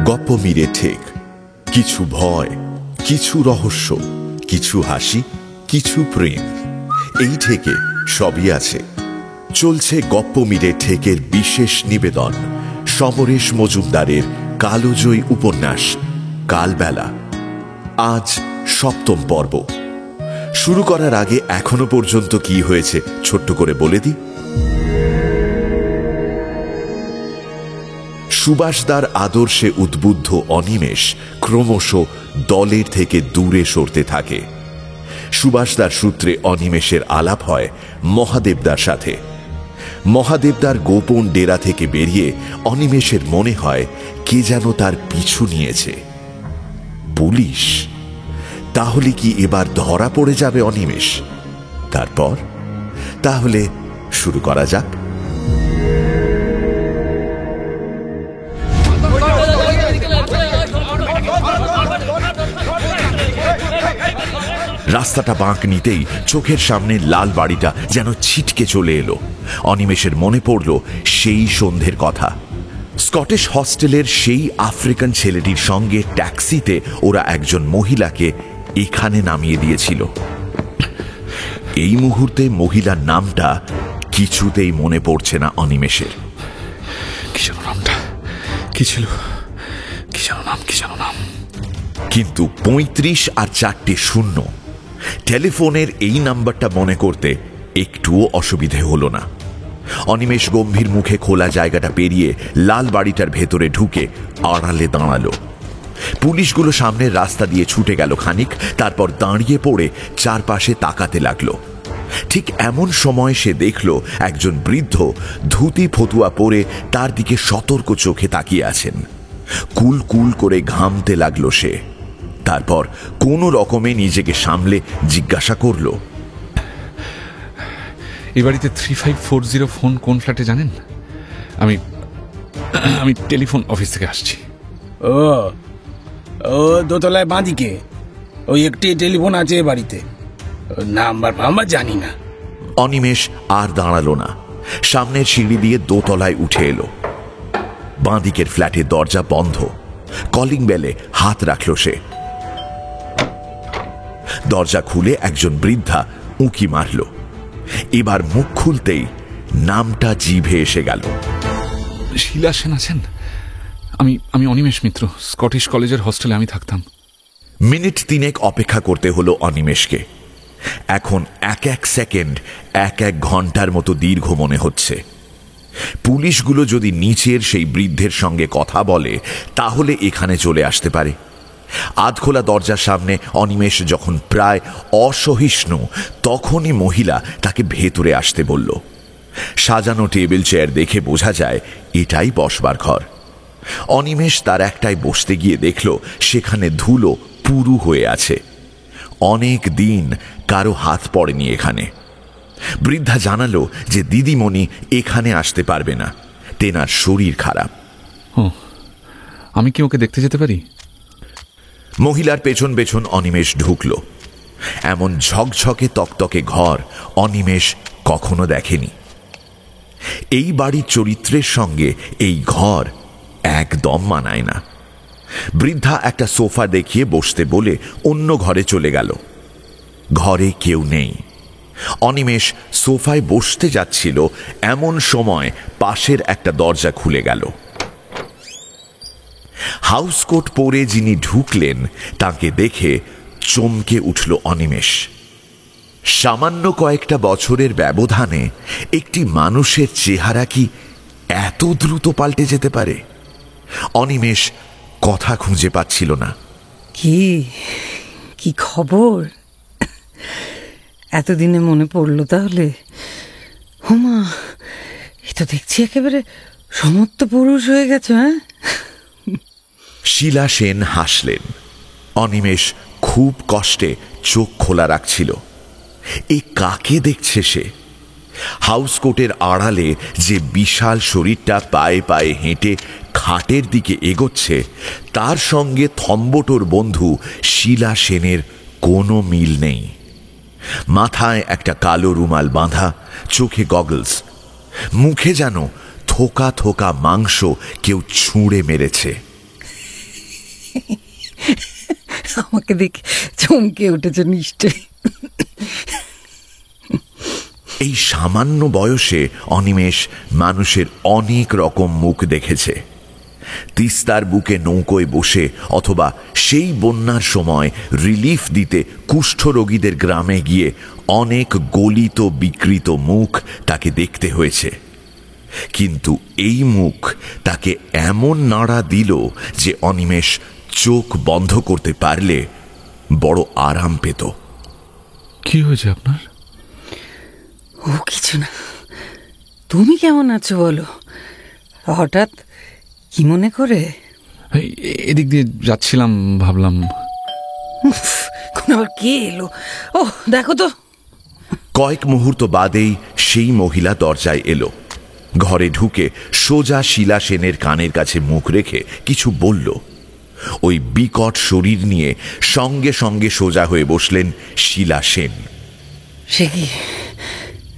গপ্প মিরে ঠেক, কিছু ভয়, কিছু রহস্য, কিছু হাসি, কিছু প্রেম, এই ঠেকে সবই আছে। চলছে গপ্প মিরে ঠেকের বিশেষ নিবেদন সমরেশ মজুমদারের কালোজয়ী উপন্যাস কালবেলা। আজ ৭ম পর্ব। শুরু করার আগে এখনো পর্যন্ত কি হয়েছে ছোট্ট করে বলে দিই। সুভাষদার আদর্শে উদ্বুদ্ধ অনিমেষ ক্রমশ দলের থেকে দূরে সরতে থাকে। সুভাষদার সূত্রে অনিমেষের আলাপ হয় মহাদেবদার সাথে। মহাদেবদার গোপন ডেরা থেকে বেরিয়ে অনিমেষের মনে হয় কে যেন তার পিছু নিয়েছে। পুলিশ? তাহলে কি এবার ধরা পড়ে যাবে অনিমেষ? তারপর তাহলে শুরু করা যাক। রাস্তাটা বাঁক নিতেই চোখের সামনে লাল বাড়িটা যেন ছিটকে চলে এলো। অনিমেষের মনে পড়ল সেই সন্ধ্যের কথা। স্কটিশ হস্টেলের সেই আফ্রিকান ছেলেটির সঙ্গে ট্যাক্সিতে ওরা একজন মহিলাকে এখানে নামিয়ে দিয়েছিল। এই মুহূর্তে মহিলার নামটা কিছুতেই মনে পড়ছে না অনিমেষের। কি যেন নামটা, কি ছিল, কি যেন নাম। কিন্তু ৩৫ আর ৪টে শূন্য, টেলিফোনের এই নাম্বারটা মনে করতে একটুও অসুবিধে হলো না। অনিমেষ গম্ভীর মুখে খোলা জায়গাটা পেরিয়ে লাল বাড়িটার ভেতরে ঢুকে আড়ালে দাঁড়ালো। পুলিশগুলো সামনের রাস্তা দিয়ে ছুটে গেল খানিক, তারপর দাঁড়িয়ে পড়ে চারপাশে তাকাতে লাগলো। ঠিক এমন সময় সে দেখল একজন বৃদ্ধ ধুতি ফতুয়া পরে তার দিকে সতর্ক চোখে তাকিয়ে আছেন। কুল কুল করে ঘামতে লাগলো সে। তারপর কোনো রকমে নিজেকে সামলে জিজ্ঞাসা করল, এই বাড়িতে 3540 ফোন কোন ফ্ল্যাটে জানেন? আমি টেলিফোন অফিস থেকে আসছি। ও দোতলায় বাঁদিকে ওই একটি টেলিফোন আছে বাড়িতে, নাম্বার জানি না। অনিমেষ আর দাঁড়ালো না, সামনের সিঁড়ি দিয়ে দোতলায় উঠে এলো। বাঁদিকের ফ্ল্যাটের দরজা বন্ধ। কলিং বেলে হাত রাখল সে। দরজা খুলে একজন বৃদ্ধা উঁকি মারল। এবার মুখ খুলতেই নামটা জিভে এসে গেল। শিলা সেন আছেন? আমি অনিমেষ মিত্র, স্কটিশ কলেজের হস্টেলে আমি থাকতাম। মিনিট ৩ অপেক্ষা করতে হলো অনিমেষকে। এখন এক এক সেকেন্ড এক এক ঘন্টার মতো দীর্ঘ মনে হচ্ছে। পুলিশগুলো যদি নিচের সেই বৃদ্ধের সঙ্গে কথা বলে তাহলে এখানে চলে আসতে পারে। আধখোলা দরজার সামনে অনিমেষ যখন প্রায় অসহিষ্ণু, তখনই মহিলা তাকে ভেতরে আসতে বলল। সাজানো টেবিল চেয়ার দেখে বোঝা যায় এটাই বসবার ঘর। অনিমেষ তার একটাই বসতে গিয়ে দেখল সেখানে ধুলো পুরু হয়ে আছে। অনেক দিন কারো হাত পড়েনি এখানে। বৃদ্ধা জানালো যে দিদিমণি এখানে আসতে পারবে না, তেনার শরীর খারাপ। আমি কি ওকে দেখতে যেতে পারি? মহিলার পেছন পেছন অনিমেষ ঢুকল। এমন ঝকঝকে তকতকে ঘর অনিমেষ কখনো দেখেনি। এই বাড়ির চরিত্রের সঙ্গে এই ঘর একদম মানায় না। বৃদ্ধা একটা সোফা দেখিয়ে বসতে বলে অন্য ঘরে চলে গেল। ঘরে কেউ নেই। অনিমেষ সোফায় বসতে যাচ্ছিল, এমন সময় পাশের একটা দরজা খুলে গেল। হাউসকোট পরে যিনি ঢুকলেন তাকে দেখে চমকে উঠল অনিমেষ। সামান্য কয়েকটা বছরের ব্যবধানে একটি মানুষের চেহারা কি এত দ্রুত পাল্টে যেতে পারে? অনিমেষ কথা খুঁজে পাচ্ছিল না। কি খবর? এতদিনে মনে পড়লো তাহলে? হোমা, এ তো দেখছি একেবারে সমস্ত পুরুষ হয়ে গেছে। হ্যাঁ, শিলা সেন হাসলেন। অনিমেষ খুব কষ্টে চোখ খোলা রাখছিল। এ কাকে দেখছে সে? হাউসকোটের আড়ালে যে বিশাল শরীরটা পায়ে পায়ে হেঁটে খাটের দিকে এগোচ্ছে, তার সঙ্গে থম্বটোর বন্ধু শিলা সেনের কোনো মিল নেই। মাথায় একটা কালো রুমাল বাঁধা, চোখে গগলস, মুখে যেন থোকা থোকা মাংস কেউ ছুঁড়ে মেরেছে। আমাকে দেখে চমকে উঠেছে নিশ্চয়ই। এই সামান্য বয়সে অনিমেষ মানুষের অনেক রকম মুখ দেখেছে। তিস্তার বুকে নৌকোয় বসে অথবা সেই বন্যার সময় রিলিফ দিতে কুষ্ঠরোগীদের গ্রামে গিয়ে অনেক গলিত বিকৃত মুখ তাকে দেখতে হয়েছে। কিন্তু এই মুখ তাকে এমন নাড়া দিল যে অনিমেষ চোখ বন্ধ করতে পারলে বড় আরাম পেত। কি হয়েছে আপনার? ও কিছু না। তুমি কেমন আছো বলো? হঠাৎ কি মনে করে? এদিক দিয়ে যাচ্ছিলাম, ভাবলাম। কোন আবার কে এলো? ও দেখো তো। কয়েক মুহূর্ত বাদেই সেই মহিলা দরজায় এলো। ঘরে ঢুকে সোজা শিলা সেনের কানের কাছে মুখ রেখে কিছু বলল। ওই বিকট শরীর নিয়ে সঙ্গে সঙ্গে সোজা হয়ে বসলেন শিলা সেন। সে কি,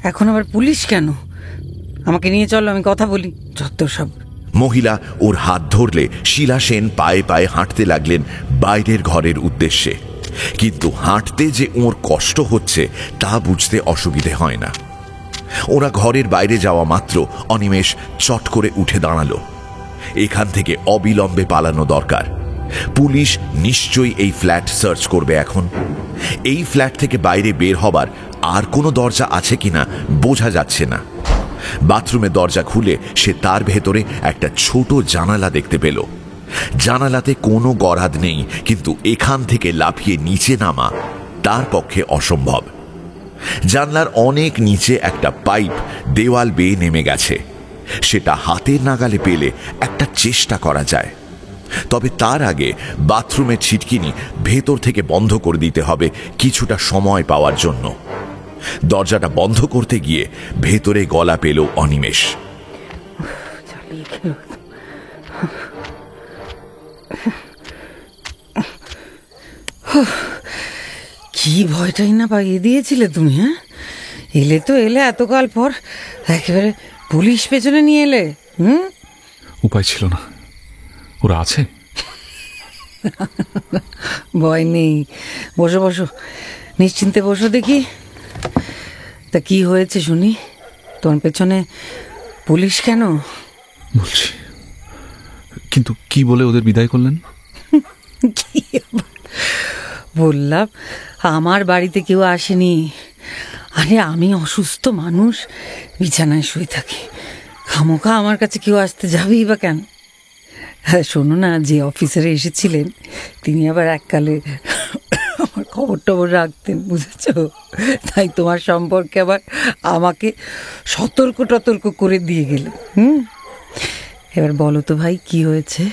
এখন আবার পুলিশ কেন? আমাকে নিয়ে চলো, আমি কথা বলি। যত সব। মহিলা ওর হাত ধরলে শিলা সেন পায়ে পায়ে হাঁটতে লাগলেন বাইরের ঘরের উদ্দেশ্যে। কিন্তু হাঁটতে যে ওর কষ্ট হচ্ছে তা বুঝতে অসুবিধে হয় না। ওরা ঘরের বাইরে যাওয়া মাত্র অনিমেষ চট করে উঠে দাঁড়ালো। এখান থেকে অবিলম্বে পালানো দরকার। পুলিশ নিশ্চয়ই এই ফ্ল্যাট সার্চ করবে এখন। এই ফ্ল্যাট থেকে বাইরে বের হবার আর কোনো দরজা আছে কিনা বোঝা যাচ্ছে না। বাথরুমে দরজা খুলে সে তার ভেতরে একটা ছোট জানালা দেখতে পেল। জানালাতে কোনো গরাদ নেই, কিন্তু এখান থেকে লাফিয়ে নিচে নামা তার পক্ষে অসম্ভব। জানলার অনেক নিচে একটা পাইপ দেওয়াল বেয়ে নেমে গেছে। সেটা হাতের নাগালে পেলে একটা চেষ্টা করা যায়। তবে তার আগে বাথরুমের ছিটকিনি ভেতর থেকে বন্ধ করে দিতে হবে কিছুটা সময় পাওয়ার জন্য। দরজাটা বন্ধ করতে গিয়ে ভেতরে গলা পেল অনিমেষ। কি ভয়টাই না পাইয়ে দিয়েছিলে তুমি। হ্যাঁ, এলে তো এলে এতকাল পর, একেবারে পুলিশ পেছনে নিয়ে এলে। উপায় ছিল না। ওরা আছে? ভয় নেই, বসো বসো, নিশ্চিন্তে বসো দেখি। তা কি হয়েছে শুনি? তোমার পেছনে পুলিশ কেন? বলছি, কিন্তু কি বলে ওদের বিদায় করলেন? কি বললাম, আমার বাড়িতে কেউ আসেনি। আরে আমি অসুস্থ মানুষ, বিছানায় শুয়ে থাকি, খামোখা আমার কাছে কেউ আসতে যাবেই বা কেন? হ্যাঁ শোনো না, যে অফিসারে এসেছিলেন তিনি আবার এককালে আমার খবর টবর রাখতেন, বুঝেছ? তাই তোমার সম্পর্কে আবার আমাকে সতর্ক করে দিয়ে গেলেন। এবার বলো তো ভাই, কি হয়েছে?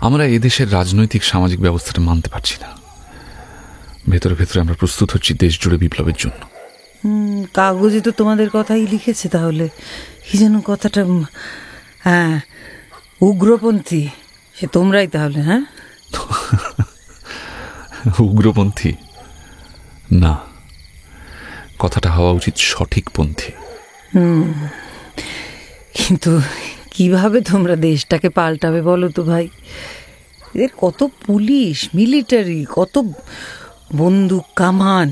আমরা এদেশের রাজনৈতিক সামাজিক ব্যবস্থাটা মানতে পারছি না। ভেতরে ভেতরে আমরা প্রস্তুত হচ্ছি দেশ জুড়ে বিপ্লবের জন্য। কাগজে তো তোমাদের কথাই লিখেছে। তাহলে কি যেন কথাটা? হ্যাঁ, উগ্রপন্থী। সে তোমরাই তাহলে? হ্যাঁ, উগ্রপন্থী না, কথাটা হওয়া উচিত সঠিকপন্থী। কিন্তু কিভাবে তোমরা দেশটাকে পাল্টাবে বলো তো ভাই? এদের কত পুলিশ, মিলিটারি, কত বন্দুক, কামান।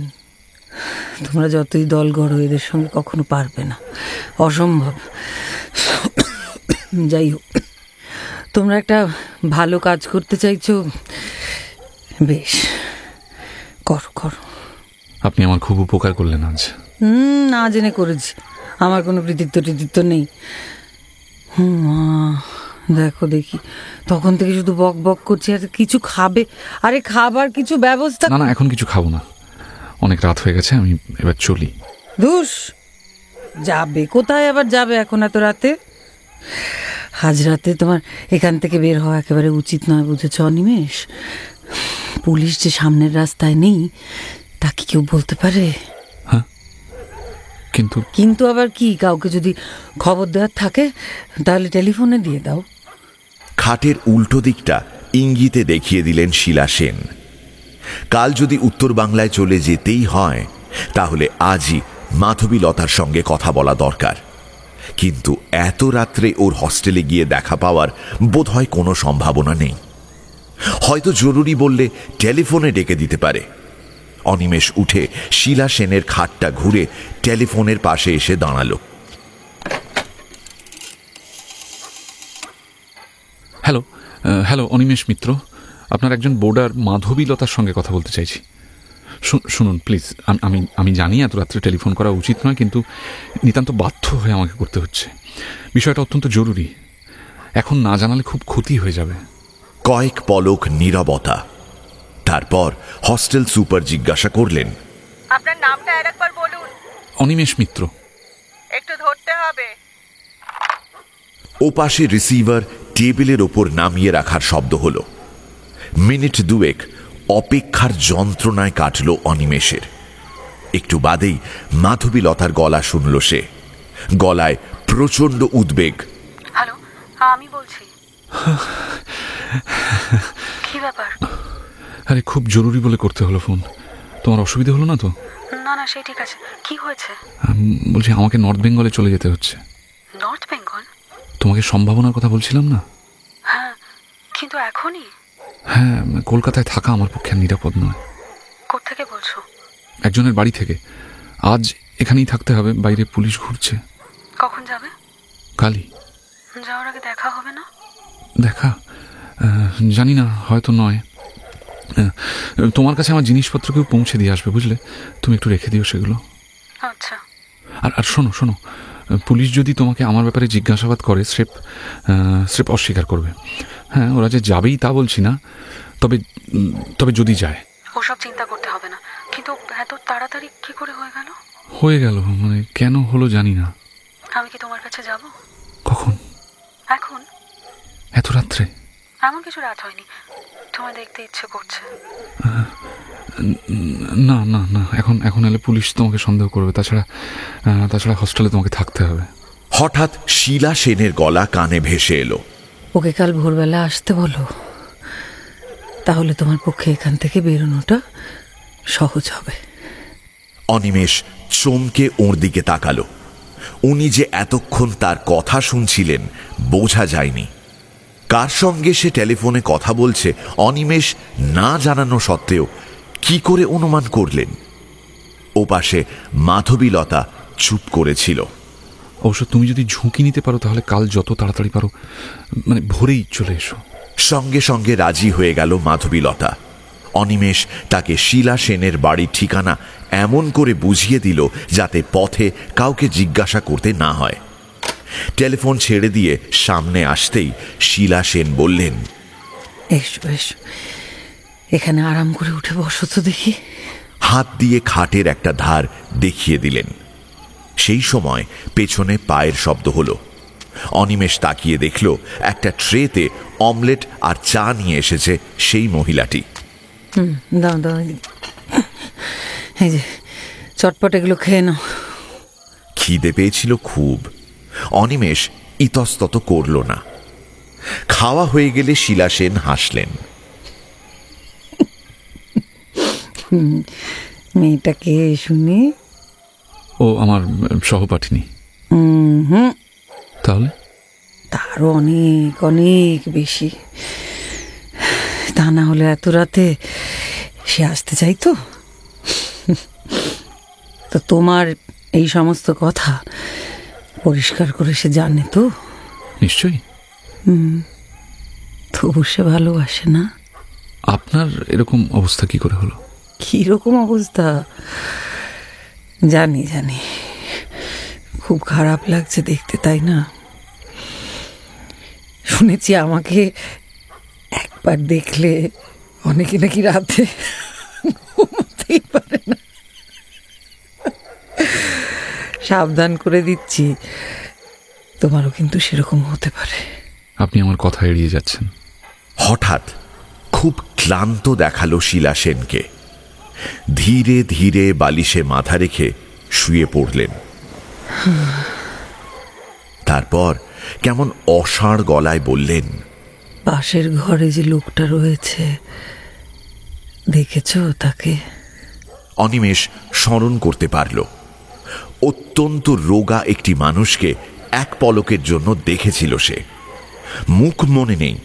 তোমরা যতই দল গড়ো এদের সঙ্গে কখনো পারবে না, অসম্ভব। যাই হোক, তোমরা একটা ভালো কাজ করতে চাইছো, বেশ, করো করো। আপনি আমার খুব উপকার করলেন আজ। না জেনে করেছি, আমার কোনো কৃতিত্ব নেই। দেখো দেখি, তখন থেকে শুধু বক বক করছি। আর কিছু খাবে? আরে খাবার কিছু ব্যবস্থা? না, এখন কিছু খাবো না, অনেক রাত হয়ে গেছে, আমি এবার চলি। ধুস, যাবে কোথায়? আবার যাবে এখন এত রাতে? আজ রাতে তোমার এখান থেকে বের হওয়া একেবারে উচিত নয়, বুঝেছ অনিমেষ? পুলিশ যে সামনের রাস্তায় নেই তা কি কেউ বলতে পারে? হ্যাঁ, কিন্তু আবার কি? কাউকে যদি খবর দেওয়ার থাকে তাহলে টেলিফোনে দিয়ে দাও। খাটের উল্টো দিকটা ইঙ্গিতে দেখিয়ে দিলেন শিলা সেন। কাল যদি উত্তর বাংলায় চলে যেতেই হয় তাহলে আজই মাধবীলতার সঙ্গে কথা বলা দরকার। কিন্তু এত রাত্রে ওর হস্টেলে গিয়ে দেখা পাওয়ার বোধহয় কোনো সম্ভাবনা নেই। হয়তো জরুরি বললে টেলিফোনে ডেকে দিতে পারে। অনিমেষ উঠে শিলা সেনের খাটটা ঘুরে টেলিফোনের পাশে এসে দাঁড়ালো। হ্যালো, হ্যালো অনিমেষ মিত্র, আপনার একজন বোর্ডার মাধবীলতার সঙ্গে কথা বলতে চাইছি। শুনুন প্লিজ, আমি জানি এত রাত্রে টেলিফোন করা উচিত নয়, কিন্তু নিতান্ত বাধ্য হয়ে আমাকে করতে হচ্ছে। বিষয়টা অত্যন্ত জরুরি, এখন না জানালে খুব ক্ষতি হয়ে যাবে। কয়েক পলক নীরবতা। তারপর হস্টেল সুপার জিজ্ঞাসা করলেন, আপনার নামটা আরেকবার বলুন। অনিমেষ মিত্র। একটু ধরতে হবে। ওপাশে রিসিভার টেবিলের ওপর নামিয়ে রাখার শব্দ হলো। মিনিট দুয়েক অপেক্ষার যন্ত্রণায় কাটল অনিমেষের। একটু বাদেই মাধবীলতার গলা শুনল সে। গলায় প্রচন্ড উদ্বেগ। হ্যালো, আমি বলছি। কি ব্যাপার? আরে খুব জরুরি বলে করতে হলো ফোন। তোমার অসুবিধা হলো না তো? না না, সেই ঠিক আছে। কি হয়েছে? বলছি আমাকে নর্থ বেঙ্গলে চলে যেতে হচ্ছে। নর্থ বেঙ্গল? তোমাকে সম্ভাবনার কথা বলছিলাম না? হ্যাঁ, কিন্তু এখনই? হ্যাঁ, কলকাতায় থাকা আমার পক্ষে নিরাপদ নয়। কোত্থেকে বলছো? একজনের বাড়ি থেকে। আজ এখানেই থাকতে হবে, বাইরে পুলিশ ঘুরছে। কখন যাবে? কালই। যাওয়ার আগে দেখা হবে না? দেখা জানি না, হয়তো নয়। তোমার কাছে আমার জিনিসপত্র কেউ পৌঁছে দিয়ে আসবে, বুঝলে? তুমি একটু রেখে দিও সেগুলো। আচ্ছা। আর শোনো শোনো, পুলিশ যদি তোমাকে আমার ব্যাপারে জিজ্ঞাসাবাদ করে, স্রেফ অস্বীকার করবে। হ্যাঁ, ওরা যে যাবেই তা বলছি না, তবে যদি যায়। ওসব চিন্তা করতে হবে না, কিন্তু এত তাড়াতাড়ি কি করে হয়ে গেল? মানে কেন হলো জানি না। আমি কি তোমার কাছে যাব? কখন? এখন। এত রাত্রে? এমন কিছু রাত হয়নি, তোমায় দেখতে ইচ্ছে করছে। না না না, এখন এলে পুলিশ তোমাকে সন্দেহ করবে। তাছাড়া হস্টেলে তোমাকে থাকতে হবে। হঠাৎ শিলা সেনের গলা কানে ভেসে এলো। ওকে কাল ভোরবেলা আসতে বলো, তাহলে তোমার পক্ষে এখান থেকে বেরোনোটা সহজ হবে। অনিমেষ চমকে ওর দিকে তাকালো। উনি যে এতক্ষণ তার কথা শুনছিলেন বোঝা যায়নি। কার সঙ্গে সে টেলিফোনে কথা বলছে অনিমেষ না জানানো সত্ত্বেও কি করে অনুমান করলেন? ওপাশে মাধবীলতা চুপ করেছিল। অবশ্য তুমি যদি ঝুঁকি নিতে পারো তাহলে কাল যত তাড়াতাড়ি পারো, মানে ভোরেই চলে এসো। সঙ্গে সঙ্গে রাজি হয়ে গেল মাধবীলতা। অনিমেষ তাকে শিলা সেনের বাড়ির ঠিকানা এমন করে বুঝিয়ে দিল যাতে পথে কাউকে জিজ্ঞাসা করতে না হয়। টেলিফোন ছেড়ে দিয়ে সামনে আসতেই শিলা সেন বললেন, এসো এসো, এখানে আরাম করে উঠে বসো তো দেখি। হাত দিয়ে খাটের একটা ধার দেখিয়ে দিলেন। সেই সময় পেছনে পায়ের শব্দ হলো। অনিমেষ তাকিয়ে দেখল একটা ট্রেতে অমলেট আর চা নিয়ে এসেছে সেই মহিলাটি। দাও দাও, এই যে চটপট এগুলো খেয়ে নাও। খিদে পেয়েছিল খুব। অনিমেষ ইতস্তত করল না। খাওয়া হয়ে গেলে শিলা সেন হাসলেন। মেয়েটাকে শুনি। ও আমার সহপাঠিনী। তাহলে তারও অনেক অনেক বেশি। তা না হলে এত রাতে সে আসতে চাইতো? তো তোমার এই সমস্ত কথা পরিষ্কার করে সে জানে তো? নিশ্চয়ই। তবু সে ভালোবাসে না। আপনার এরকম অবস্থা কি করে হলো? কিরকম অবস্থা জানি জানি, খুব খারাপ লাগছে দেখতে, তাই না? শুনেছি আমাকে একবার দেখলে অনেকে নাকি রাতে ঘুমোতেই পারে না। সাবধান করে দিচ্ছি, তোমারও কিন্তু সেরকম হতে পারে। আপনি আমার কথা এড়িয়ে যাচ্ছেন। হঠাৎ খুব ক্লান্ত দেখালো শিলা সেনকে। ধীরে ধীরে বালিশে মাথা রেখে শুয়ে পড়লেন। তারপর কেমন অসাড় গলায় বললেন, পাশের ঘরে যে লোকটা রয়েছে, দেখেছো তাকে? অনিমেষ স্মরণ করতে পারল। অত্যন্ত রোগা একটি মানুষকে এক পলকের জন্য দেখেছিল সে। মুখ মনে নেই,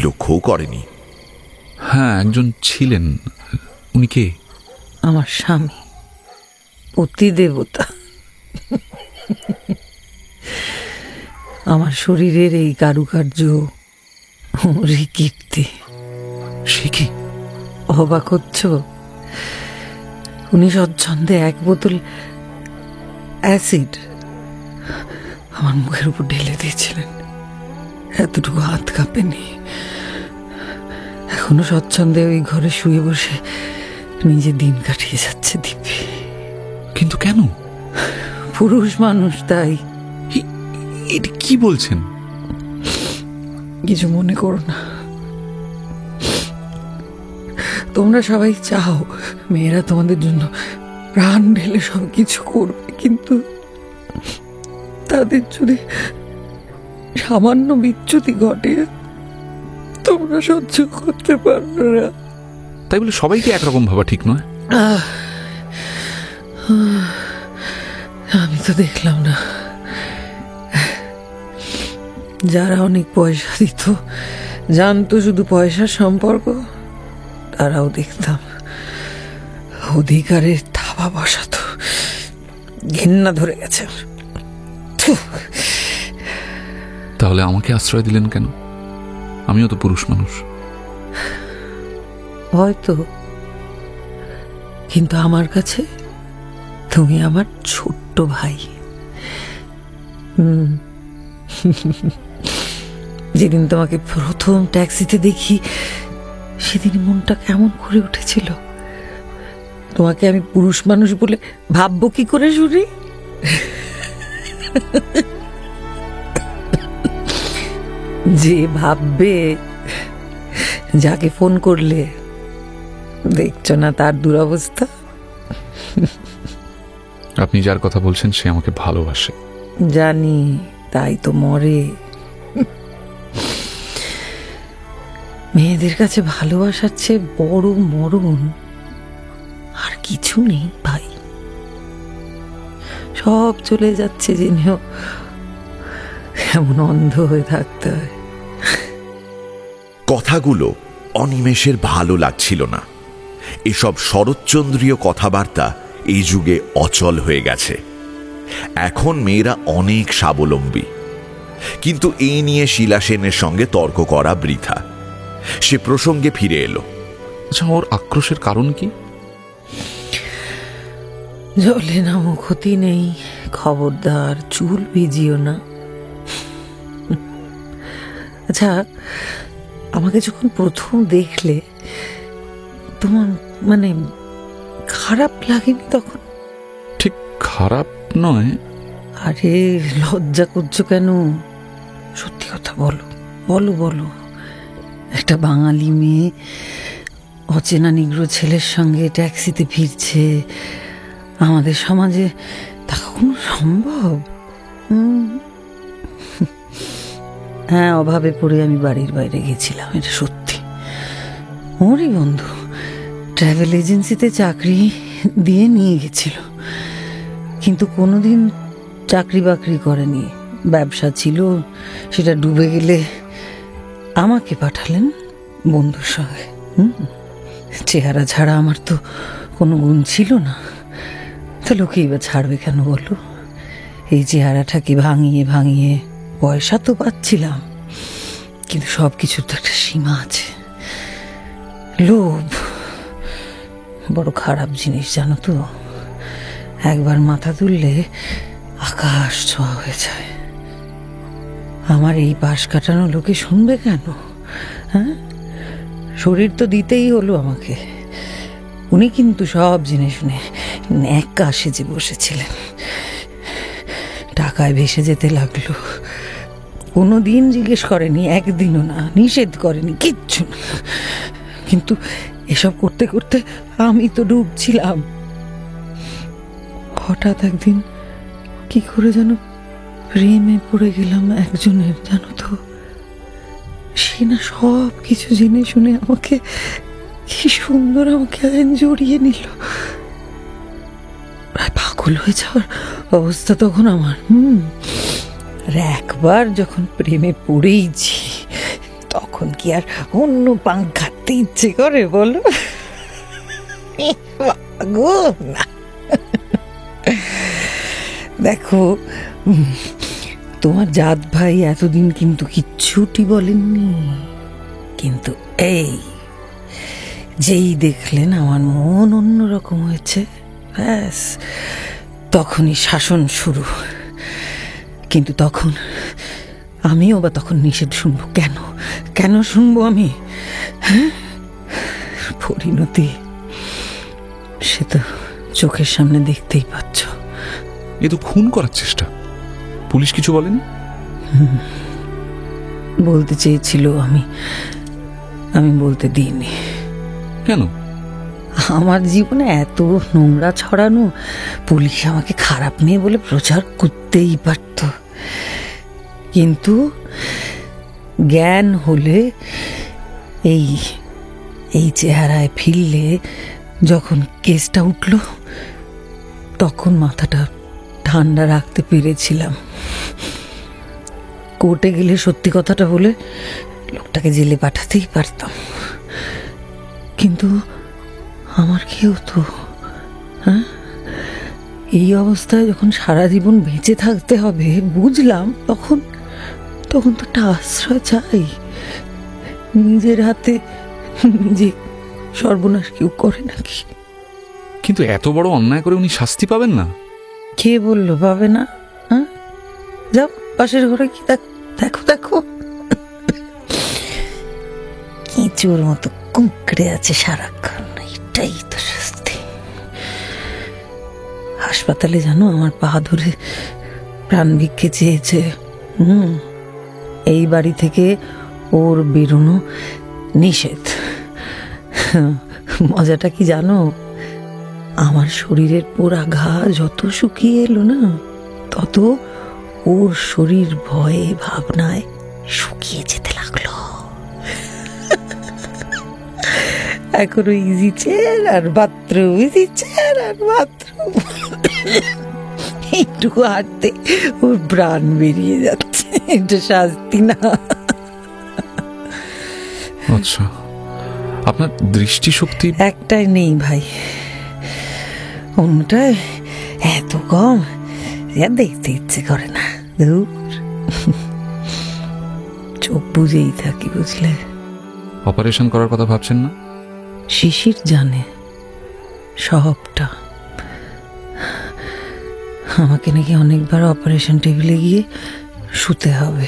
লক্ষ্যও করেনি। হ্যাঁ, একজন ছিলেন। উনি কে? আমার স্বামী, পতিদেবতা। আমার শরীরের এই কারুকার্য, ওরই কীর্তি। সে কি? অবাক হচ্ছ? উনি স্বচ্ছন্দে এক বোতল অ্যাসিড আমার মুখের উপর ঢেলে দিয়েছিলেন। এতটুকু হাত কাঁপেনি। এখনো স্বচ্ছন্দে ওই ঘরে শুয়ে বসে নিজে দিন কাটিয়ে যাচ্ছে দিব্যি। কিন্তু কেন? পুরুষ মানুষ তাই। এটা কি বলছেন? কিছু মনে করো না। তোমরা সবাই চাও মেয়েরা তোমাদের জন্য প্রাণ ঢেলে সব কিছু করবে, কিন্তু তাদের যদি সামান্য বিচ্যুতি ঘটে তোমরা সহ্য করতে পারবে না। তাই বলে সবাইকে একরকম ভাবা ঠিক নয়। আমি তো দেখলাম না। যারা অনেক পয়সা দিত, জানতো শুধু পয়সার সম্পর্ক, তারাও দেখতাম অধিকারের থাবা বসাতো। ঘেন্না ধরে গেছে। তাহলে আমাকে আশ্রয় দিলেন কেন? আমিও তো পুরুষ মানুষ। হয়তো, কিন্তু আমার কাছে তুমি আমার ছোট্ট ভাই। যেদিন তোমাকে প্রথম ট্যাক্সিতে দেখি সেদিন মনটা কেমন করে উঠেছিল। তোমাকে আমি পুরুষ মানুষ বলে ভাববো কি করে শুনি? যে ভাববে, যাকে ফোন করলে দেখছো না তার দুরবস্থা। আপনি যার কথা বলছেন সে আমাকে ভালোবাসে। জানি, তাই তো মরে। মেয়েদের কাছে ভালোবাসার চেয়ে বড় মরণ আর কিছু নেই ভাই। সব চলে যাচ্ছে জেনেও এমন অন্ধ হয়ে থাকতে হয়। কথাগুলো অনিমেষের ভালো লাগছিল না। এসব শরৎচন্দ্রীয় কথাবার্তা এই যুগে অচল হয়ে গেছে। এখন মেয়েরা অনেক স্বাবলম্বী, কিন্তু এই নিয়ে শিলা সেনের সঙ্গে তর্ক করা বৃথা। সে প্রসঙ্গে ফিরে এলো। আচ্ছা, ওর আক্রোশের কারণ কি? জলে নামো, ক্ষতি নেই, খবরদার চুল ভিজিও না। আচ্ছা, আমাকে যখন প্রথম দেখলে তোমার মানে খারাপ লাগেনি তখন? ঠিক খারাপ নয়। আরে লজ্জা করছো কেন? সত্যি কথা বলো, বলো বলো। একটা বাঙালি মেয়ে অচেনা নিগ্রো ছেলের সঙ্গে ট্যাক্সিতে ফিরছে, আমাদের সমাজে তা কখনো সম্ভব? হ্যাঁ, অভাবে পড়ে আমি বাড়ির বাইরে গেছিলাম, এটা সত্যি। ওরই বন্ধু ট্রাভেল এজেন্সিতে চাকরি দিয়ে নিয়ে গেছিল, কিন্তু কোনোদিন চাকরি বাকরি করেনি। ব্যবসা ছিল, সেটা ডুবে গেলে আমাকে পাঠালেন বন্ধুর সঙ্গে। চেহারা ছাড়া আমার তো কোনো গুণ ছিল না, তা লোকেই বা ছাড়বে কেন বলো? এই চেহারাটাকে ভাঙিয়ে ভাঙিয়ে পয়সা তো পাচ্ছিলাম, কিন্তু সব কিছুর তো একটা সীমা আছে। লোভ বড় খারাপ জিনিস, জানো তো। একবার মাথা তুললে আকাশ ছোঁয়া হয়ে যায়। আমার এই পাশ কাটানো লোকে শুনবে কেন? হ্যাঁ, শরীর তো দিতেই হলো আমাকে। উনি কিন্তু সব জেনে শুনে ন্যাকা সেজে বসেছিলেন। টাকায় ভেসে যেতে লাগলো। কোনো দিন জিজ্ঞেস করেনি, একদিনও না, নিষেধ করেনি, কিচ্ছু না। কিন্তু এসব করতে করতে আমি তো ডুবছিলাম। হঠাৎ একদিন কি করে যেন প্রেমে পড়ে গেলাম একজনের, জানো তো। সে না সব কিছু জেনে শুনে আমাকে কি সুন্দর আমাকে জড়িয়ে নিল। প্রায় পাগল হয়ে যাওয়ার অবস্থা তখন আমার। আর একবার যখন প্রেমে পড়েইছি তখন কি আর অন্য পাঙ্ক ঘাটতে ইচ্ছে করে বলো? গো না। দেখো, তোমার জাত ভাই এতদিন কিন্তু কিচ্ছুটি বলেননি, কিন্তু এই যেই দেখলেন আমার মন অন্যরকম হয়েছে, ব্যাস তখনই শাসন শুরু। কিন্তু তখন আমিও বা তখন নিষেধ শুনবো কেন? কেন শুনবো আমি? হ্যাঁ, পরিণতি সে তো চোখের সামনে দেখতেই পাচ্ছ। এ তো খুন করার চেষ্টা। পুলিশ কিছু বলেনি? বলতে চেয়েছিল, আমি বলতে দিইনি। কেন? আমার জীবনে এত নোংরা ছড়ানো, পুলিশ আমাকে খারাপ মেয়ে বলে প্রচার করতেই পারত, কিন্তু জ্ঞান হলে এই এই চেহারায় ফিরলে যখন কেসটা উঠল তখন মাথাটা ঠান্ডা রাখতে পেরেছিলাম। কোর্টে গেলে সত্যি কথাটা বলে লোকটাকে জেলে পাঠাতেই পারতাম, কিন্তু আমার কি হতো? হ্যাঁ, এই অবস্থায় যখন সারা জীবন বেঁচে থাকতে হবে বুঝলাম, তখন তো একটা আশ্রয় চাই। নিজের হাতে নিজে সর্বনাশ কেউ করে নাকি? কিন্তু এত বড় অন্যায় করে উনি শাস্তি পাবেন না? কে বললো পাবে না? হ্যাঁ, যাও পাশের ঘরে কি দেখো দেখো, কেঁচুর মতো কুঁকড়ে আছে সারাক্ষণ। এটাই তো শাস্তি। হাসপাতালে জানো আমার পা ধরে প্রাণ ভিক্ষে চেয়েছে। এই বাড়ি থেকে ওর বেরোনো নিষেধ। মজাটা কি জানো? আমার শরীরের পোড়া ঘা যত শুকিয়ে এলো না, তত ওর শরীর ভয়ে ভাবনায় শুকিয়ে যেতে লাগলো। এখন ওই ইজি চেয়ার আর বাথরুম, ইজি চেয়ার আর বাথরুম, এইটুকু হাঁটতে ওর প্রাণ বেরিয়ে যাচ্ছে। এটা শাস্তি না? আচ্ছা, আপনার দৃষ্টিশক্তি একটাই নেই ভাই, অন্যটায় এত কম দেখতে ইচ্ছে করে না। চোখ বুঝেই থাকি, বুঝলে? অপারেশন করার কথা ভাবছেন না? শিশির জানে সবটা। আমাকে নাকি অনেকবার অপারেশন টেবিলে গিয়ে শুতে হবে।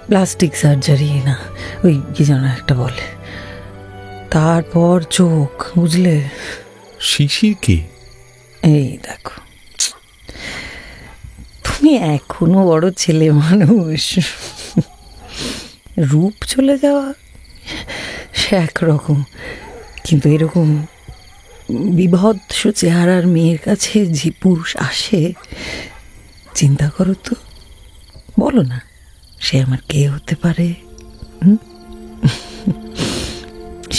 প্লাস্টিক সার্জারি না, ওই কি যেন একটা বলে। তারপর চোখ, বুঝলে? শিশির কি? এই দেখো, তুমি এখনো বড় ছেলে মানুষ, রূপ চলে যাওয়া সে একরকম, কিন্তু এরকম বিভৎস চেহারার মেয়ের কাছে যে পুরুষ আসে, চিন্তা করো তো, বলো না সে আমার কে হতে পারে?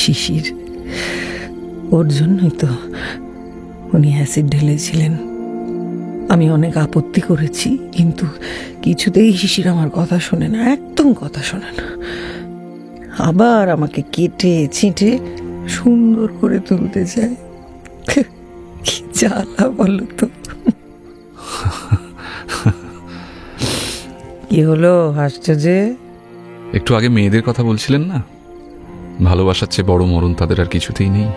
শিশির, ওর জন্যই তো উনি অ্যাসিড ঢেলেছিলেন। আমি অনেক আপত্তি করেছি, কিন্তু কিছুতেই শিশির আমার কথা শোনে না, একদম কথা শোনে না। আবার আমাকে কেটে ছিঁটে সুন্দর করে তুলতে চায়। কি জ্বালা বলো তো। কি হলো, হাসছো যে? একটু আগে মেয়েদের কথা বলছিলেন না, ভালোবাসার চেয়ে বড় মরণ তাদের আর কিছুতেই নেই।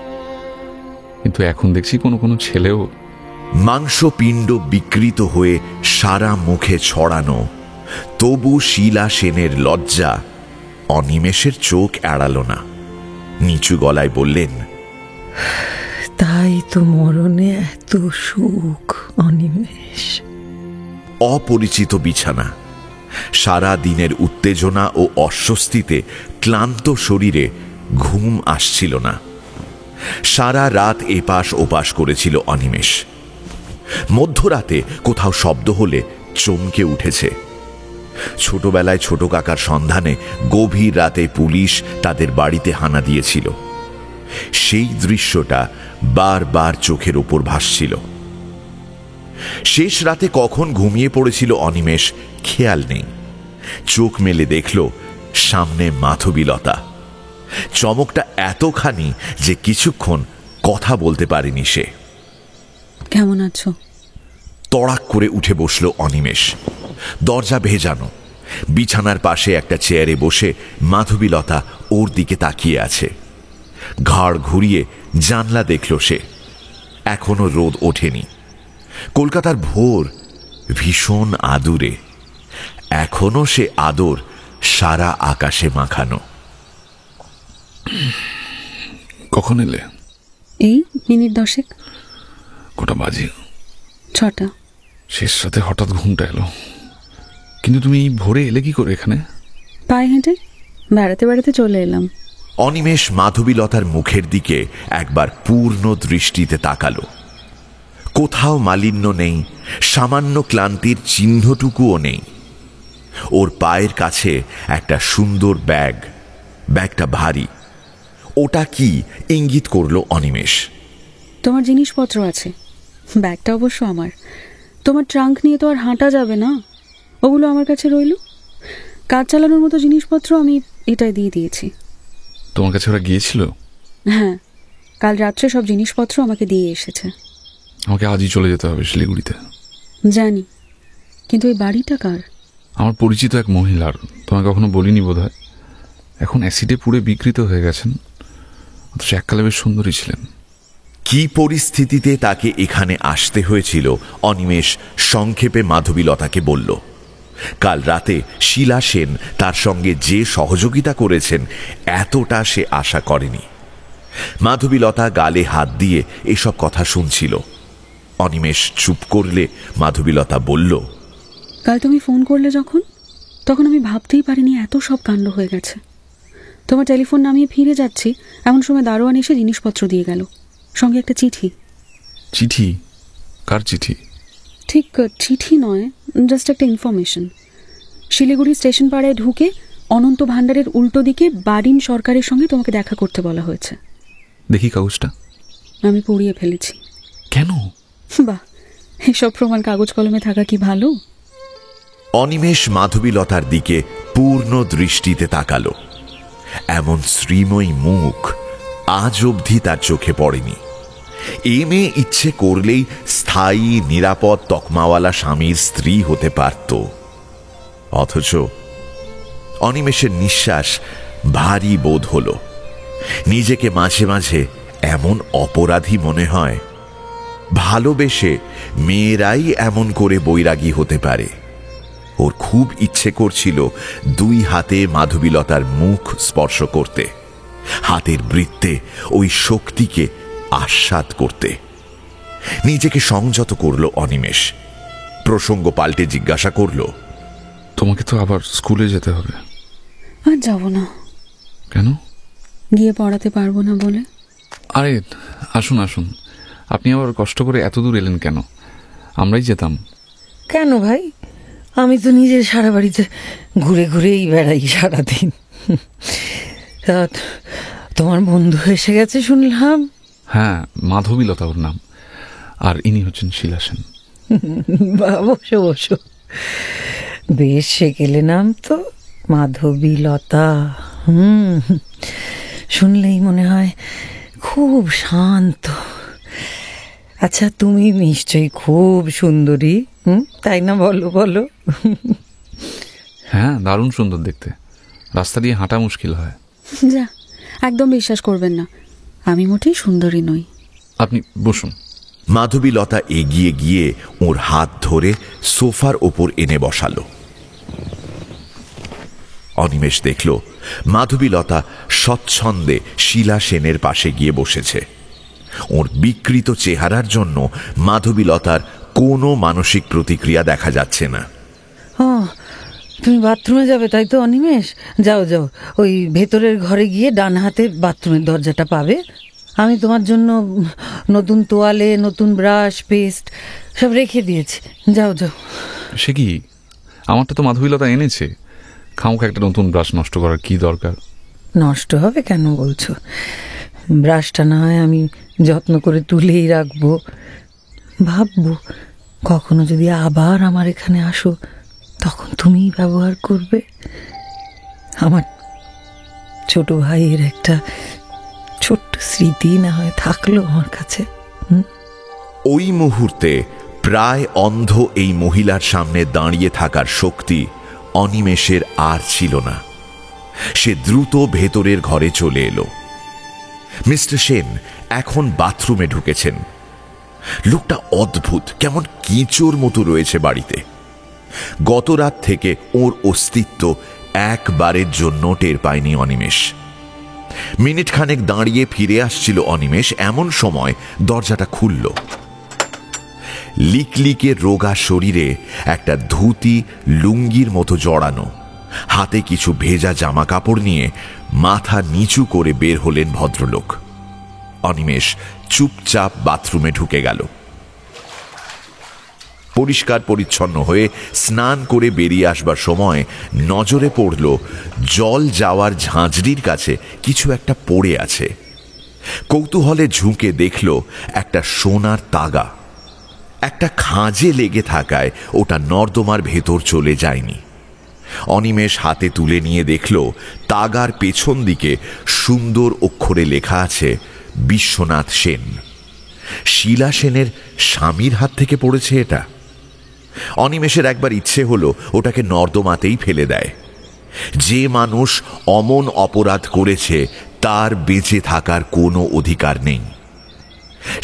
কিন্তু এখন দেখছি কোনো কোনো ছেলেও মাংসপিণ্ড বিকৃত হয়ে সারা মুখে ছড়ানো, তবু শীলা সেনের লজ্জা অনিমেষের চোখ এড়াল না। নিচু গলায় বললেন, তাই তো মরণে এত সুখ অনিমেষ। অপরিচিত বিছানা, সারা দিনের উত্তেজনা ও অস্বস্তিতে ক্লান্ত শরীরে ঘুম আসছিল না। সারা রাত এপাশ ওপাশ করেছিল অনিমেষ। মধ্যরাতে কোথাও শব্দ হলে চমকে উঠেছে। ছোটবেলায় ছোট কাকার সন্ধানে গভীর রাতে পুলিশ তাদের বাড়িতে হানা দিয়েছিল। সেই দৃশ্যটা বারবার চোখের ওপর ভাসছিল। শেষ রাতে কখন ঘুমিয়ে পড়েছিল অনিমেষ খেয়াল নেই। চোখ মেলে দেখল সামনে মাধবীলতা। চমকটা এতখানি যে কিছুক্ষণ কথা বলতে পারেনি সে। কেমন আছো? তড়াক করে উঠে বসল অনিমেষ। দরজা ভেজানো, বিছানার পাশে একটা চেয়ারে বসে মাধবীলতা ওর দিকে তাকিয়ে আছে। ঘাড় ঘুরিয়ে জানলা দেখল সে। এখনো রোদ ওঠেনি। কলকাতার ভোর ভীষণ আদুরে। এখনো সে আদর সারা আকাশে মাখানো। কখন এলে? এই মিনিট 10। কটা বাজে? 6টা। শেষ রাতে হঠাৎ ঘুমটা এলো। কিন্তু তুমি ভোরে এলে কি করে এখানে? পায়ে হেঁটে বেড়াতে বেড়াতে চলে এলাম। অনিমেষ মাধবীলতার মুখের দিকে একবার পূর্ণ দৃষ্টিতে তাকালো। কোথাও মালিন্য নেই, সামান্য ক্লান্তির চিহ্নটুকুও নেই। ওর পায়ের কাছে একটা সুন্দর ব্যাগ। ব্যাগটা ভারী। ওটা কি ইঙ্গিত করলো অনিমেষ। তোমার জিনিসপত্র আছে। ব্যাগটা অবশ্য আমার। তোমার ট্রাঙ্ক নিয়ে তো আর হাঁটা যাবে না, ওগুলো আমার কাছে রইল। কাজ চালানোর মতো জিনিসপত্র আমি এটাই দিয়ে দিয়েছি। তোমার কাছে ওরা গিয়েছিল? হ্যাঁ, কাল রাত্রে সব জিনিসপত্র আমাকে দিয়ে এসেছে। আমাকে আজই চলে যেতে হবে শিলিগুড়িতে। জানি, কিন্তু এই বাড়িটা কার? আমার পরিচিত এক মহিলার। তোমাকে কখনো বলিনি বোধহয়। এখন অ্যাসিডে পুড়ে বিকৃত হয়ে গেছেন, অথচ এককালে বেশ সুন্দরী ছিলেন। কি পরিস্থিতিতে তাকে এখানে আসতে হয়েছিল অনিমেষ সংক্ষেপে মাধবীলতাকে বলল। কাল রাতে শিলা সেন তার সঙ্গে যে সহযোগিতা করেছেন এতটা সে আশা করেনি। মাধবীলতা গালে হাত দিয়ে এসব কথা শুনছিল। অনিমেষ চুপ করলে মাধবীলতা বলল, কাল তুমি ফোন করলে তখন আমি ভাবতেই পারিনি এত সব কাণ্ড হয়ে গেছে। তোমার টেলিফোন নামিয়ে ফিরে যাচ্ছি, এমন সময় দারোয়ান এসে জিনিসপত্র দিয়ে গেল, সঙ্গে একটা চিঠি। চিঠি? কার চিঠি? ঠিক চিঠি নয়, জাস্ট একটা ইনফরমেশন। শিলিগুড়ি স্টেশন পাড়ায় ঢুকে অনন্ত ভাণ্ডারের উল্টো দিকে বারিন সরকারের সঙ্গে তোমাকে দেখা করতে বলা হয়েছে। দেখি কাগজটা। আমি পড়িয়ে ফেলেছি। কেন? বাহ, এসব প্রমাণ কাগজ কলমে থাকা কি ভালো? অনিমেষ মাধবীলতার দিকে পূর্ণ দৃষ্টিতে তাকালো। এমন শ্রীময়ী মুখ আজ অবধি তার চোখে পড়েনি। এ মেয়ে ইচ্ছে করলেই স্থায়ী নিরাপদ তকমাওয়ালা স্বামীর স্ত্রী হতে পারত। অথচ অনিমেষের নিঃশ্বাস ভারী বোধ হল। নিজেকে মাঝে মাঝে এমন অপরাধী মনে হয়। ভালোবেসে মেয়েরাই এমন করে বৈরাগী হতে পারে। ওর খুব ইচ্ছে করছিল দুই হাতে মাধবীলতার মুখ স্পর্শ করতে, হাতের বৃত্তে ওই শক্তিকে আস্বাদ করতে। নিজেকে সংযত করল অনিমেষ। প্রসঙ্গ পাল্টে জিজ্ঞাসা করল, তোমাকে তো আবার স্কুলে যেতে হবে। আর যাব না। কেন? গিয়ে পড়াতে পারবো না বলে। আরে আসুন আসুন, আপনি আবার কষ্ট করে এত দূর এলেন কেন? আমরাই যেতাম। কেন ভাই, আমি তো নিজের সারা বাড়িতে ঘুরে ঘুরেই বেড়াই সারাদিন। তা তোমার বন্ধু এসে গেছে শুনলাম। হ্যাঁ, মাধবীলতা ওর নাম, আর ইনি হচ্ছেন শিলা সেন। বসো বসো, বেশ সেকেলে নাম তো, মাধবীলতা। শুনলেই মনে হয় খুব শান্ত। আচ্ছা, তুমি নিশ্চয়ই খুব সুন্দরী, তাই না? বলো বলো। হ্যাঁ, দারুণ সুন্দর দেখতে। রাস্তা দিয়ে হাঁটা মুশকিল হয়। যা, একদম বিশ্বাস করবেন না, আমি মোটেই সুন্দরী নই। আপনি বসুন। মাধবীলতা এগিয়ে গিয়ে ওর হাত ধরে সোফার ওপর এনে বসালো। অনিমেষ দেখল মাধবীলতা স্বচ্ছন্দে শিলা সেনের পাশে গিয়ে বসেছে। ওর বিকৃত চেহারার জন্য মাধবীলতার কোনো মানসিক প্রতিক্রিয়া দেখা যাচ্ছে না। ও, তুমি বাথরুমে যাবে তাই তো অনিমেষ? যাও যাও, ওই ভেতরের ঘরে গিয়ে ডান হাতে বাথরুমের দরজাটা পাবে। আমি তোমার জন্য নতুন তোয়ালে, নতুন ব্রাশ, পেস্ট সব রেখে দিয়েছি। যাও যাও। সে কি, আমারটা তো মাধবীলতা এনেছে। খামুখা একটা নতুন ব্রাশ নষ্ট করার কি দরকার? নষ্ট হবে কেন বলছো? ব্রাশটা না হয় আমি যত্ন করে তুলেই রাখবো। ভাববো কখনো যদি আবার আমার এখানে আসো, তখন তুমিই ব্যবহার করবে। আমার ছোট ভাইয়ের একটা ছোট্ট স্মৃতি না হয় থাকলো আমার কাছে। ওই মুহূর্তে প্রায় অন্ধ এই মহিলার সামনে দাঁড়িয়ে থাকার শক্তি অনিমেষের আর ছিল না। সে দ্রুত ভেতরের ঘরে চলে এলো। মিস্টার সেন এখন বাথরুমে ঢুকেছেন। লোকটা অদ্ভুত, কেমন কিঁচোর মতো রয়েছে বাড়িতে। গত রাত থেকে ওর অস্তিত্ব একবারের জন্য টের পায়নি অনিমেষ। মিনিট খানেক দাঁড়িয়ে ফিরে আসছিল অনিমেষ, এমন সময় দরজাটা খুলল। লিকলিকে রোগা শরীরে একটা ধুতি লুঙ্গির মতো জড়ানো, হাতে কিছু ভেজা জামা কাপড় নিয়ে মাথা নিচু করে বের হলেন ভদ্রলোক। অনিমেষ চুপচাপ বাথরুমে ঢুকে গেল। পরিষ্কার পরিচ্ছন্ন হয়ে স্নান করে বেরিয়ে আসবার সময় নজরে পড়ল জল যাওয়ার ঝাঁঝরির কাছে কিছু একটা পড়ে আছে। কৌতূহলে ঝুঁকে দেখল একটা সোনার তাগা। একটা খাঁজে লেগে থাকায় ওটা নর্দমার ভেতর চলে যায়নি। অনিমেষ হাতে তুলে নিয়ে দেখল তাগার পেছন দিকে সুন্দর অক্ষরে লেখা আছে বিশ্বনাথ সেন। শিলা সেনের স্বামীর হাত থেকে পড়েছে এটা। অনিমেষের একবার ইচ্ছে হলো ওটাকে নর্দমাতেই ফেলে দেয়। যে মানুষ অমন অপরাধ করেছে তার বেঁচে থাকার কোনো অধিকার নেই।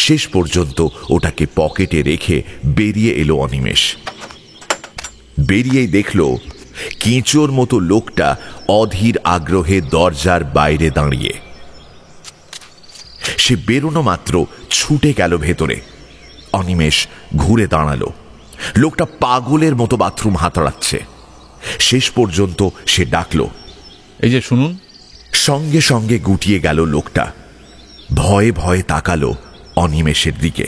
শেষ পর্যন্ত ওটাকে পকেটে রেখে বেরিয়ে এলো অনিমেষ। বেরিয়েই দেখল কেঁচোর মতো লোকটা অধীর আগ্রহে দরজার বাইরে দাঁড়িয়ে। সে বেরোনো মাত্র ছুটে গেল ভেতরে। অনিমেষ ঘুরে দাঁড়ালো। লোকটা পাগলের মতো বাথরুম হাতড়াচ্ছে। শেষ পর্যন্ত সে ডাকল, এই যে শুনুন। সঙ্গে সঙ্গে গুটিয়ে গেল লোকটা। ভয়ে ভয়ে তাকালো অনিমেষের দিকে।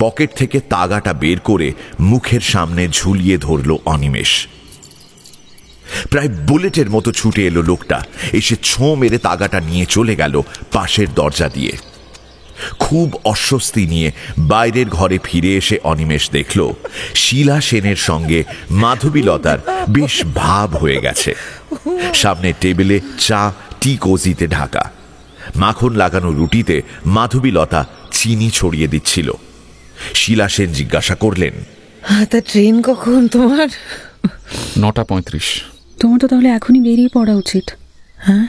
পকেট থেকে তাগাটা বের করে মুখের সামনে ঝুলিয়ে ধরল অনিমেষ। প্রায় বুলেটের মতো ছুটে এলো লোকটা। এসে ছোঁ মেরে তাগাটা নিয়ে চলে গেল পাশের দরজা দিয়ে। খুব অস্বস্তি নিয়ে বাইরের ঘরে ফিরে এসে অনিমেষ দেখল শিলা সেনের সঙ্গে মাধবীলতার বেশ ভাব হয়ে গেছে। সামনে টেবিলে চা টি কোজিতে ঢাকা। মাখন লাগানো রুটিতে মাধবীলতা চিনি ছড়িয়ে দিচ্ছিল। শিলা সেন জিজ্ঞাসা করলেন, তা ট্রেন কখন তোমার? 9:35। তোমার তো তাহলে এখনই বেরিয়ে পড়া উচিত। হ্যাঁ,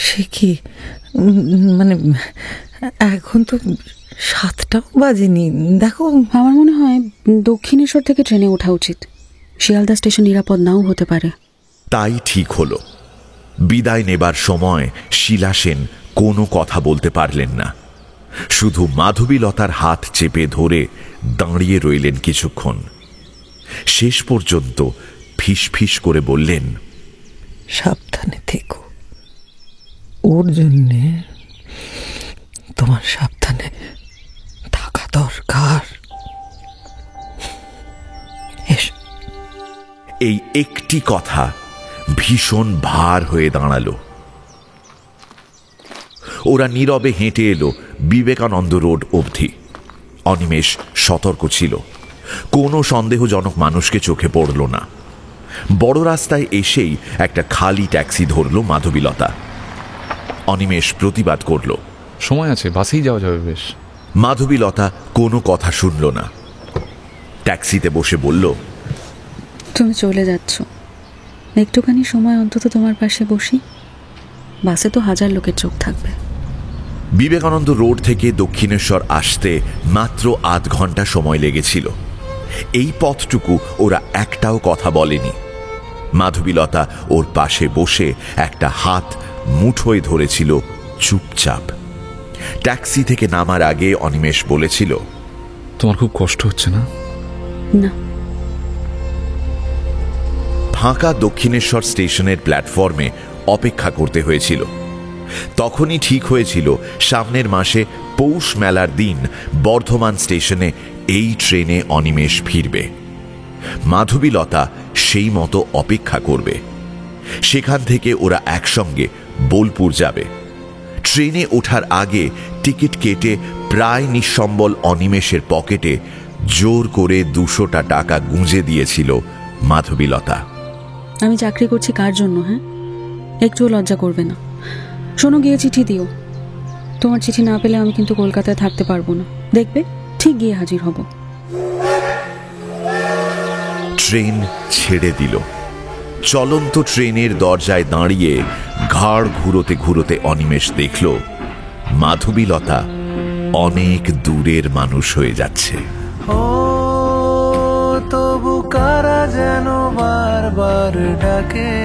সে কি মানে এখন তো 7টাও বাজেনি। দেখো, আমার মনে হয় দক্ষিণেশ্বর থেকে ট্রেনে ওঠা উচিত। শিয়ালদা স্টেশন নিরাপদ নাও হতে পারে। তাই ঠিক হলো। বিদায় নেবার সময় শিলা সেন কোনো কথা বলতে পারলেন না। শুধু মাধবীলতার হাত চেপে ধরে দাঁড়িয়ে রইলেন কিছুক্ষণ। শেষ পর্যন্ত ফিসফিস করে বললেন, সাবধানে থেকো। ওর জন্যে তোমার সাবধানে থাকা দরকার। এই একটি কথা ভীষণ ভার হয়ে দাঁড়ালো। ওরা নীরবে হেঁটে এলো বিবেকানন্দ রোড অবধি। অনিমেষ সতর্ক ছিল। কোনো সন্দেহজনক মানুষকে চোখে পড়ল না। বড় রাস্তায় এসেই একটা খালি ট্যাক্সি ধরল মাধবীলতা। অনিমেষ প্রতিবাদ করল, সময় আছে, বাসেই যাওয়া যাবে বেশ। মাধবীলতা কোনো কথা শুনল না। ট্যাক্সিতে বসে বলল, তুমি চলে যাচ্ছ, একটুখানি সময় অন্তত তোমার পাশে বসি। বাসে তো 1000 লোকের চোখ থাকবে। বিবেকানন্দ রোড থেকে দক্ষিণেশ্বর আসতে মাত্র আধ ঘন্টা সময় লেগেছিল। এই পথটুকু ওরা একটাও কথা বলেনি। মাধবীলতা ওর পাশে বসে একটা হাত মুঠোয় ধরেছিল চুপচাপ। ট্যাক্সি থেকে নামার আগে অনিমেষ বলেছিল, তোমার খুব কষ্ট হচ্ছে না? না। ফাঁকা দক্ষিণেশ্বর স্টেশনের প্ল্যাটফর্মে অপেক্ষা করতে হয়েছিল। তখনই ঠিক হয়েছিল সামনের মাসে পৌষ মেলার দিন বর্ধমান স্টেশনে এই ট্রেনে অনিমেষ ফিরবে। মাধবীলতা সেই মতো অপেক্ষা করবে। সেখান থেকে ওরা একসঙ্গে বোলপুর যাবে। ট্রেনে ওঠার আগে টিকিট কেটে প্রায় নিঃসম্বল অনিমেষের পকেটে জোর করে 200টা টাকা গুঁজে দিয়েছিল মাধবীলতা। আমি চাকরি করছি কার জন্য? হ্যাঁ, একটুও লজ্জা করবে না। শোনো, গিয়ে চিঠি দিও। তোমার চিঠি না পেলে আমি কিন্তু কলকাতায় থাকতে পারবো না। দেখবে ঠিক গিয়ে হাজির হব। ট্রেন ছেড়ে দিল। চলন্ত ট্রেনের দরজায় দাঁড়িয়ে ঘাড় ঘুরোতে ঘুরোতে অনিমেষ দেখল মাধবীলতা অনেক দূরের মানুষ হয়ে যাচ্ছে। ও তবু কারা যেন বারবার ডাকে,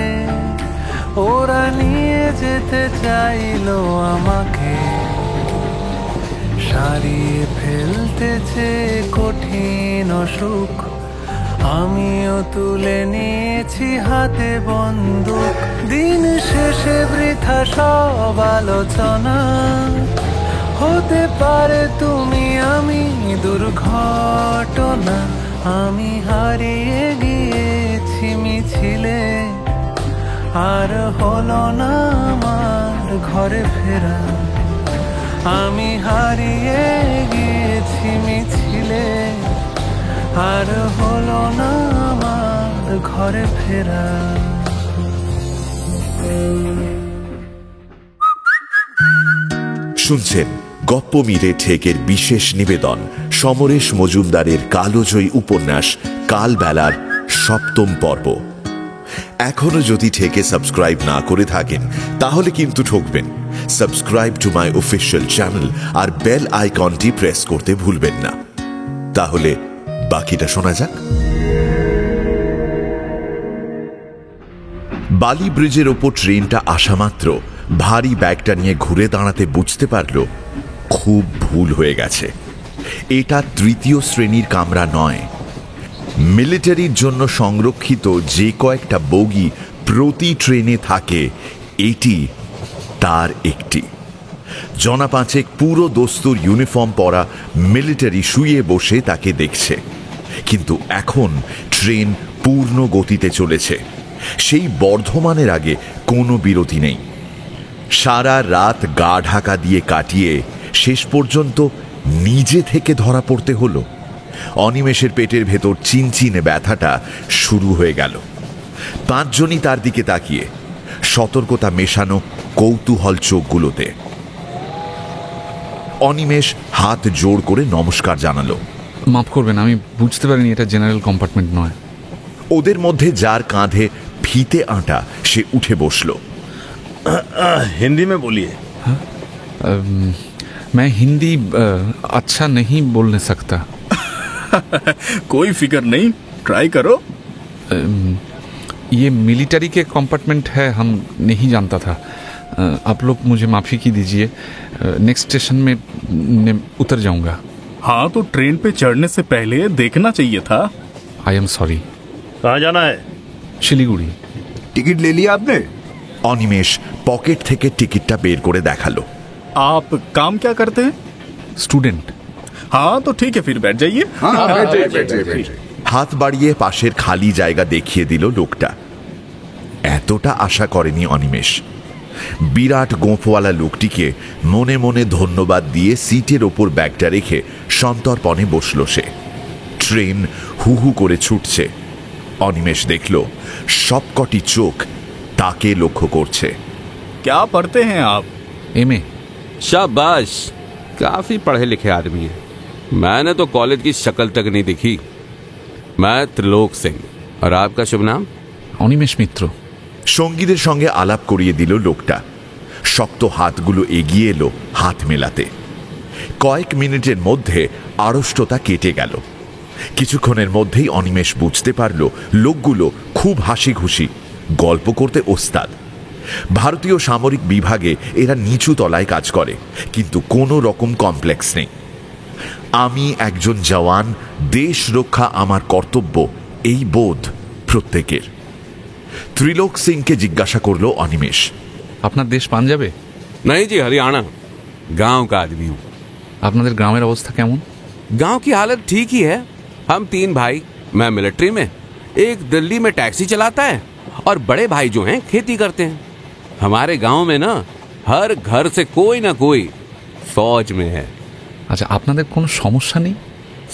ওরা নিয়ে যেতে চাইলো আমাকে, সারিয়ে ফেলতেছে কঠিন সুখ, আমিও তুলে নিয়েছি হাতে বন্দুক। দিন শেষে বৃথা সব আলোচনা, হতে পারে তুমি আমি দুর্ঘটনা। আমি হারিয়ে গিয়েছি মিছিলে, আর হলো না আমার ঘরে ফেরা। আমি হারিয়ে গিয়েছি মিছিলে, আর হলো না আমার ঘরে ফেরা। শুনছেন গপ্পমীরে ঠেকের বিশেষ নিবেদন সমরেশ মজুমদারের কালোজয়ী উপন্যাস কালবেলার 7ম পর্ব। এখনো যদি ঠেকে সাবস্ক্রাইব না করে থাকেন তাহলে কিন্তু ঠকবেন। Subscribe to my official channel আর বেল আইকনটি প্রেস করতে ভুলবেন না। তাহলে বাকিটা শোনা যাক। বালি ব্রিজের ওপর ট্রেনটা আসা মাত্র ভারী ব্যাগটা নিয়ে ঘুরে দাঁড়াতে বুঝতে পারল খুব ভুল হয়ে গেছে। এটা 3য় শ্রেণীর কামরা নয়। মিলিটারির জন্য সংরক্ষিত যে কয়েকটা বগি প্রতি ট্রেনে থাকে এটি তার একটি। জনা 5 পুরো দস্তুর ইউনিফর্ম পরা মিলিটারি শুয়ে বসে তাকে দেখছে। কিন্তু এখন ট্রেন পূর্ণ গতিতে চলেছে। সেই বর্ধমানের আগে কোনো বিরতি নেই। সারা রাত গা ঢাকা দিয়ে কাটিয়ে শেষ পর্যন্ত নিজে থেকে ধরা পড়তে হলো। অনিমেষের পেটের ভেতর চিনচিনে ব্যথাটা শুরু হয়ে গেল। 5 জনই তার দিকে তাকিয়ে, সতর্কতা মেশানো কৌতূহল চোখগুলোতে। অনিমেষ হাত জোড় করে নমস্কার জানালো। মাফ করবেন, আমি বুঝতে পারিনি এটা জেনারেল কম্পার্টমেন্ট নয়। ওদের মধ্যে যার কাঁধে ফিতে আঁটা সে উঠে বসল। हिंदी में बोलिए। मैं हिंदी अच्छा नहीं बोलने सकता। कोई फिक्र नहीं, ट्राई करो। ये मिलिट्री के कंपार्टमेंट है, हम नहीं जानता था। आप लोग मुझे माफ़ी की दीजिए। नेक्स्ट स्टेशन में उतर जाऊंगा। हाँ, तो ट्रेन पे चढ़ने से पहले देखना चाहिए था। I am sorry. कहाँ जाना है? শিলিগুড়ি। टिकट ले लिया आपने? অনিমেষ পকেট থেকে টিকিটটা বের করে দেখালো। आप काम क्या करते हैं? স্টুডেন্ট। हाँ, तो ठीक है, फिर बैठ जाइए। হাত বাড়িয়ে পাশের খালি জায়গা দেখিয়ে দিল লোকটা। এতটা আশা করেনি অনিমেষ। বিরাট গোঁফওয়ালা লোকটিকে মনে মনে ধন্যবাদ দিয়ে সিটের ওপর ব্যাগটা রেখে সন্তর্পণে বসল সে। ট্রেন হু হু করে ছুটছে। অনিমেষ দেখল সবকটি চোখ তাকে লক্ষ্য করছে। क्या पढ़ते हैं आप? एमए। शाबाश, काफी पढ़े लिखे आदमी है। मैंने तो कॉलेज की शक्ल तक नहीं देखी। मैं त्रिलोक सिंह। और आपका शुभ नाम? অনিমেষ মিত্র। সঙ্গীদের সঙ্গে আলাপ করিয়ে দিল লোকটা। শক্ত হাতগুলো এগিয়ে এলো হাত মেলাতে। কয়েক মিনিটের মধ্যে আড়ষ্টতা কেটে গেল। কিছুক্ষণের মধ্যেই অনিমেষ বুঝতে পারল লোকগুলো খুব হাসি খুশি, গল্প করতে ওস্তাদ। ভারতীয় সামরিক বিভাগে এরা নিচু তলায় কাজ করে, কিন্তু কোনো রকম কমপ্লেক্স নেই। আমি একজন জওয়ান, দেশ রক্ষা আমার কর্তব্য, এই বোধ প্রত্যেকের। ত্রিলোক সিংকে জিজ্ঞাসা করল অনিমেষ। আপনার দেশ পাঞ্জাবে? नहीं जी, हरियाणा। गांव का आदमी हूँ। আপনাদের গ্রামের অবস্থা কেমন? गांव की हालत ठीक ही है। हम 3 भाई, मैं मिलिट्री में, एक दिल्ली में टैक्सी चलाता है, और बड़े भाई जो हैं खेती करते हैं। हमारे गांव में ना हर घर से कोई ना कोई फौज में है। আচ্ছা, আপনাদের কোনো সমস্যা নেই?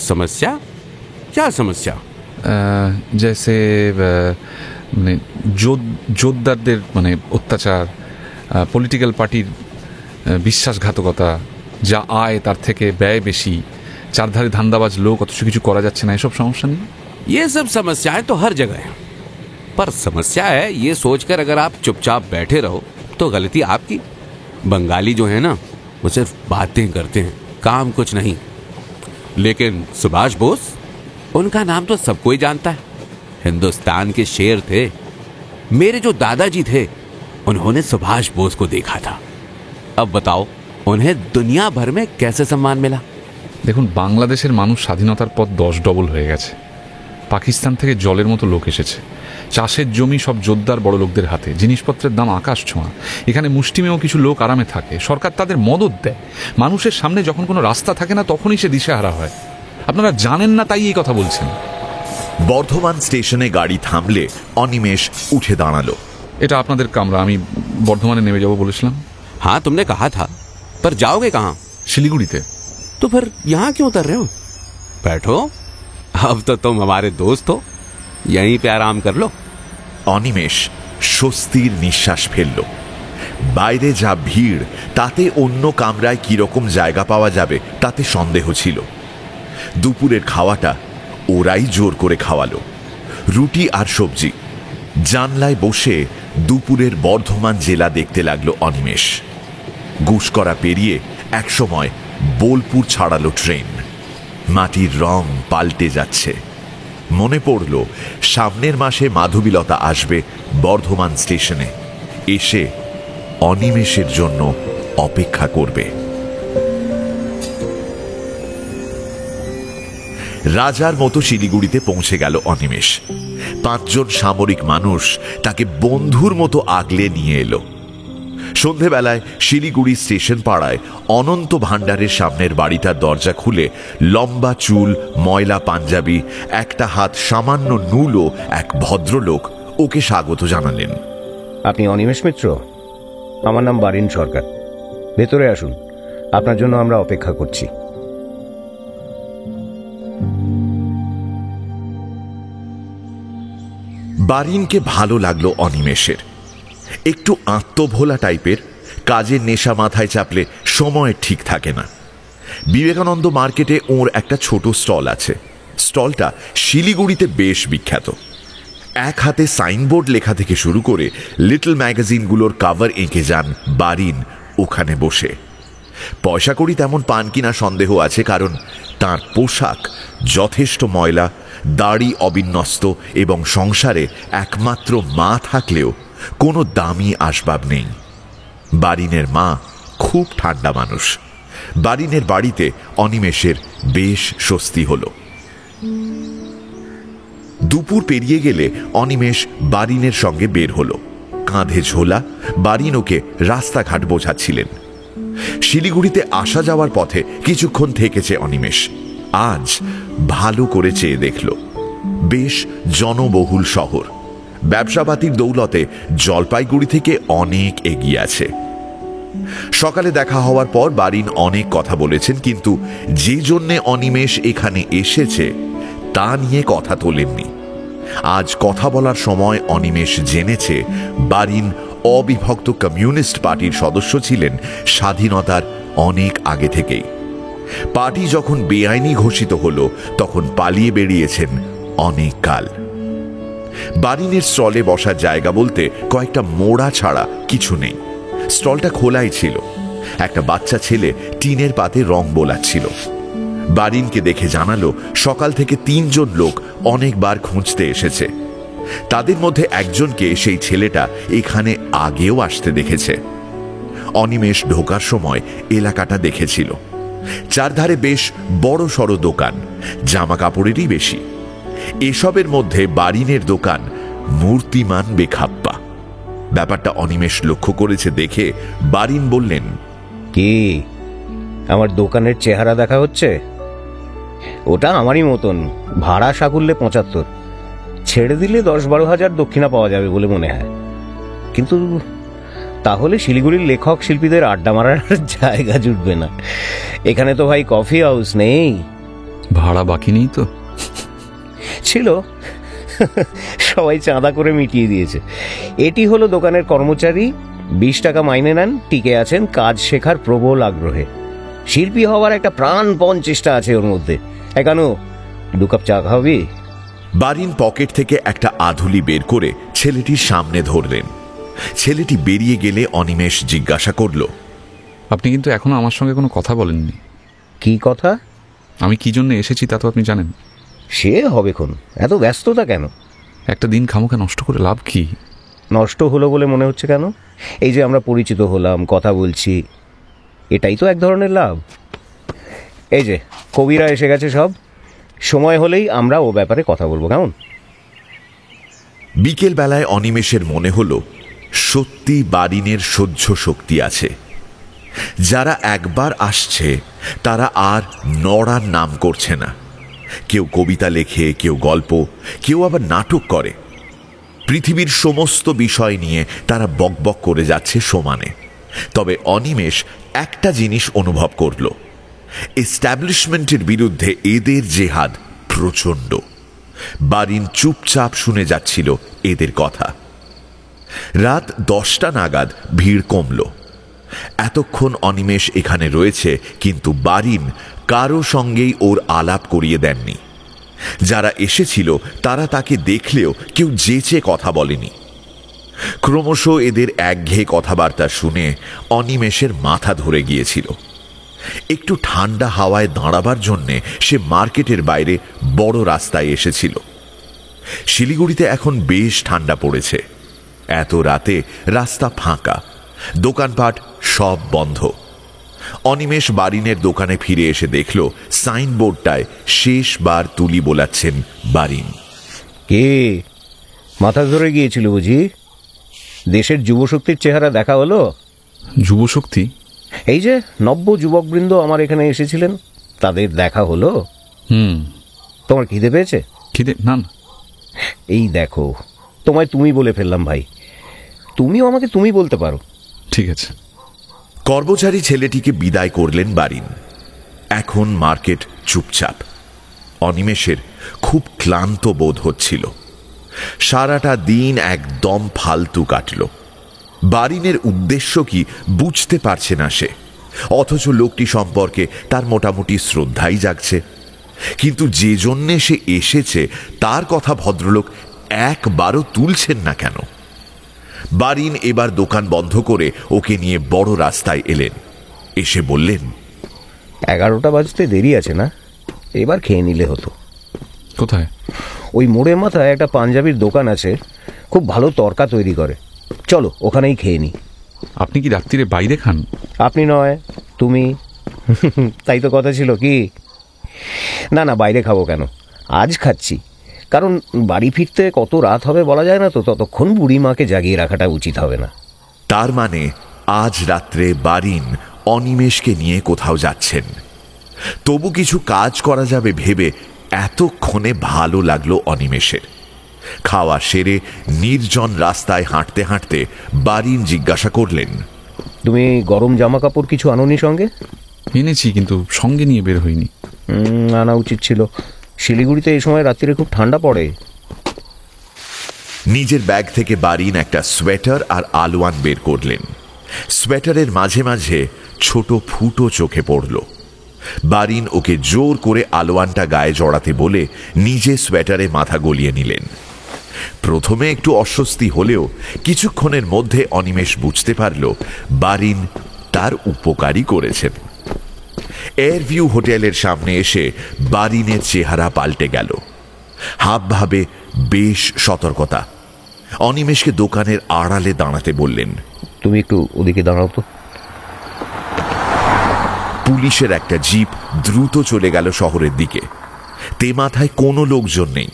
समस्या? क्या समस्या? जैसे মানে জোরদারদের মানে অত্যাচার, পলিটিক্যাল পার্টির বিশ্বাসঘাতকতা, যা আয় তার থেকে ব্যয় বেশি, চারধারে ধান্দাবাজ লোক, অথচ কিছু করা যাচ্ছে না, এসব সমস্যা নেই? ये सब समस्याएं तो हर जगह है, पर समस्या है ये सोचकर अगर आप चुपचाप बैठे रहो तो गलती आपकी। बंगाली जो है ना वो सिर्फ बातें करते हैं, काम कुछ नहीं। लेकिन सुभाष बोस, उनका नाम तो सबको ही जानता है, हिंदुस्तान के शेर थे। मेरे जो दादाजी थे उन्होंने सुभाष बोस को देखा था। अब बताओ उन्हें दुनिया भर में कैसे सम्मान मिला? দেখুন, বাংলাদেশের মানুষ স্বাধীনতার পর 10 ডবল হয়ে গেছে। পাকিস্তান থেকে জলের মতো লোক এসেছে, চাষের জমি সব জোরদার বড় লোকদের হাতে, জিনিসপত্রের দাম আকাশ ছোঁয়া। এখানে মুষ্টিমেয় কিছু লোক আরামে থাকে, সরকার তাদের মদত দেয়। মানুষের সামনে যখন কোনো রাস্তা থাকে না তখনই সে দিশেহারা হয়। আপনারা জানেন না তাই এই কথা বলছেন। বর্ধমান স্টেশনে গাড়ি থামলে অনিমেষ উঠে দাঁড়ালো। এটা আপনাদের কামরা, আমি বর্ধমানে নেমে যাব বলেছিলাম। हाँ तुमने कहा था, पर जाओगे कहाँ? শিলিগুড়িতে। तो फिर यहाँ क्यों उतर रहे हो? बैठो, अब तो तुम हमारे दोस्त हो, यहीं पे आराम कर लो। অনিমেষ স্বস্তির নিঃশ্বাস ফেলল। বাইরে যা ভিড়, তাতে অন্য কামরায় কিরকম জায়গা পাওয়া যাবে তাতে সন্দেহ ছিল। দুপুরের খাওয়াটা ওরাই জোর করে খাওয়ালো, রুটি আর সবজি। জানলায় বসে দুপুরের বর্ধমান জেলা দেখতে লাগলো অনিমেষ। গুসকরা পেরিয়ে একসময় বোলপুর ছাড়ালো ট্রেন। মাটির রং পাল্টে যাচ্ছে। মনে পড়ল সামনের মাসে মাধবীলতা আসবে বর্ধমান স্টেশনে, এসে অনিমেষের জন্য অপেক্ষা করবে। রাজার মতো শিলিগুড়িতে পৌঁছে গেল অনিমেষ। 5 জন সামরিক মানুষ তাকে বন্ধুর মতো আগলে নিয়ে এলো। সন্ধেবেলায় শিলিগুড়ি স্টেশন পাড়ায় অনন্ত ভাণ্ডারের সামনের বাড়িটার দরজা খুলে লম্বা চুল, ময়লা পাঞ্জাবি, একটা হাত সামান্য নুলো এক ভদ্রলোক ওকে স্বাগত জানালেন। আপনি অনিমেষ মিত্র? আমার নাম বারিন সরকার। ভেতরে আসুন, আপনার জন্য আমরা অপেক্ষা করছি। বারিনকে ভালো লাগলো অনিমেষের। একটু আত্মভোলা টাইপের, কাজের নেশা মাথায় চাপলে সময় ঠিক থাকে না। বিবেকানন্দ মার্কেটে ওর একটা ছোট স্টল আছে। স্টলটা শিলিগুড়িতে বেশ বিখ্যাত। এক হাতে সাইনবোর্ড লেখা থেকে শুরু করে লিটল ম্যাগাজিনগুলোর কভার এঁকে যান বারিন ওখানে বসে। পয়সা কড়ি তেমন পান কিনা সন্দেহ আছে, কারণ তার পোশাক যথেষ্ট ময়লা, দাড়ি অবিন্যস্ত এবং সংসারে একমাত্র মা থাকলেও কোনো দামি আসবাব নেই। বারিনের মা খুব ঠান্ডা মানুষ। বারিনের বাড়িতে অনিমেষের বেশ স্বস্তি হলো। দুপুর পেরিয়ে গেলে অনিমেষ বারিনের সঙ্গে বের হলো। কাঁধে ঝোলা, বারিন ওকে রাস্তাঘাট বোঝাচ্ছিলেন। শিলিগুড়িতে আসা যাওয়ার পথে কিছুক্ষণ থেকেছে অনিমেষ। আজ ভালো করে চেয়ে দেখল, বেশ জনবহুল শহর। ব্যবসাপাতির দৌলতে জলপাইগুড়ি থেকে অনেক এগিয়ে আছে। সকালে দেখা হওয়ার পর বারিন অনেক কথা বলেছেন, কিন্তু যে জন্যে অনিমেষ এখানে এসেছে তা নিয়ে কথা তোলেননি। আজ কথা বলার সময় অনিমেষ জেনেছে বারিন অবিভক্ত কমিউনিস্ট পার্টির সদস্য ছিলেন স্বাধীনতার অনেক আগে থেকেই। পার্টি যখন বেআইনি ঘোষিত হলো তখন পালিয়ে বেরিয়েছেন অনেক কাল। বারিনের স্টলে বসার জায়গা বলতে কয়েকটা মোড়া ছাড়া কিছু নেই। স্টলটা খোলাই ছিল। একটা বাচ্চা ছেলে টিনের পাতে রং বোলাচ্ছিল। বারিনকে দেখে জানালো সকাল থেকে 3 জন লোক অনেকবার খুঁজতে এসেছে। তাদের মধ্যে একজনকে সেই ছেলেটা এখানে আগেও আসতে দেখেছে। অনিমেষ ঢোকার সময় এলাকাটা দেখেছিল। চারধারে বেশ বড় সড়ো দোকান, জামা কাপড়েরই বেশি। এসবের মধ্যে বারিনের দোকান মূর্তিমান বেখাপ্পা। ব্যাপারটা অনিমেষ লক্ষ্য করেছে দেখে বারিন বললেন, কি আমার দোকানের চেহারা দেখা হচ্ছে? ওটা আমারই মতন, ভাড়া সাকুল্যে 75, ছেড়ে দিলে 10-12 হাজার দক্ষিণা পাওয়া যাবে বলে মনে হয়। কিন্তু তাহলে শিলিগুড়ির লেখক শিল্পীদের আড্ডা মারার জায়গা জুটবে না। এখানে তো ভাই কফি হাউস নেই। ভাড়া বাকি নেই তো? ছিল, সবাই চাঁদা করে মিটিয়ে দিয়েছে। এটি হলো দোকানের কর্মচারী, 20 টাকা মাইনে নেন, টিকে আছেন কাজ শেখার প্রবল আগ্রহে। শিল্পী হওয়ার একটা প্রাণপণ চেষ্টা আছে ওর মধ্যে। একানো 2 কাপ চা খাবি? বারিন পকেট থেকে একটা আধুলি বের করে ছেলেটির সামনে ধরলেন। ছেলেটি বেরিয়ে গেলে অনিমেষ জিজ্ঞাসা করল, আপনি কিন্তু এখনো আমার সঙ্গে কোনো কথা বলেননি। কি কথা? আমি কি জন্য এসেছি তা তো আপনি জানেন। সে হবে কোন, এত ব্যস্ততা কেন? একটা দিন খামোখা নষ্ট করে লাভ কি? নষ্ট হলো বলে মনে হচ্ছে কেন? এই যে আমরা পরিচিত হলাম, কথা বলছি, এটাই তো এক ধরনের লাভ। এই যে কবিরা এসে গেছে সব, সময় হলেই আমরা ও ব্যাপারে কথা বলবো, কেমন? বিকেল বেলায় অনিমেষের মনে হলো সত্যি বারিনের সহ্য শক্তি আছে। যারা একবার আসছে তারা আর নড়ার নাম করছে না। কেউ কবিতা লেখে, কেউ গল্প, কেউ আবার নাটক করে। পৃথিবীর সমস্ত বিষয় নিয়ে তারা বকবক করে যাচ্ছে সমানে। তবে অনিমেষ একটা জিনিস অনুভব করল, এস্টাবলিশমেন্টের বিরুদ্ধে এদের জেহাদ প্রচণ্ড। বারিন চুপচাপ শুনে যাচ্ছিল এদের কথা। রাত 10টা নাগাদ ভিড় কমল। এতক্ষণ অনিমেষ এখানে রয়েছে, কিন্তু বারিন কারো সঙ্গেই ওর আলাপ করিয়ে দেননি। যারা এসেছিল তারা তাকে দেখলেও কেউ যেচে কথা বলেনি। ক্রমশ এদের একঘেয়ে কথাবার্তা শুনে অনিমেষের মাথা ধরে গিয়েছিল। একটু ঠান্ডা হাওয়ায় দাঁড়াবার জন্যে সে মার্কেটের বাইরে বড় রাস্তায় এসেছিল। শিলিগুড়িতে এখন বেশ ঠান্ডা পড়েছে। এত রাতে রাস্তা ফাঁকা, দোকানপাট সব বন্ধ। অনিমেষ বারিনের দোকানে ফিরে এসে দেখল সাইনবোর্ডটায় শেষবার তুলি বোলাচ্ছেন বারিন। কে মাথা ধরে গিয়েছিল বুঝি? দেশের যুবশক্তির চেহারা দেখা হলো? যুবশক্তি? এই যে নব্য যুবকবৃন্দ আমার এখানে এসেছিলেন, তাদের দেখা হলো? তোমার খিদে পেয়েছে? খিদে না না। এই দেখো, তোমায় তুমি বলে ফেললাম ভাই, তুমিও আমাকে তুমি বলতে পারো। ঠিক আছে। কর্মচারী ছেলেটিকে বিদায় করলেন বারিন। এখন মার্কেট চুপচাপ। অনিমেষের খুব ক্লান্ত বোধ হচ্ছিল। সারাটা দিন একদম ফালতু কাটল। বারিনের উদ্দেশ্য কি বুঝতে পারছে না সে, অথচ লোকটি সম্পর্কে তার মোটামুটি শ্রদ্ধাই জাগছে। কিন্তু যে জন্যে সে এসেছে তার কথা ভদ্রলোক একবারও তুলছেন না কেন? বারিন এবার দোকান বন্ধ করে ওকে নিয়ে বড় রাস্তায় এলেন। এসে বললেন, 11টা বাজতে দেরি আছে না? এবার খেয়ে নিলে হতো। কোথায়? ওই মোড়ের মাথায় একটা পাঞ্জাবির দোকান আছে, খুব ভালো তরকা তৈরি করে। চলো ওখানেই খেয়ে নি। আপনি কি রাত্রিরে বাইরে খান? আপনি নয়, তুমি। তাই তো কথা ছিল কি? না না, বাইরে খাবো কেন, আজ খাচ্ছি। কারণ বাড়ি ফিরতে কত রাত হবে বলা যায় না তো, ততক্ষণ বুড়ি মাকে জাগিয়ে রাখাটা উচিত হবে না। তার মানে আজ রাত্রে বারিন অনিমেষকে নিয়ে কোথাও যাচ্ছেন। তবু কিছু কাজ করা যাবে ভেবে এতক্ষণে ভালো লাগলো অনিমেষের। খাওয়া সেরে নির্জন রাস্তায় হাঁটতে হাঁটতে বারিন জিজ্ঞাসা করলেন, তুমি গরম জামা কাপড় কিছু আনোনি সঙ্গে? এনেছি, কিন্তু সঙ্গে নিয়ে বের হইনি। আনা উচিত ছিল, শিলিগুড়িতে এই সময় রাত্রিরে খুব ঠান্ডা পড়ে। নিজের ব্যাগ থেকে বারিন একটা সোয়েটার আর আলোয়ান বের করলেন। সোয়েটারের মাঝে মাঝে ছোট ফুটো চোখে পড়ল। বারিন ওকে জোর করে আলোয়ানটা গায়ে জড়াতে বলে নিজে সোয়েটারে মাথা গলিয়ে নিলেন। প্রথমে একটু অস্বস্তি হলেও কিছুক্ষণের মধ্যে অনিমেষ বুঝতে পারল বারিন তার উপকারই করেছেন। এয়ারভিউ হোটেলের সামনে এসে বারিনের চেহারা পাল্টে গেল। হাবভাবে বেশ সতর্কতা। অনিমেষকে দোকানের আড়ালে দাঁড়াতে বললেন, তুমি একটু ওদিকে দাঁড়াও তো। পুলিশের একটা জিপ দ্রুত চলে গেল শহরের দিকে। তেমাথায় কোনো লোকজন নেই।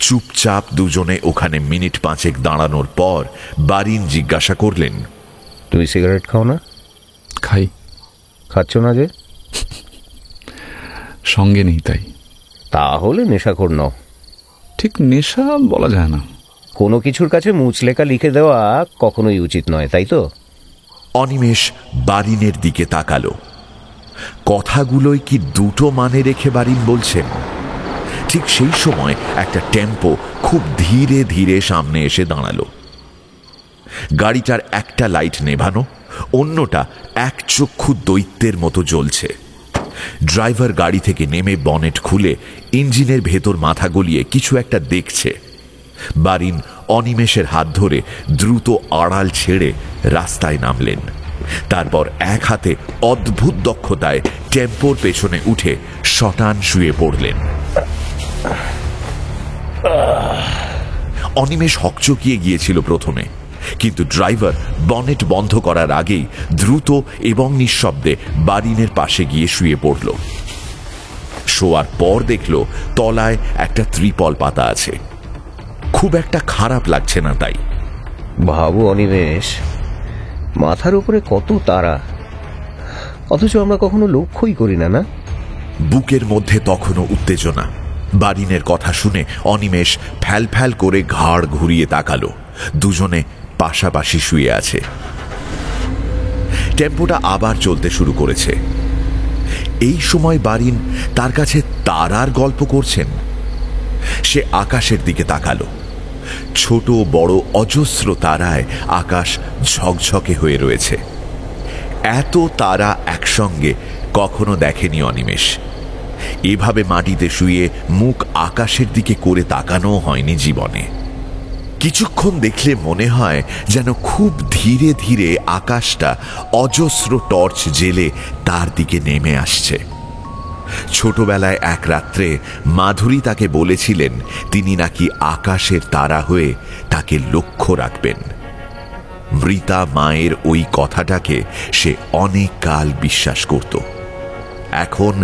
চুপচাপ দুজনে ওখানে মিনিট 5 দাঁড়ানোর পর বারিন জিজ্ঞাসা করলেন, তুমি সিগারেট খাও না? খাই। খাচ্ছ না যে? সঙ্গে নেই তাই। তাহলে নেশাখোর নও। ঠিক নেশা বলা যায় না। কোনো কিছুর কাছে মুচলেখা লিখে দেওয়া কখনোই উচিত নয়, তাই তো? অনিমেষ বারিনের দিকে তাকালো। কথাগুলোই কি দুটো মানে রেখে বারিন বলছেন? ঠিক সেই সময় একটা টেম্পো খুব ধীরে ধীরে সামনে এসে দাঁড়ালো। গাড়িটার একটা লাইট নেভানো, অন্যটা একচক্ষু দৈত্যের মতো জ্বলছে। ড্রাইভার গাড়ি থেকে নেমে বনেট খুলে ইঞ্জিনের ভেতর মাথা গলিয়ে কিছু একটা দেখছে। বারিন অনিমেষের হাত ধরে দ্রুত আড়াল ছেড়ে রাস্তায় নামলেন। তারপর এক হাতে অদ্ভুত দক্ষতায় টেম্পোর পেছনে উঠে শটান শুয়ে পড়লেন। অনিমেষ হকচকিয়ে গিয়েছিল প্রথমে, কিন্তু ড্রাইভার বনেট বন্ধ করার আগেই দ্রুত এবং নিঃশব্দে বারিনের পাশে গিয়ে শুয়ে পড়ল। শোয়ার পর দেখল তলায় একটা ত্রিপল পাতা আছে। খুব একটা খারাপ লাগছে না তাই। ভাবো অনিমেষ, মাথার উপরে কত তারা, অথচ আমরা কখনো লক্ষ্যই করি না। না, বুকের মধ্যে তখনও উত্তেজনা। বারিনের কথা শুনে অনিমেষ ফ্যাল ফ্যাল করে ঘাড় ঘুরিয়ে তাকালো। দুজনে পাশাপাশি শুয়ে আছে। টেম্পোটা আবার চলতে শুরু করেছে। এই সময় বারিন তার কাছে তারার গল্প করছেন। সে আকাশের দিকে তাকালো। ছোট বড় অজস্র তারায় আকাশ ঝকঝকে হয়ে রয়েছে। এত তারা একসঙ্গে কখনো দেখেনি অনিমেষ। এভাবে মাটিতে শুয়ে মুখ আকাশের দিকে করে তাকানো হয়নি জীবনে। কিছুক্ষণ দেখলে মনে হয় যেন খুব ধীরে ধীরে আকাশটা অজস্র টর্চ জেলে তার দিকে নেমে আসছে। ছোটবেলায় এক রাত্রে মাধুরী তাকে বলেছিলেন তিনি নাকি আকাশের তারা হয়ে তাকে লক্ষ্য রাখবেন। মৃতা মায়ের ওই কথাটাকে সে অনেক কাল বিশ্বাস করত। এখন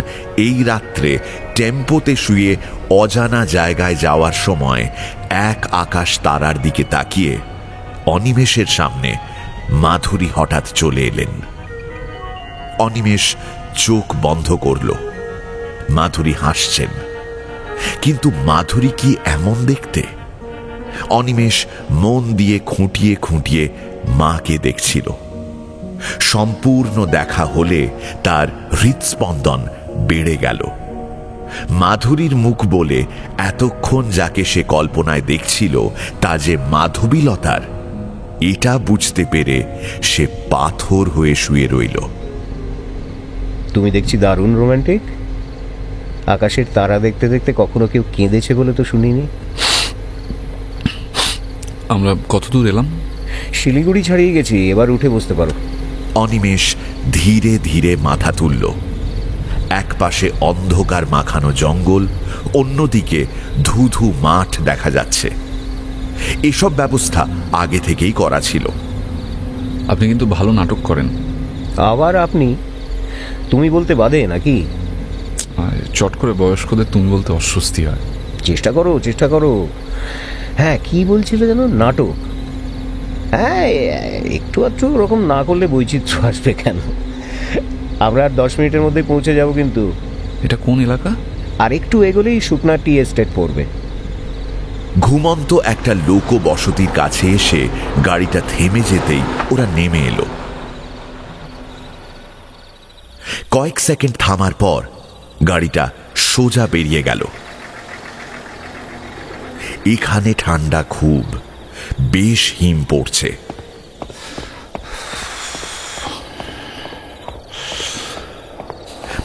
এই রাত্রে টেম্পোতে শুয়ে অজানা জায়গায় যাওয়ার সময় এক আকাশ তারার দিকে তাকিয়ে অনিমেষের সামনে মাধুরী হঠাৎ চলে এলেন। অনিমেষ চোখ বন্ধ করল। মাধুরী হাসছেন, কিন্তু মাধুরী কি এমন দেখতে? অনিমেষ মন দিয়ে খুঁটিয়ে খুঁটিয়ে মাকে দেখছিল। সম্পূর্ণ দেখা হলে তার হৃৎস্পন্দন বেড়ে গেল। মাধুরীর মুখ বলে এতক্ষণ যাকে সে কল্পনায় দেখছিল তা যে মাধবীলতার, এটা বুঝতে পেরে সে পাথর হয়ে শুয়ে রইল। তুমি দেখছি দারুণ রোমান্টিক। আকাশের তারা দেখতে দেখতে কখনো কেউ কেঁদেছে বলে তো শুনিনি। আমরা কত দূর এলাম? শিলিগুড়ি ছাড়িয়ে গেছি, এবার উঠে বসতে পারো। অনিমেষ ধীরে ধীরে মাথা তুলল। এক পাশে অন্ধকার মাখানো জঙ্গল, অন্যদিকে ধুধু মাঠ দেখা যাচ্ছে। এসব ব্যবস্থা আগে থেকেই করা ছিল। আপনি কিন্তু ভালো নাটক করেন। আবার আপনি? তুমি বলতে বাদে নাকি? চট করে বয়স্কদের তুমি বলতে অস্বস্তি হয়। চেষ্টা করো, চেষ্টা করো। হ্যাঁ, কি বলছিলে যেন? নাটক? হ্যাঁ, একটু আধটু ওরকম না করলে বৈচিত্র্য আসবে কেন? আমরা আর 10 মিনিটের মধ্যে পৌঁছে যাব। কিন্তু এটা কোন এলাকা? আর একটু এগোলেই শুকনা টি এস্টেট পড়বে। ঘুমন্ত একটা লোক বসতির কাছে এসে গাড়িটা থেমে যেতেই ওরা নেমে এলো। কয়েক সেকেন্ড থামার পর গাড়িটা সোজা বেরিয়ে গেল। এখানে ঠান্ডা খুব, বেশ হিম পড়ছে।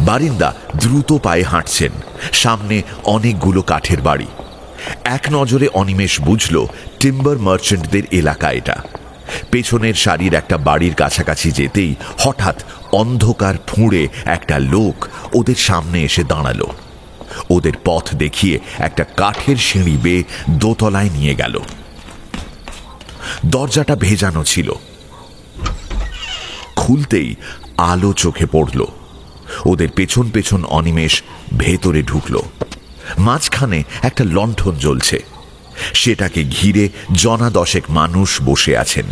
বারিন্দা দ্রুত পায়ে হাঁটছেন। সামনে অনেকগুলো কাঠের বাড়ি। এক নজরে অনিমেষ বুঝল টিম্বার মার্চেন্টদের এলাকা এটা। পেছনের সারির একটা বাড়ির কাছাকাছি যেতেই হঠাৎ অন্ধকার ফুঁড়ে একটা লোক ওদের সামনে এসে দাঁড়ালো। ওদের পথ দেখিয়ে একটা কাঠের সিঁড়ি বেয়ে দোতলায় নিয়ে গেল। দরজাটা ভেজানো ছিল। খুলতেই আলো চোখে পড়ল। ওদের পেছন পেছন অনিমেষ ভেতরে ঢুকল। মাঝখানে একটা লণ্ঠন জ্বলছে। সেটাকে ঘিরে জনা 10 মানুষ বসে আছেন।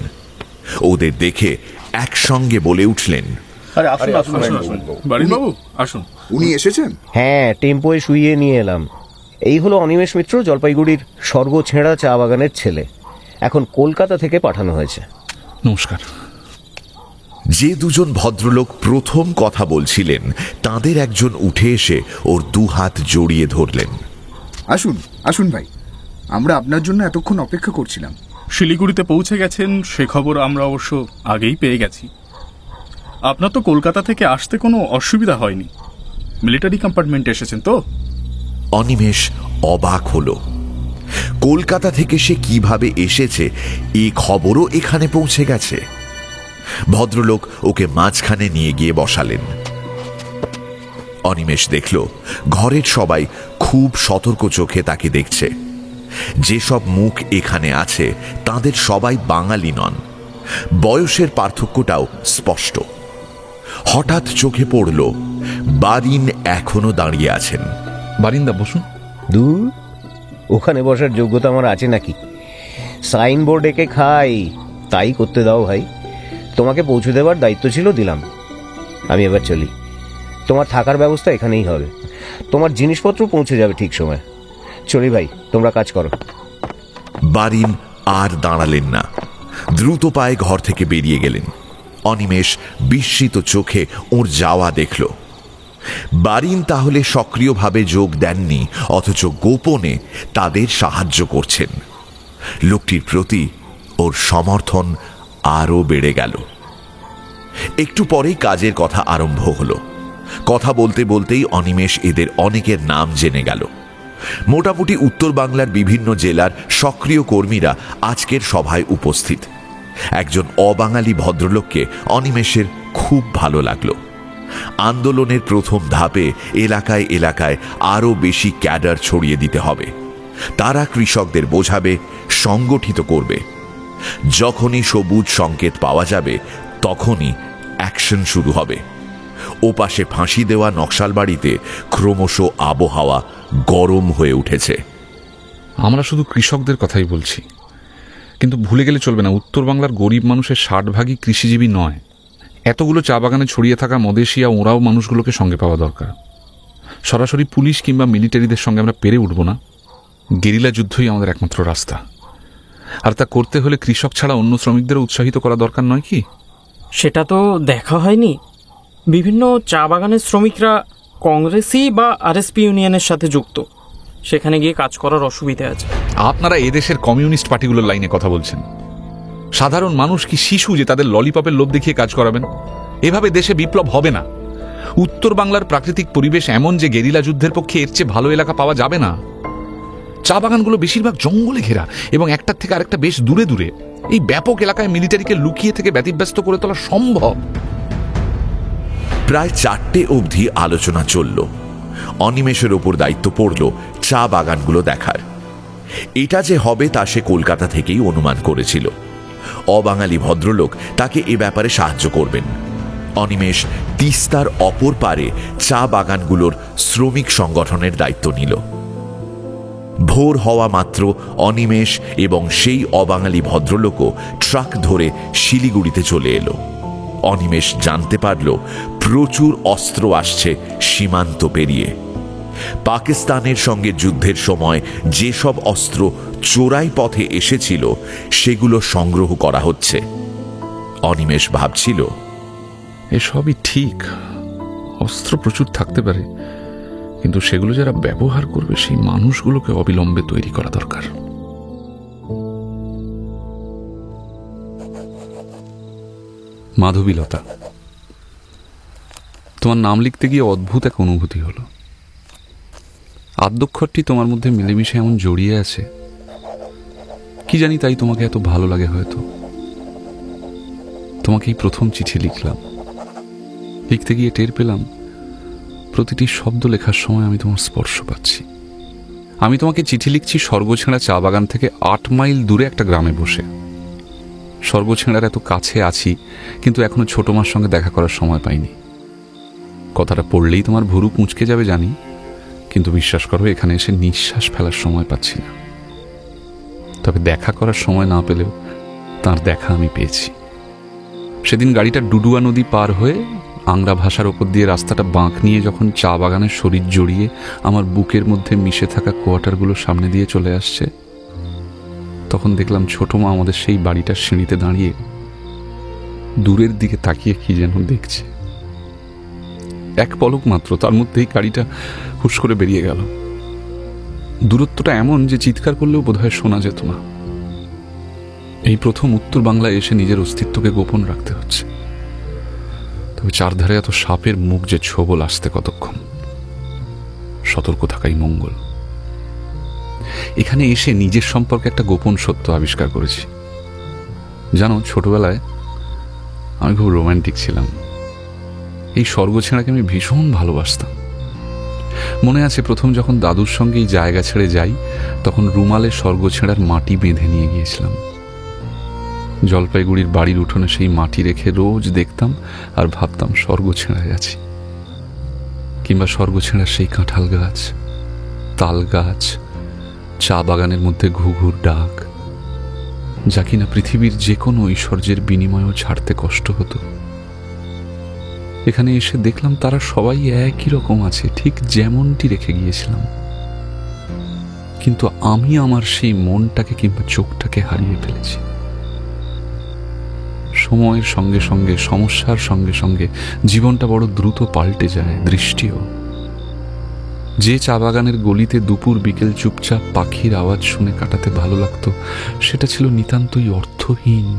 ওদের দেখে একসঙ্গে বলে উঠলেন, উনি এসেছেন? হ্যাঁ, টেম্পোয় শুইয়ে নিয়ে এলাম। এই হলো অনিমেষ মিত্র, জলপাইগুড়ির স্বর্গ ছেঁড়া চা বাগানের ছেলে। এখন কলকাতা থেকে পাঠানো হয়েছে। নমস্কার। যে দুজন ভদ্রলোক প্রথম কথা বলছিলেন তাদের একজন উঠে এসে ওর 2 হাত জড়িয়ে ধরলেন। আসুন আসুন ভাই, আমরা আপনার জন্য এতক্ষণ অপেক্ষা করছিলাম। শিলিগুড়িতে পৌঁছে গেছেন সে খবর আমরা অবশ্য আগেই পেয়ে গেছি। আপনার তো কলকাতা থেকে আসতে কোনো অসুবিধা হয়নি, মিলিটারি কম্পার্টমেন্টে এসেছেন তো? অনিমেষ অবাক হলো। কলকাতা থেকে সে কিভাবে এসেছে এই খবরও এখানে পৌঁছে গেছে। ভদ্রলোক ওকে মাঝখানে নিয়ে গিয়ে বসালেন। অনিমেষ দেখল ঘরের সবাই খুব সতর্ক চোখে তাকে দেখছে। যেসব মুখ এখানে আছে তাদের সবাই বাঙালি নন, বয়সের পার্থক্যটাও স্পষ্ট। হঠাৎ চোখে পড়ল বারিন এখনো দাঁড়িয়ে আছেন। বারিন্দা বসুন। দূর, ওখানে বসার যোগ্যতা আমার আছে নাকি? সাইনবোর্ড এঁকে খাই, তাই করতে দাও ভাই। তোমাকে পৌঁছে দেওয়ার দায়িত্ব ছিল, দিলাম। আমি এবার চলি। তোমার থাকার ব্যবস্থা এখানেই হবে, তোমার জিনিসপত্র পৌঁছে যাবে ঠিক সময়। চলি ভাই, তোমরা কাজ করো। বারিন আর দাঁড়ালেন না, দ্রুত পায়ে ঘর থেকে বেরিয়ে গেলেন। অনিমেষ বিস্মিত চোখে ওর যাওয়া দেখল। বারিন তাহলে সক্রিয়ভাবে যোগ দেননি, অথচ গোপনে তাদের সাহায্য করছেন। লোকটির প্রতি ওর সমর্থন আরও বেড়ে গেল। একটু পরেই কাজের কথা আরম্ভ হলো। কথা বলতে বলতেই অনিমেষ এদের অনেকের নাম জেনে গেল। মোটামুটি উত্তর বাংলার বিভিন্ন জেলার সক্রিয় কর্মীরা আজকের সভায় উপস্থিত। একজন অবাঙালি ভদ্রলোককে অনিমেষের খুব ভালো লাগলো। আন্দোলনের প্রথম ধাপে এলাকায় এলাকায় আরও বেশি ক্যাডার ছড়িয়ে দিতে হবে। তারা কৃষকদের বোঝাবে, সংগঠিত করবে। যখনই সবুজ সংকেত পাওয়া যাবে তখনই অ্যাকশন শুরু হবে। ওপাশে ফাঁসি দেওয়া নকশালবাড়িতে ক্রমশ আবহাওয়া গরম হয়ে উঠেছে। আমরা শুধু কৃষকদের কথাই বলছি, কিন্তু ভুলে গেলে চলবে না উত্তর বাংলার গরিব মানুষের 60% কৃষিজীবী নয়। এতগুলো চা বাগানে ছড়িয়ে থাকা মদেশিয়া ওরাও মানুষগুলোকে সঙ্গে পাওয়া দরকার। সরাসরি পুলিশ কিংবা মিলিটারিদের সঙ্গে আমরা পেরে উঠব না। গেরিলা যুদ্ধই আমাদের একমাত্র রাস্তা, আর তা করতে হলে কৃষক ছাড়া অন্য শ্রমিকদেরও উৎসাহিত করা দরকার নয় কি? সেটা তো দেখা হয়নি। বিভিন্ন চা বাগানের শ্রমিকরা কংগ্রেসি বা আরএসপি ইউনিয়নের সাথে যুক্ত, সেখানে গিয়ে কাজ করার অসুবিধা আছে। আপনারা এদেশের কমিউনিস্ট পার্টিগুলোর লাইনে কথা বলছেন। সাধারণ মানুষ কি শিশু যে তাদের ললিপপের লোভ দেখিয়ে কাজ করাবেন? এভাবে দেশে বিপ্লব হবে না। উত্তর বাংলার প্রাকৃতিক পরিবেশ এমন যে গেরিলা যুদ্ধের পক্ষে এর চেয়ে ভালো এলাকা পাওয়া যাবে না। চা বাগানগুলো বেশিরভাগ জঙ্গলে ঘেরা এবং একটার থেকে আরেকটা বেশ দূরে দূরে। এই ব্যাপক এলাকায় মিলিটারিকে লুকিয়ে থেকে ব্যতিব্যস্ত করে তোলা সম্ভব। প্রায় 4টে অবধি আলোচনা চলল। অনিমেষের ওপর দায়িত্ব পড়ল চা বাগানগুলো দেখার। এটা যে হবে তা সে কলকাতা থেকেই অনুমান করেছিল। অবাঙালি ভদ্রলোক তাকে এ ব্যাপারে সাহায্য করবেন। অনিমেষ তিস্তার অপর পারে চা বাগানগুলোর শ্রমিক সংগঠনের দায়িত্ব নিল। ভোর হওয়া মাত্র অনিমেষ এবং সেই অবাঙালি ভদ্রলোকও ট্রাক ধরে শিলিগুড়িতে চলে এলো। অনিমেষ জানতে পারল প্রচুর অস্ত্র আসছে সীমান্ত পেরিয়ে। পাকিস্তানের সঙ্গে যুদ্ধের সময় যেসব অস্ত্র চোরাই পথে এসেছিল সেগুলো সংগ্রহ করা হচ্ছে। অনিমেষ ভাবছিল, এসবই ঠিক, অস্ত্র প্রচুর থাকতে পারে, কিন্তু সেগুলো যারা ব্যবহার করবে সেই মানুষগুলোকে অবিলম্বে তৈরি করা দরকার। মাধবীলতা, তোমার নাম লিখতে গিয়ে অদ্ভুত এক অনুভূতি হলো। আদ্যক্ষরটি তোমার মধ্যে মিলেমিশে এমন জড়িয়ে আছে, কি জানি তাই তোমাকে এত ভালো লাগে। হয়তো তোমাকেই প্রথম চিঠি লিখলাম। লিখতে গিয়ে টের পেলাম প্রতিটি শব্দ লেখার সময় আমি তোমার স্পর্শ পাচ্ছি। আমি তোমাকে চিঠি লিখছি স্বর্গছেঁড়া চা বাগান থেকে 8 মাইল দূরে একটা গ্রামে বসে। স্বর্গছেঁড়ার এত কাছে আছি, কিন্তু এখনো ছোট মার সঙ্গে দেখা করার সময় পাইনি। কথাটা পড়লেই তোমার ভুরু কুঁচকে যাবে জানি, কিন্তু বিশ্বাস করো এখানে এসে নিঃশ্বাস ফেলার সময় পাচ্ছি না। তবে দেখা করার সময় না পেলেও তার দেখা আমি পেয়েছি। সেদিন গাড়িটা ডুডুয়া নদী পার হয়ে আংরা ভাষার ওপর দিয়ে রাস্তাটা বাঁক নিয়ে যখন চা বাগানের শরীর জড়িয়ে আমার বুকের মধ্যে মিশে থাকা কোয়ার্টারগুলো সামনে দিয়ে চলে আসছে, তখন দেখলাম ছোট মা আমাদের সেই বাড়িটার সিঁড়িতে দাঁড়িয়ে দূরের দিকে তাকিয়ে কি যেন দেখছে। এক পলক মাত্র, তার মধ্যেই গাড়িটা হুশ করে বেরিয়ে গেল। দূরত্বটা এমন যে চিৎকার করলেও বোধহয় শোনা যেত না। এই প্রথম উত্তর বাংলায় এসে নিজের অস্তিত্বকে গোপন রাখতে হচ্ছে। তবে চারধারে এত সাপের মুখ যে ছোবল আসতে কতক্ষণ, সতর্ক থাকাই মঙ্গল। এখানে এসে নিজের সম্পর্কে একটা গোপন সত্য আবিষ্কার করেছি। জানো, ছোটবেলায় আমি খুব রোমান্টিক ছিলাম। এই স্বর্গছেঁড়াকে আমি ভীষণ ভালোবাসতাম। মনে আছে প্রথম যখন দাদুর সঙ্গে এই জায়গা ছেড়ে যাই, তখন রুমালে স্বর্গছেঁড়ার মাটি বেঁধে নিয়ে গিয়েছিলাম। জলপাইগুড়ির বাড়ির উঠোনে সেই মাটি রেখে রোজ দেখতাম আর ভাবতাম স্বর্গছেঁড়ায় আছি। কিংবা স্বর্গছেঁড়ার সেই কাঁঠাল গাছ, তাল গাছ, চা বাগানের মধ্যে ঘুঘুর ডাক, যা কিনা পৃথিবীর যে কোনো ঐশ্বর্যের বিনিময়েও ছাড়তে কষ্ট হতো। এখানে এসে দেখলাম তারা সবাই একই রকম আছে, ঠিক যেমনটি রেখে গিয়েছিলাম। কিন্তু আমি আমার সেই মনটাকে কিংবা চোখটাকে হারিয়ে ফেলেছি। সময়ের সঙ্গে সঙ্গে, সমস্যার সঙ্গে সঙ্গে জীবনটা বড় দ্রুত পাল্টে যায়, দৃষ্টিও। যে চা বাগানের গলিতে দুপুর বিকেল চুপচাপ পাখির আওয়াজ শুনে কাটাতে ভালো লাগতো, সেটা ছিল নিতান্তই অর্থহীন।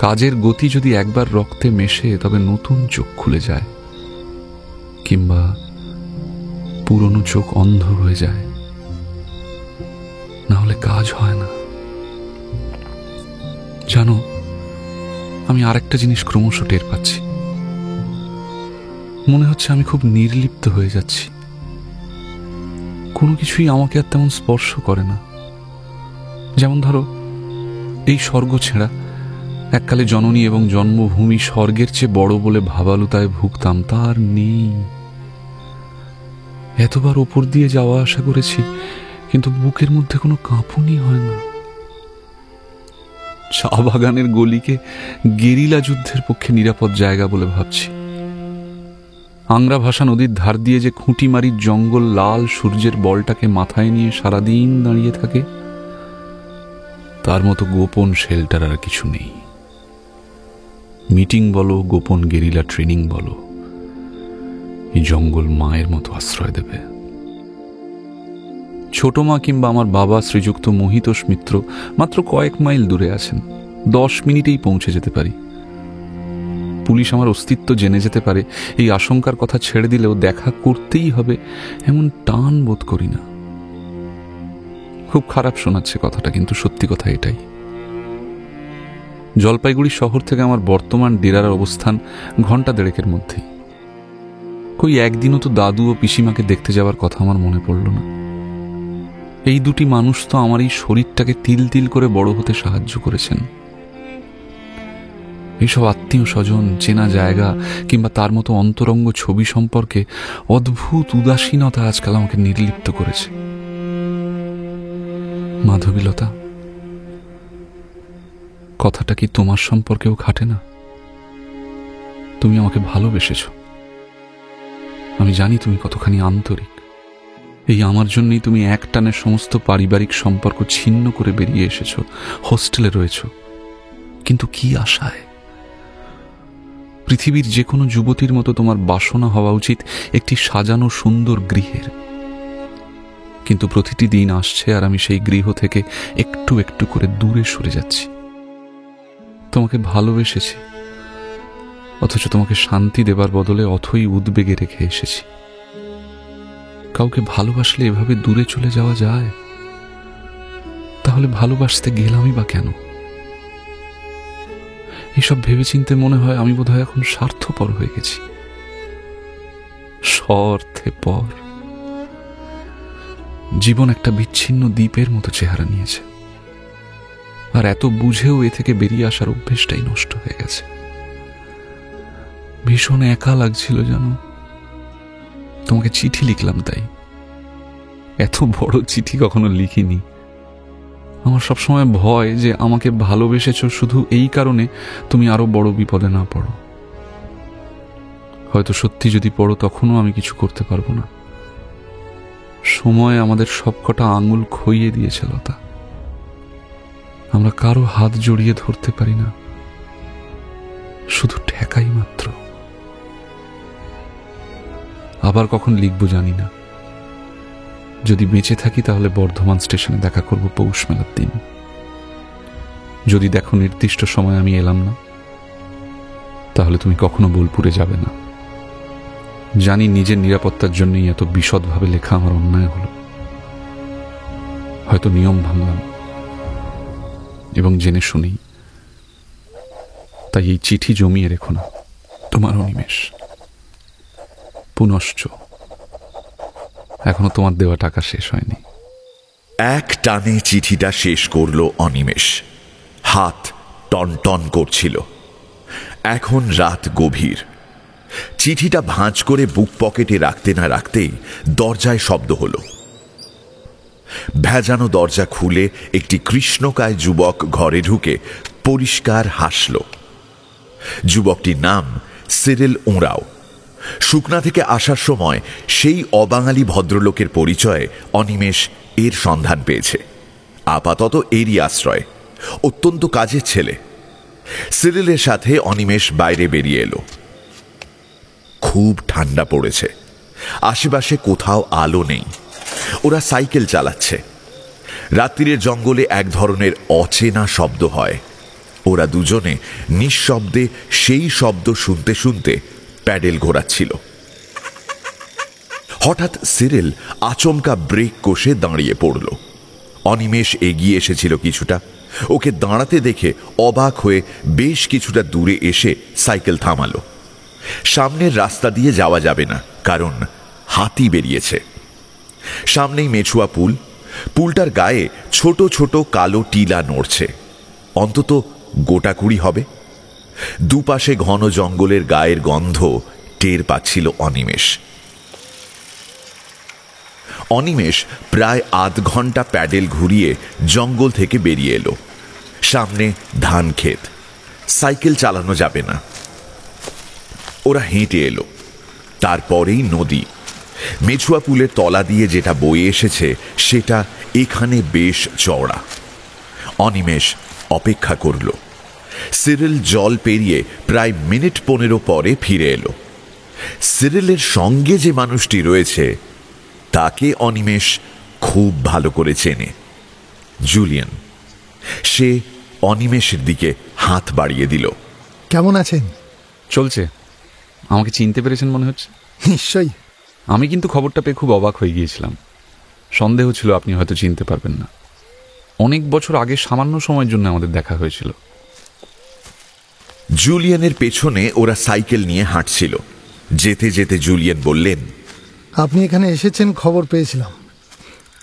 কাজের গতি যদি একবার রক্তে মেশে, তবে নতুন চোখ খুলে যায়, কিংবা পুরনো চোখ অন্ধ হয়ে যায়, না হলে কাজ হয় না। জানো, আমি আরেকটা জিনিস ক্রমশ টের পাচ্ছি। মনে হচ্ছে আমি খুব নির্লিপ্ত হয়ে যাচ্ছি। কোনো কিছুই আমাকে আর তেমন স্পর্শ করে না। যেমন ধরো, এই স্বর্গছেঁড়া, এককালে জননী এবং জন্মভূমি স্বর্গের চেয়ে বড় বলে ভাবালুতায় ভুগতাম, তার নেই। এতবার ওপর দিয়ে যাওয়া আসা করেছি, কিন্তু বুকের মধ্যে কোনো কাঁপুনি হয় না। চা বাগানের গলিকে গেরিলা যুদ্ধের পক্ষে নিরাপদ জায়গা বলে ভাবছি। আংরা ভাষা নদীর ধার দিয়ে যে খুঁটিমারির জঙ্গল লাল সূর্যের বলটাকে মাথায় নিয়ে সারাদিন দাঁড়িয়ে থাকে, তার মতো গোপন শেল্টার আর কিছু নেই। মিটিং বলো, গোপন গেরিলা ট্রেনিং বলো, এই জঙ্গল মায়ের মতো আশ্রয় দেবে। ছোট মা কিংবা আমার বাবা শ্রীযুক্ত মহিতোষ মিত্র মাত্র কয়েক মাইল দূরে আছেন, 10 মিনিটেই পৌঁছে যেতে পারি। পুলিশ আমার অস্তিত্ব জেনে যেতে পারে, এই আশঙ্কার কথা ছেড়ে দিলেও দেখা করতেই হবে এমন টান বোধ করি না। খুব খারাপ শোনাচ্ছে কথাটা, কিন্তু সত্যি কথা এটাই। জলপাইগুড়ি শহর থেকে আমার বর্তমান ডেরার অবস্থান ঘন্টা 1.5-এর মধ্যেই। কই একদিনও তো দাদু ও পিসিমাকে দেখতে যাওয়ার কথা আমার মনে পড়ল না। এই দুটি মানুষ তো আমার এই শরীরটাকে তিল তিল করে বড় হতে সাহায্য করেছেন। এইসব আত্মীয় স্বজন, চেনা জায়গা কিংবা তার মতো অন্তরঙ্গ ছবি সম্পর্কে অদ্ভুত উদাসীনতা আজকাল আমাকে নির্লিপ্ত করেছে। মাধবীলতা, কথাটা কি তোমার সম্পর্কেও খাটে না? তুমি আমাকে ভালোবেসেছ, আমি জানি তুমি কতখানি আন্তরিক। এই আমার জন্যই তুমি একটানে সমস্ত পারিবারিক সম্পর্ক ছিন্ন করে বেরিয়ে এসেছ, হোস্টেলে রয়েছ। কিন্তু কি আশায়? পৃথিবীর যে কোনো যুবতীর মতো তোমার বাসনা হওয়া উচিত একটি সাজানো সুন্দর গৃহের। কিন্তু প্রতিটি দিন আসছে আর আমি সেই গৃহ থেকে একটু একটু করে দূরে সরে যাচ্ছি। তোমাকে ভালোবেসেছি, অথচ তোমাকে শান্তি দেবার বদলে অথই উদ্বেগে রেখে এসেছি। কাউকে ভালোবাসলে এভাবে দূরে চলে যাওয়া যায়? তাহলে ভালোবাসতে গেলামই বা কেন? এইসব ভেবেচিন্তে মনে হয় আমি বোধহয় এখন স্বার্থপর হয়ে গেছি। স্বার্থে পর। জীবন একটা বিচ্ছিন্ন দ্বীপের মতো চেহারা নিয়েছে, আর এত বুঝেও এ থেকে বেরিয়ে আসার অভ্যেসটাই নষ্ট হয়ে গেছে। ভীষণ একা লাগছিল জানো। তোমাকে চিঠি লিখলাম, তাই এত বড় চিঠি কখনো লিখিনি। আমার সবসময় ভয় যে আমাকে ভালোবেসেছ শুধু এই কারণে তুমি আরো বড় বিপদে না পড়ো। হয়তো সত্যি যদি পড়ো, তখনও আমি কিছু করতে পারবো না। সময় আমাদের সবকটা আঙুল খইয়ে দিয়েছে লতা। আমরা কারো হাত জড়িয়ে ধরতে পারি না, শুধু ঠেকাই মাত্র। আবার কখন লিখবো জানি না, যদি বেঁচে থাকি তাহলে বর্ধমান স্টেশনে দেখা করব পৌষ মেলার দিন। যদি দেখো নির্দিষ্ট সময় আমি এলাম না, তাহলে তুমি কখনো বোলপুরে যাবে না। জানি নিজের নিরাপত্তার জন্যই এত বিশদভাবে লেখা আমার অন্যায় হলো, হয়তো নিয়ম ভাঙলাম এবং জেনে শুনি, তাই এই চিঠি জমিয়ে রেখো না। তোমার অনিমেষ। পুনশ্চ এখনো তোমার দেওয়া টাকা শেষ হয়নি। এক টানে চিঠিটা শেষ করল অনিমেষ। হাত টনটন করছিল। এখন রাত গভীর। চিঠিটা ভাঁজ করে বুক পকেটে রাখতে না রাখতেই দরজায় শব্দ হলো। ভেজানো দরজা খুলে একটি কৃষ্ণকায় যুবক ঘরে ঢুকে পরিষ্কার হাসল। যুবকটির নাম সিরিল ওঁরাও। শুকনা থেকে আসার সময় সেই অবাঙালি ভদ্রলোকের পরিচয়ে অনিমেষ এর সন্ধান পেয়েছে। আপাতত এরই আশ্রয়। অত্যন্ত কাজের ছেলে। সিরিলের সাথে অনিমেষ বাইরে বেরিয়ে এলো। খুব ঠান্ডা পড়েছে। আশেপাশে কোথাও আলো নেই। ওরা সাইকেল চালাচ্ছে। রাত্রির জঙ্গলে এক ধরনের অচেনা শব্দ হয়। ওরা দুজনে নিঃশব্দে সেই শব্দ শুনতে শুনতে প্যাডেল ঘোরাচ্ছিল। হঠাৎ সিরিল আচমকা ব্রেক কষে দাঁড়িয়ে পড়ল। অনিমেষ এগিয়ে এসেছিল কিছুটা। ওকে দাঁড়াতে দেখে অবাক হয়ে বেশ কিছুটা দূরে এসে সাইকেল থামালো। সামনের রাস্তা দিয়ে যাওয়া যাবে না, কারণ হাতি বেরিয়েছে। সামনেই মেছুয়া পুল। পুলটার গায়ে ছোট ছোট কালো টিলা নড়ছে। অন্তত গোটাকুড়ি হবে। দুপাশে ঘন জঙ্গলের গায়ের গন্ধ টের পাচ্ছিল অনিমেষ। অনিমেষ প্রায় আধ ঘন্টা প্যাডেল ঘুরিয়ে জঙ্গল থেকে বেরিয়ে এলো। সামনে ধান ক্ষেত। সাইকেল চালানো যাবে না। ওরা হেঁটে এলো। তারপরেই নদী। মেছুয়া পুলের তলা দিয়ে যেটা বয়ে এসেছে সেটা এখানে বেশ চওড়া। অনিমেষ অপেক্ষা করল। সিরিল জল পেরিয়ে প্রায় মিনিট 15 পরে ফিরে এলো। সিরিলের সঙ্গে যে মানুষটি রয়েছে তাকে অনিমেষ খুব ভালো করে চেনে। জুলিয়ান। সে অনিমেষের দিকে হাত বাড়িয়ে দিল। কেমন আছেন? চলছে। আমাকে চিনতে পেরেছেন মনে হচ্ছে। নিশ্চয়ই। আমি কিন্তু খবরটা পেয়ে খুব অবাক হয়ে গিয়েছিলাম। সন্দেহ ছিল আপনি হয়তো চিনতে পারবেন না। অনেক বছর আগে সামান্য সময়ের জন্য আমাদের দেখা হয়েছিল। জুলিয়ানের পেছনে ওরা সাইকেল নিয়ে হাঁটছিল। যেতে যেতে জুলিয়ান বললেন, আপনি এখানে এসেছেন খবর পেয়েছিলাম,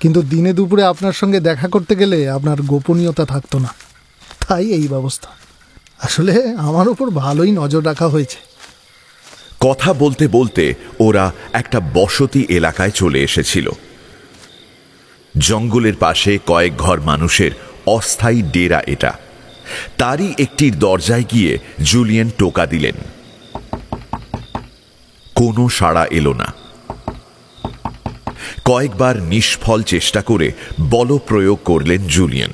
কিন্তু দিনে দুপুরে আপনার সঙ্গে দেখা করতে গেলে আপনার গোপনীয়তা থাকতো না, তাই এই ব্যবস্থা। আসলে আমার উপর ভালোই নজর রাখা হয়েছে। কথা বলতে বলতে ওরা একটা বসতি এলাকায় চলে এসেছিল। জঙ্গলের পাশে কয়েক ঘর মানুষের অস্থায়ী ডেরা এটা। তারই একটির দরজায় গিয়ে জুলিয়ান টোকা দিলেন। কোনো সাড়া এলো না। কয়েকবার নিষ্ফল চেষ্টা করে বল প্রয়োগ করলেন জুলিয়ান।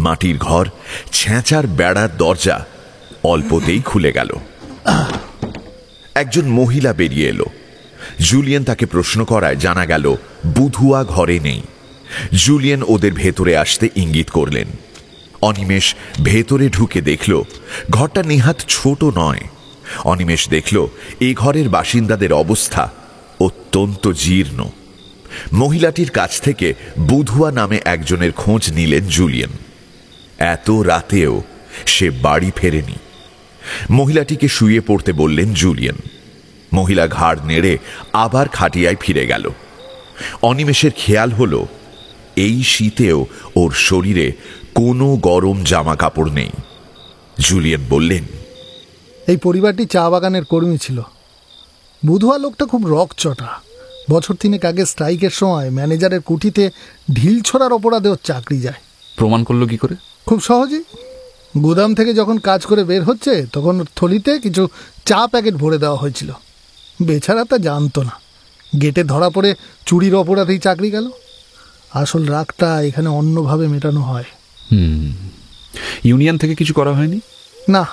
মাটির ঘর, ছেঁচার বেড়ার দরজা অল্পতেই খুলে গেল। একজন মহিলা বেরিয়ে এলো। জুলিয়ান তাকে প্রশ্ন করায় জানা গেল বুধুয়া ঘরে নেই। জুলিয়ান ওদের ভেতরে আসতে ইঙ্গিত করলেন। অনিমেষ ভেতরে ঢুকে দেখল ঘরটা নেহাত ছোট নয়। অনিমেষ দেখল এই ঘরের বাসিন্দাদের অবস্থা অত্যন্ত জীর্ণ। মহিলাটির কাছ থেকে বুধুয়া নামে একজনের খোঁজ নিলেন জুলিয়ান। এত রাতেও সে বাড়ি ফেরেনি। মহিলাটিকে শুয়ে পড়তে বললেন জুলিয়ান। মহিলা ঘাড় নেড়ে আবার খাটিয়ায় ফিরে গেল। অনিমেষের খেয়াল হলো এই শীতেও ওর শরীরে কোনো গরম জামা কাপড় নেই। জুলিয়ান বললেন, এই পরিবারটি চা বাগানের কর্মী ছিল। বুধুয়া লোকটা খুব রকচটা। বছর 3 আগে স্ট্রাইকের সময় ম্যানেজারের কুঠিতে ঢিল ছোড়ার অপরাধে ওর চাকরি যায়। প্রমাণ করলো কি করে? খুব সহজেই। গুদাম থেকে যখন কাজ করে বের হচ্ছে তখন থলিতে কিছু চা প্যাকেট ভরে দেওয়া হয়েছিল। বেচারা তা জানতো না। গেটে ধরা পড়ে চুরির অপরাধেই চাকরি গেল। আসল রাগটা এখানে অন্যভাবে মেটানো হয়। ইউনিয়ন থেকে কিছু করা হয়নি? না,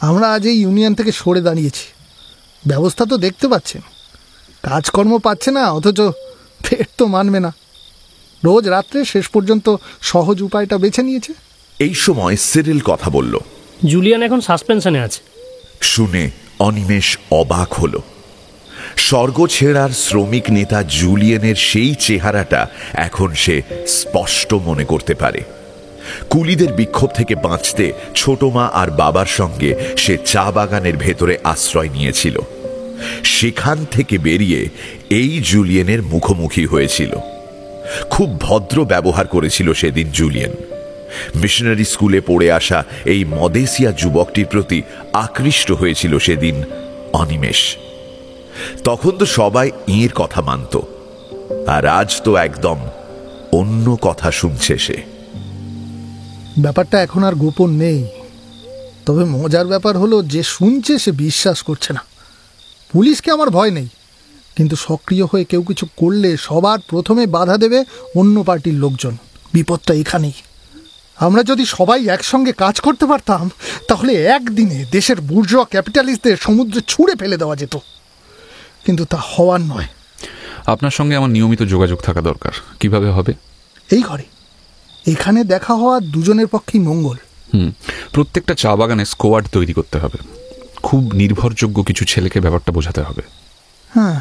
আমরা আজ এই ইউনিয়ন থেকে সরে দাঁড়িয়েছি। ব্যবস্থা তো দেখতে পাচ্ছেন। কাজকর্ম পাচ্ছে না, অথচ ফের তো মানবে না। রোজ রাত্রে শেষ পর্যন্ত সহজ উপায়টা বেছে নিয়েছে। এই সময় সিরিল কথা বলল। জুলিয়ান এখন সাসপেনশনে আছে। শুনে অনিমেষ অবাক হল। স্বর্গছেড়ার শ্রমিক নেতা জুলিয়ানের সেই চেহারাটা এখন সে স্পষ্ট মনে করতে পারে। কুলিদের বিক্ষোভ থেকে বাঁচতে ছোট মা আর বাবার সঙ্গে সে চা বাগানের ভেতরে আশ্রয় নিয়েছিল। সেখান থেকে বেরিয়ে এই জুলিয়ানের মুখোমুখি হয়েছিল। খুব ভদ্র ব্যবহার করেছিল সেদিন জুলিয়ান। মিশনারি স্কুলে পড়ে আসা এই মদেশিয়া যুবকটির প্রতি আকৃষ্ট হয়েছিল সেদিন অনিমেষ। তখন তো সবাই এর কথা মানত, আর আজ তো একদম অন্য কথা শুনছে সে। ব্যাপারটা এখন আর গোপন নেই। তবে মজার ব্যাপার হলো, যে শুনছে সে বিশ্বাস করছে না। পুলিশকে আমার ভয় নেই, কিন্তু সক্রিয় হয়ে কেউ কিছু করলে সবার প্রথমে বাধা দেবে অন্য পার্টির লোকজন। বিপদটা এখানেই। আমরা যদি সবাই একসঙ্গে কাজ করতে পারতাম, তাহলে একদিনে দেশের বুর্জোয়া ক্যাপিটালিস্টদের সমুদ্রে ছুঁড়ে ফেলে দেওয়া যেত, কিন্তু তা হওয়ার নয়। আপনার সঙ্গে আমার নিয়মিত যোগাযোগ থাকা দরকার। কিভাবে হবে? এই ঘরে এখানে দেখা হওয়া দুজনের পক্ষেই মঙ্গল। প্রত্যেকটা চা বাগানে স্কোয়াড তৈরি করতে হবে। খুব নির্ভরযোগ্য কিছু ছেলেকে ব্যাপারটা বোঝাতে হবে। হ্যাঁ,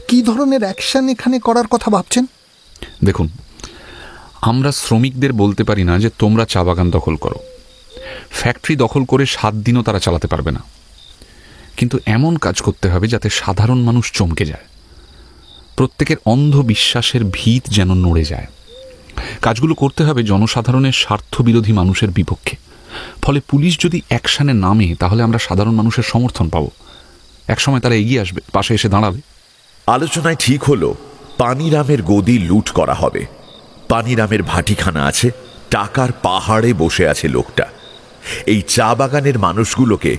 কি ধরনের অ্যাকশন এখানে করার কথা ভাবছেন? দেখুন, আমরা শ্রমিকদের বলতে পারি না যে তোমরা চা বাগান দখল করো। ফ্যাক্টরি দখল করে 7 দিনও তারা চালাতে পারবে না। কিন্তু এমন কাজ করতে হবে যাতে সাধারণ মানুষ চমকে যায়, প্রত্যেকের অন্ধ বিশ্বাসের ভিত যেন নড়ে যায়। কাজগুলো করতে হবে জনসাধারণের স্বার্থবিরোধী মানুষের বিপক্ষে। ফলে পুলিশ যদি অ্যাকশনে নামে, তাহলে আমরা সাধারণ মানুষের সমর্থন পাবো। একসময় তারা এগিয়ে আসবে, পাশে এসে দাঁড়াবে। আলোচনায় ঠিক হলো পানিরামের গদি লুট করা হবে। পানিরামের ভাটিখানা আছে, টাকার পাহাড়ে বসে আছে লোকটা। এই চা বাগানের মানুষগুলোকে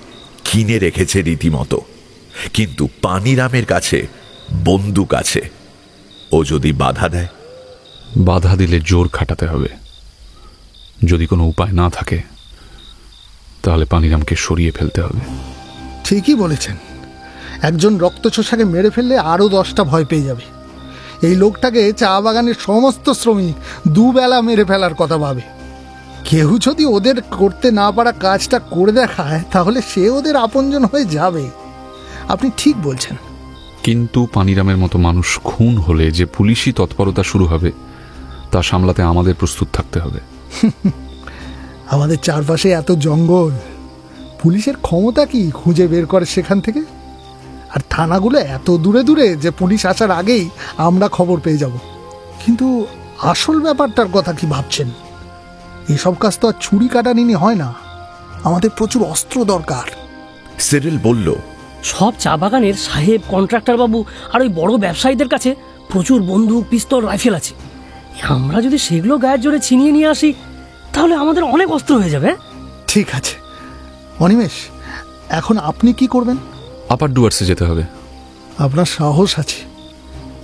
কিনে রেখেছে রীতিমতো। কিন্তু পানিরামের কাছে বন্দুক আছে। ও যদি বাধা দেয়? বাধা দিলে জোর খাটাতে হবে। যদি কোনো উপায় না থাকে, তাহলে পানিরামকে সরিয়ে ফেলতে হবে। ঠিকই বলেছেন। একজন রক্তচোষাকে মেরে ফেললে আরও 10টা ভয় পেয়ে যাবে। এই লোকটাকে চা বাগানের সমস্ত শ্রমিক দুবেলা মেরে ফেলার কথা ভাবে। কেউ যদি ওদের করতে না পারা কাজটা করে দেখায়, তাহলে সে ওদের আপনজন হয়ে যাবে। আপনি ঠিক বলছেন। কিন্তু পানিরামের মতো মানুষ খুন হলে যে পুলিশি তৎপরতা শুরু হবে, তা সামলাতে আমাদের প্রস্তুত থাকতে হবে। আমাদের চারপাশে এত জঙ্গল, পুলিশের ক্ষমতা কি খুঁজে বের করে সেখান থেকে? আর থানাগুলো এত দূরে দূরে যে পুলিশ আসার আগেই আমরা খবর পেয়ে যাব। কিন্তু আসল ব্যাপারটার কথা কি ভাবছেন? এসব কাজ তো আর ছুরি কাটানি হয় না। আমাদের প্রচুর অস্ত্র দরকার। সিরিল বলল, সব চা বাগানের সাহেব, কন্ট্রাক্টর বাবু আর ওই বড় ব্যবসায়ীদের কাছে প্রচুর বন্দুক, পিস্তল, রাইফেল আছে। আমরা যদি সেগুলো গায়ের জোরে ছিনিয়ে নিয়ে আসি, তাহলে আমাদের অনেক অস্ত্র হয়ে যাবে। ঠিক আছে অনিমেষ, এখন আপনি কি করবেন? আপার ডুয়ার্সে যেতে হবে। আপনার সাহস আছে।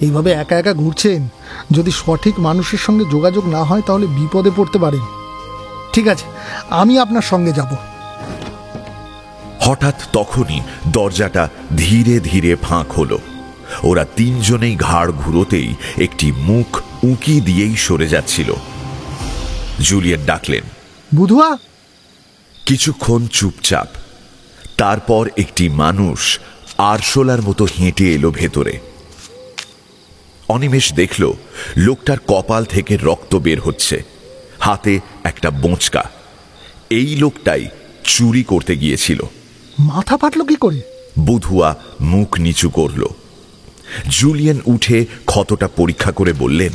এইভাবে একা একা ঘুরছেন। যদি সঠিক মানুষের সঙ্গে যোগাযোগ না হয়, তাহলে বিপদে পড়তে পারেন। ঠিক আছে, আমি আপনার সঙ্গে যাব। হঠাৎ তখনই দরজাটা ধীরে ধীরে ফাঁক হলো। ওরা তিনজনেই ঘাড় ঘুরোতেই একটি মুখ উঁকি দিয়েই সরে যাচ্ছিল। জুলিয়ান ডাকলেন, বুধুয়া। কিছুক্ষণ চুপচাপ। তারপর একটি মানুষ আরশোলার মতো হেঁটে এলো ভেতরে। অনিমেষ দেখল লোকটার কপাল থেকে রক্ত বের হচ্ছে, হাতে একটা বোঁচকা। এই লোকটাই চুরি করতে গিয়েছিল। মাথা ফাটলো কি করে? বুধুয়া মুখ নিচু করল। জুলিয়ান উঠে ক্ষতটা পরীক্ষা করে বললেন,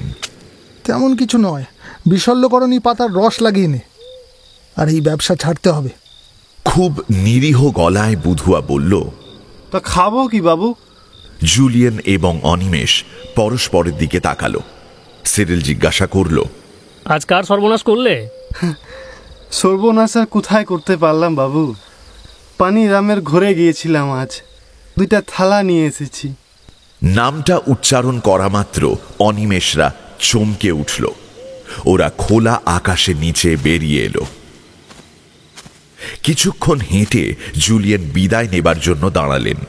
তেমন কিছু নয়, বিশল্যকরণী পাতার রস লাগিয়ে নে। আর এই ব্যবসা ছাড়তে হবে। খুব নিরীহ গলায় বুধুয়া বলল, তা খাবো কি বাবু? জুলিয়ান এবং অনিমেষ পরস্পরের দিকে তাকালো। সিরিল জিজ্ঞাসা করল, আজ কার সর্বনাশ করলে? সর্বনাশ আর কোথায় করতে পারলাম বাবু? পানিরামের ঘরে গিয়েছিলাম, আজ 2টা থালা নিয়ে এসেছি। নামটা উচ্চারণ করা মাত্র অনিমেষরা চমকে উঠল। ওরা খোলা আকাশে নিচে বেরিয়ে এলো। কিছুক্ষণ হেঁটে জুলিয়ান বিদায় নেবার জন্য দাঁড়ালেন।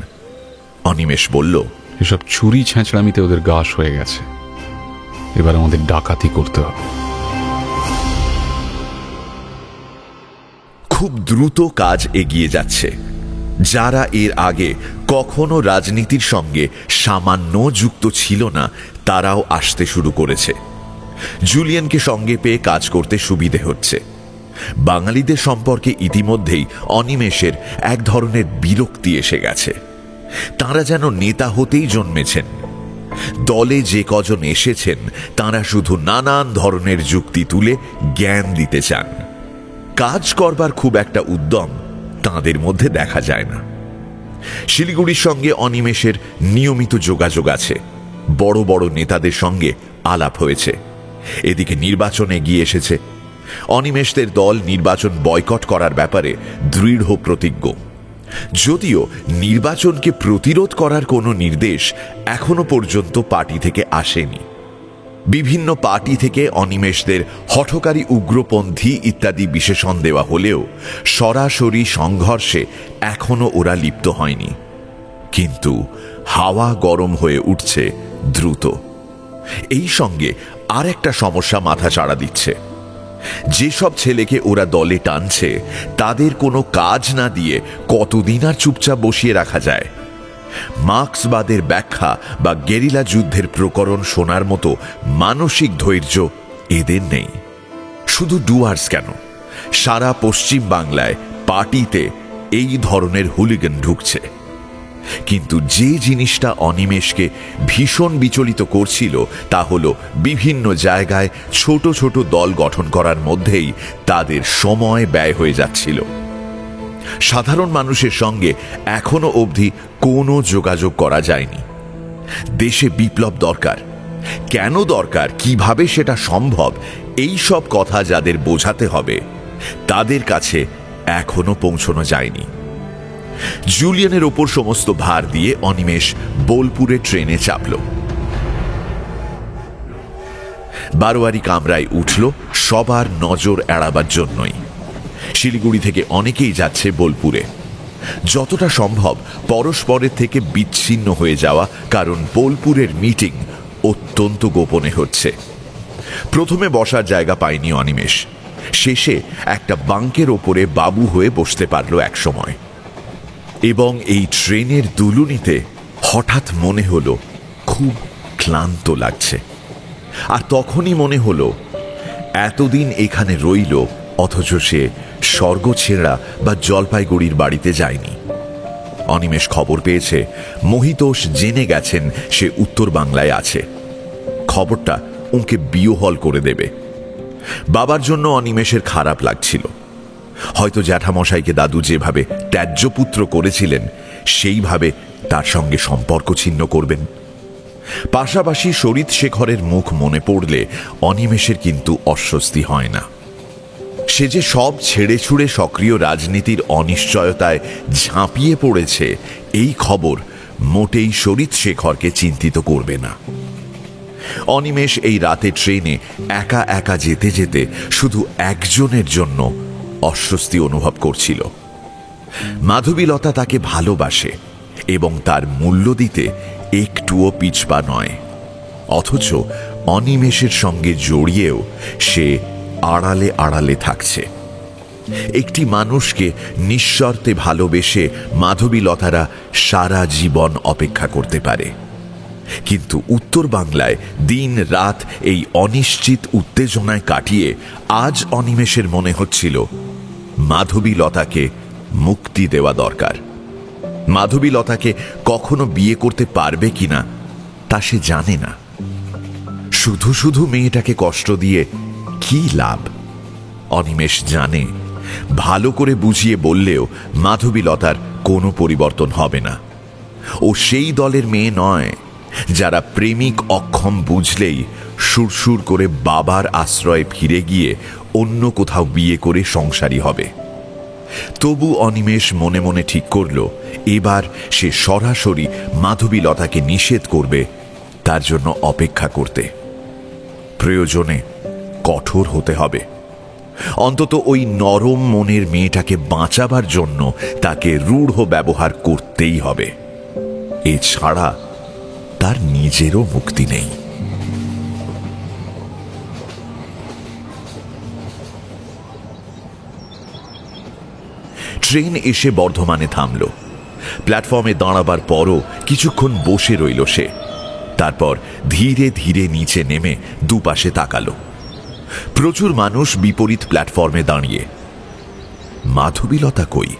অনিমেষ বলল, এসব চুরি ছেঁচড়ামিতে ওদের গাশ হয়ে গেছে। এবার আমাদের ডাকাতি করতে হবে। খুব দ্রুত কাজ এগিয়ে যাচ্ছে। যারা এর আগে কখনো রাজনীতির সঙ্গে সামান্য যুক্ত ছিল না তারাও আসতে শুরু করেছে। জুলিয়ানকে সঙ্গে পেয়ে কাজ করতে সুবিধে হচ্ছে। বাঙালিদের সম্পর্কে ইতিমধ্যেই অনিমেষের এক ধরনের বিরক্তি এসে গেছে। তারা যেন নেতা হতেই জন্মেছেন। দলে যে কজন এসেছেন তারা শুধু নানান ধরনের যুক্তি তুলে জ্ঞান দিতে চান। কাজ করবার খুব একটা উদ্যম তাঁদের মধ্যে দেখা যায় না। শিলিগুড়ির সঙ্গে অনিমেষের নিয়মিত যোগাযোগ আছে। বড় বড় নেতাদের সঙ্গে আলাপ হয়েছে। এদিকে নির্বাচনে এগিয়ে এসেছে। অনিমেষদের দল নির্বাচন বয়কট করার ব্যাপারে দৃঢ় প্রতিজ্ঞ। যদিও নির্বাচনকে প্রতিরোধ করার কোনো নির্দেশ এখনো পর্যন্ত পার্টি থেকে আসেনি। বিভিন্ন পার্টি থেকে অনিমেষদের হঠকারী, উগ্রপন্থী ইত্যাদি বিশেষণ দেওয়া হলেও সরাসরি সংঘর্ষে এখনো ওরা লিপ্ত হয়নি। কিন্তু হাওয়া গরম হয়ে উঠছে দ্রুত। এই সঙ্গে আর একটা সমস্যা মাথা চাড়া দিচ্ছে। যেসব ছেলেকে ওরা দলে টানছে তাদের কোনো কাজ না দিয়ে কতদিন আর চুপচাপ বসিয়ে রাখা যায়? মার্ক্সবাদের ব্যাখ্যা বা গেরিলা যুদ্ধের প্রকরণ শোনার মতো মানসিক ধৈর্য এদের নেই। শুধু ডুয়ার্স কেন, সারা পশ্চিম বাংলায় পার্টিতে এই ধরনের হুলিগান ঢুকছে। কিন্তু যে জিনিসটা অনিমেষকে ভীষণ বিচলিত করছিল তা হলো বিভিন্ন জায়গায় ছোট ছোট দল গঠন করার মধ্যেই তাদের সময় ব্যয় হয়ে যাচ্ছিল। সাধারণ মানুষের সঙ্গে এখনো অবধি কোনো যোগাযোগ করা যায়নি। দেশে বিপ্লব দরকার। কেন দরকার, কিভাবে সেটা সম্ভব, এই সব কথা যাদের বোঝাতে হবে তাদের কাছে এখনো পৌঁছানো যায়নি। জুলিয়ানের ওপর সমস্ত ভার দিয়ে অনিমেষ বোলপুরে ট্রেনে চাপল। বারোয়ারি কামরায় উঠল সবার নজর এড়াবার জন্যই। শিলিগুড়ি থেকে অনেকেই যাচ্ছে বোলপুরে। যতটা সম্ভব পরস্পরের থেকে বিচ্ছিন্ন হয়ে যাওয়া, কারণ বোলপুরের মিটিং অত্যন্ত গোপনে হচ্ছে। প্রথমে বসার জায়গা পায়নি অনিমেষ। শেষে একটা বাঙ্কের ওপরে বাবু হয়ে বসতে পারল এক সময়। এবং এই ট্রেনের দুলুনিতে হঠাৎ মনে হলো খুব ক্লান্ত লাগছে। আর তখনই মনে হলো এতদিন এখানে রইল, অথচ সে স্বর্গছেড়া বা জলপাইগুড়ির বাড়িতে যায়নি। অনিমেষ খবর পেয়েছে মহিতোষ জেনে গেছেন সে উত্তর বাংলায় আছে। খবরটা ওকে বিয়োহল করে দেবে। বাবার জন্য অনিমেষের খারাপ লাগছিল। হয়তো জ্যাঠামশাইকে দাদু যেভাবে ত্যায্যপুত্র করেছিলেন সেইভাবে তার সঙ্গে সম্পর্ক ছিন্ন করবেন। পাশাপাশি শরীৎ শেখরের মুখ মনে পড়লে অনিমেষের কিন্তু অস্বস্তি হয় না। সে যে সব ছেড়ে ছুড়ে সক্রিয় রাজনীতির অনিশ্চয়তায় ঝাঁপিয়ে পড়েছে, এই খবর মোটেই শরীৎ শেখরকে চিন্তিত করবে না। অনিমেষ এই রাতে ট্রেনে একা একা যেতে যেতে শুধু একজনের জন্য অস্বস্তি অনুভব করছিল। মাধবীলতা তাকে ভালোবাসে এবং তার মূল্য দিতে একটুও পিছপা নয়। অথচ অনিমেষের সঙ্গে জড়িয়েও সে আড়ালে আড়ালে থাকছে। একটি মানুষকে নিঃশর্তে ভালোবেসে মাধবীলতারা সারা জীবন অপেক্ষা করতে পারে। কিন্তু উত্তর বাংলায় দিন রাত এই অনিশ্চিত উত্তেজনায় কাটিয়ে আজ অনিমেষের মনে হচ্ছিল মাধবীলতাকে মুক্তি দেওয়া দরকার। মাধবীলতাকে কখনো বিয়ে করতে পারবে কিনা তা সে জানে না। শুধু শুধু মেয়েটাকে কষ্ট দিয়ে কি লাভ? অনিমেষ জানে ভালো করে বুঝিয়ে বললেও মাধবীলতার কোনো পরিবর্তন হবে না। ও সেই দলের মেয়ে নয় যারা প্রেমিক অক্ষম বুঝলেই সুরসুর করে বাবার আশ্রয়ে ফিরে গিয়ে অন্য কোথাও বিয়ে করে সংসারী হবে। তবু অনিমেষ মনে মনে ঠিক করল এবার সে সরাসরি মাধবীলতাকে নিষেধ করবে, তার জন্য অপেক্ষা করতে। প্রয়োজনে কঠোর হতে হবে। অন্তত ওই নরম মনের মেয়েটাকে বাঁচাবার জন্য তাকে রূঢ় ব্যবহার করতেই হবে। এছাড়া তার নিজেরও মুক্তি নেই। ট্রেন এসে বর্ধমানে থামল। প্ল্যাটফর্মে দাঁড়াবার পরও কিছুক্ষণ বসে রইল সে। তারপর ধীরে ধীরে নিচে নেমে দুপাশে তাকালো। প্রচুর মানুষ বিপরীত প্ল্যাটফর্মে দাঁড়িয়ে। মাধবীলতা কই?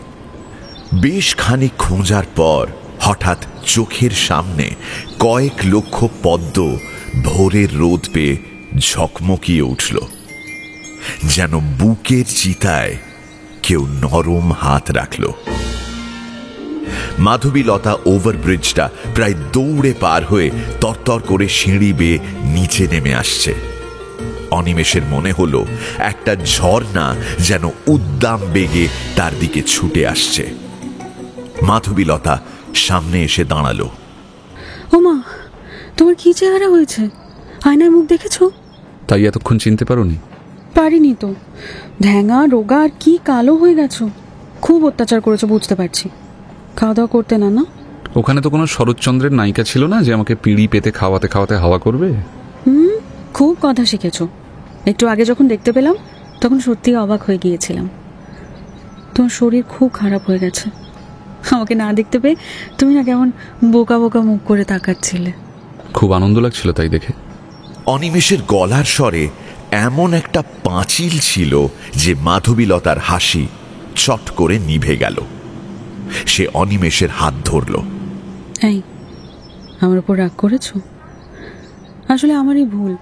বেশ খানিক খোঁজার পর হঠাৎ চোখের সামনে কয়েক লক্ষ পদ্ম ভোরের রোদ পেয়ে ঝকমকিয়ে উঠল, যেন বুকের চিতায় কেউ নরম হাত রাখল। মাধবীলতা ওভারব্রিজটা প্রায় দৌড়ে পার হয়ে তরতর করে সিঁড়ি বেয়ে নিচে নেমে আসছে। অনিমেষের মনে হলো একটা ঝর্ণা যেন উদ্দাম বেগে তার দিকে ছুটে আসছে। মাধবীলতা সামনে এসে দাঁড়ালো। ওমা, তোমার কি চেহারা হয়েছে? আয়নায় মুখ দেখেছো? তাই এতক্ষণ চিনতে পারোনি? পারিনি তো। ঢ্যাঙা রোগা আর কি কালো হয়ে গেছো। খুব অত্যাচার করেছো, বুঝতে পারছি। খাওয়া দাওয়া করতে না? না, ওখানে তো কোনো শরৎচন্দ্রের নায়িকা ছিল না যে আমাকে পিঁড়ি পেতে খাওয়াতে খাওয়াতে হাওয়া করবে। খুব কথা শিখেছো। একটু আগে যখন দেখতে পেলাম তখন সত্যি অবাক হয়ে গিয়েছিলাম। তোমার শরীর খুব খারাপ হয়ে গেছে। আমাকে না দেখতে পেয়ে তুমি না কেমন বোকা বোকা মুখ করে তাকাচ্ছিলে। খুব আনন্দ লাগছিল তাই দেখে। অনিমেষের গলার স্বরে এমন একটা পাঁচিল ছিল যে মাধবীলতার হাসি চট করে নিভে গেল। সে অনিমেষের হাত ধরল। এই, আমার উপর রাগ করেছো? আসলে আমারই ভুল।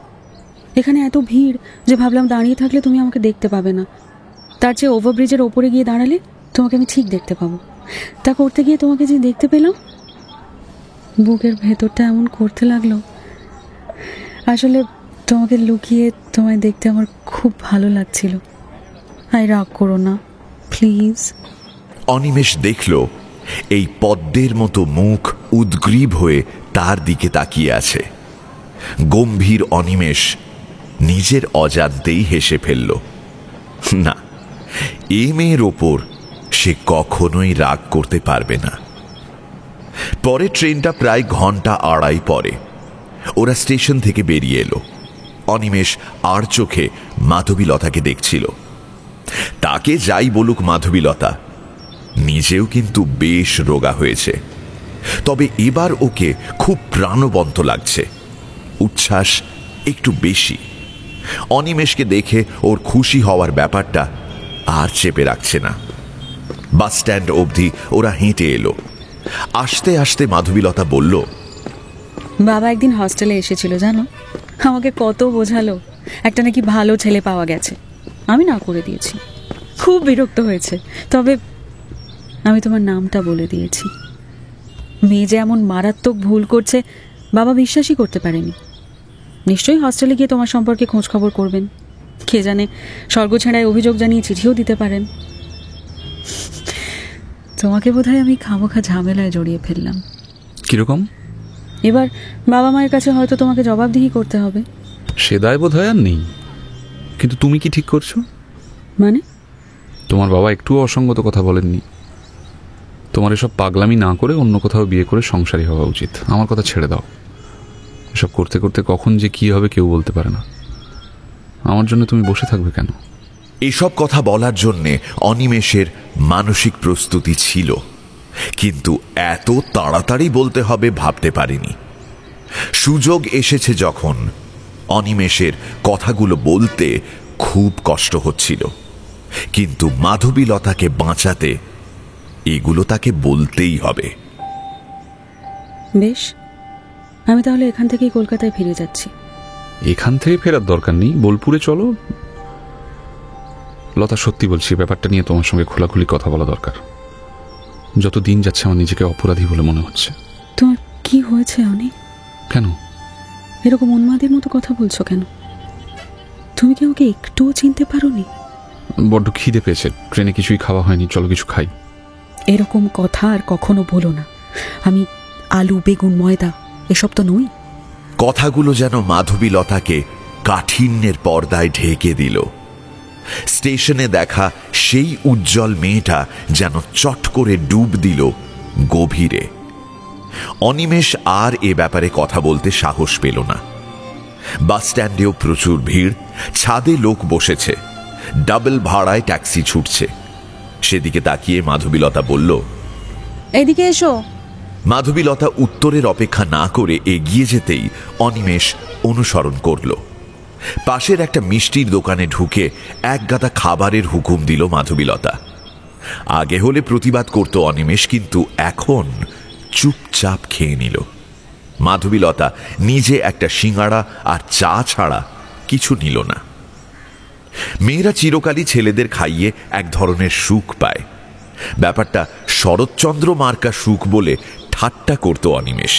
এখানে এত ভিড় যে ভাবলাম দাঁড়িয়ে থাকলে তুমি আমাকে দেখতে পাবে না, তার চেয়ে ওভারব্রিজের ওপরে গিয়ে দাঁড়ালে তোমাকে আমি ঠিক দেখতে পাবো। তা করতে গিয়ে তোমাকে যে দেখতে পেলাম, বুকের ভেতরটা এমন করতে লাগলো। আসলে তোমাকে লুকিয়ে তোমায় দেখতে আমার খুব ভালো লাগছিল। রাগ করো না প্লিজ। অনিমেষ দেখল এই পদ্মের মতো মুখ উদ্গ্রীব হয়ে তার দিকে তাকিয়ে আছে। গম্ভীর অনিমেষ নিজের অজান্তেই হেসে ফেলল। না, এ মেয়ের ওপর সে কখনোই রাগ করতে পারবে না। পরে ট্রেনটা প্রায় ঘন্টা আড়াই পরে ওরা স্টেশন থেকে বেরিয়ে এলো। অনিমেষ আর চোখে মাধবীলতাকে দেখছিল। তাকে যাই বলুক মাধবীলতা, নিজেও কিন্তু বেশ রোগা হয়েছে। তবে এবার ওকে খুব প্রাণবন্ত লাগছে, উচ্ছ্বাস একটু বেশি। অনিমেষকে দেখে ওর খুশি হওয়ার ব্যাপারটা আর চেপে রাখছে না। বাস স্ট্যান্ড অবধি ওরা হেঁটে এলো। আসতে আসতে মাধবীলতা বলল, বাবা একদিন হস্টেলে এসেছিল জানো, আমাকে কত বোঝালো একটা নাকি ভালো ছেলে পাওয়া গেছে। আমি না করে দিয়েছি, খুব বিরক্ত হয়েছে। তবে আমি তোমার নামটা বলে দিয়েছি। মেয়ে যে এমন মারাত্মক ভুল করছে বাবা বিশ্বাসই করতে পারেনি। নিশ্চয়ই হস্টেলে গিয়ে তোমার সম্পর্কে খোঁজ খবর করবেন। কে জানে, স্বর্গছাড়ায় অভিযোগ জানিয়ে চিঠিও দিতে পারেন। তোমাকে বোধহয় আমি খামোখা ঝামেলায় জড়িয়ে ফেললাম। কিরকম? এবার বাবা মায়ের কাছে হয়তো তোমাকে জবাবদিহি করতে হবে। সে দায় বোধহয় আর নেই। কিন্তু তুমি কি ঠিক করছো? মানে? তোমার বাবা একটুও অসঙ্গত কথা বলেননি। তোমার এসব পাগলামি না করে অন্য কোথাও বিয়ে করে সংসারী হওয়া উচিত। আমার কথা ছেড়ে দাও। এসব করতে করতে কখন যে কি হবে কেউ বলতে পারে না। আমার জন্য তুমি বসে থাকবে কেন? এসব কথা বলার জন্যে অনিমেষের মানসিক প্রস্তুতি ছিল, কিন্তু এত তাড়াতাড়ি বলতে হবে ভাবতে পারেনি। সুযোগ এসেছে যখন, অনিমেষের কথাগুলো বলতে খুব কষ্ট হচ্ছিল, কিন্তু মাধবীলতাকে বাঁচাতে এগুলো তাকে বলতেই হবে। বেশ, আমি তাহলে এখান থেকেই কলকাতায় ফিরে যাচ্ছি। এখান থেকে ফেরার দরকার নেই, বোলপুরে চলো। লতা, সত্যি বলছি, ব্যাপারটা নিয়ে তোমার সঙ্গে খোলাখুলি কথা বলা দরকার। যত দিন যাচ্ছে আমার নিজেকে অপরাধী বলে মনে হচ্ছে। তোমার কি হয়েছে অনি? কেন এরকম উন্মাদের মতো কথা বলছো কেন? তুমি কি আমাকে একটুও চিনতে পারোনি? বড্ড খিদে পেয়েছে, ট্রেনে কিছুই খাওয়া হয়নি, চলো কিছু খাই। এরকম কথা আর কখনো বলো না। আমি আলু, বেগুন, ময়দা এসব তো নই। কথাগুলো যেন মাধবীলতাকে কাঠিন্যের পর্দায় ঢেকে দিল। স্টেশনে দেখা সেই উজ্জ্বল মেয়েটা যেন চট করে ডুব দিল গভীরে। অনিমেষ আর এ ব্যাপারে কথা বলতে সাহস পেল না। বাস স্ট্যান্ডেও প্রচুর ভিড়, ছাদে লোক বসেছে, ডাবল ভাড়ায় ট্যাক্সি ছুটছে। সেদিকে তাকিয়ে মাধবীলতা বলল, এদিকে এসো। মাধবীলতা উত্তরের অপেক্ষা না করে এগিয়ে যেতেই অনিমেষ অনুসরণ করল। পাশের একটা মিষ্টির দোকানে ঢুকে এক গাদা খাবারের হুকুম দিল মাধবীলতা। আগে হলে প্রতিবাদ করত অনিমেষ, কিন্তু এখন চুপচাপ খেয়ে নিল। মাধবীলতা নিজে একটা সিঙ্গাড়া আর চা ছাড়া কিছু নিল না। মেয়েরা চিরকালই ছেলেদের খাইয়ে এক ধরনের সুখ পায়। ব্যাপারটা শরৎচন্দ্র মার্কা সুখ বলে ঠাট্টা করত অনিমেষ,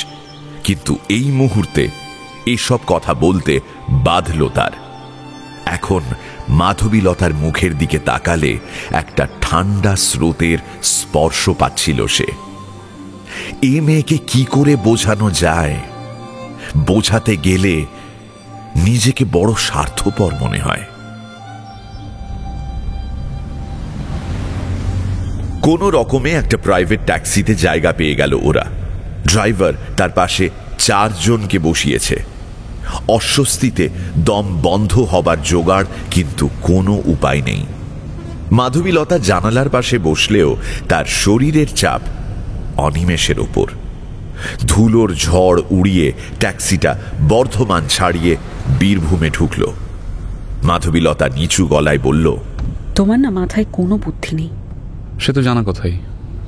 কিন্তু এই মুহূর্তে এসব কথা বলতে বাধল তার। এখন মাধবীলতার মুখের দিকে তাকালে একটা ঠান্ডা স্রোতের স্পর্শ পাচ্ছিল সে। এ মেয়েকে কি করে বোঝানো যায়? বোঝাতে গেলে নিজেকে বড় স্বার্থপর মনে হয়। কোন রকমে একটা প্রাইভেট ট্যাক্সিতে জায়গা পেয়ে গেল ওরা। ড্রাইভার তার পাশে 4 জনকে বসিয়েছে। অস্বস্তিতে দম বন্ধ হবার জোগাড়, কিন্তু কোনো উপায় নেই। মাধবীলতা জানালার পাশে বসলেও তার শরীরের চাপ অনিমেষের ওপর। ধুলোর ঝড় উড়িয়ে ট্যাক্সিটা বর্ধমান ছাড়িয়ে বীরভূমে ঢুকল। মাধবীলতা নিচু গলায় বলল, তোমার না মাথায় কোনো বুদ্ধি নেই। সে তো জানা কথাই,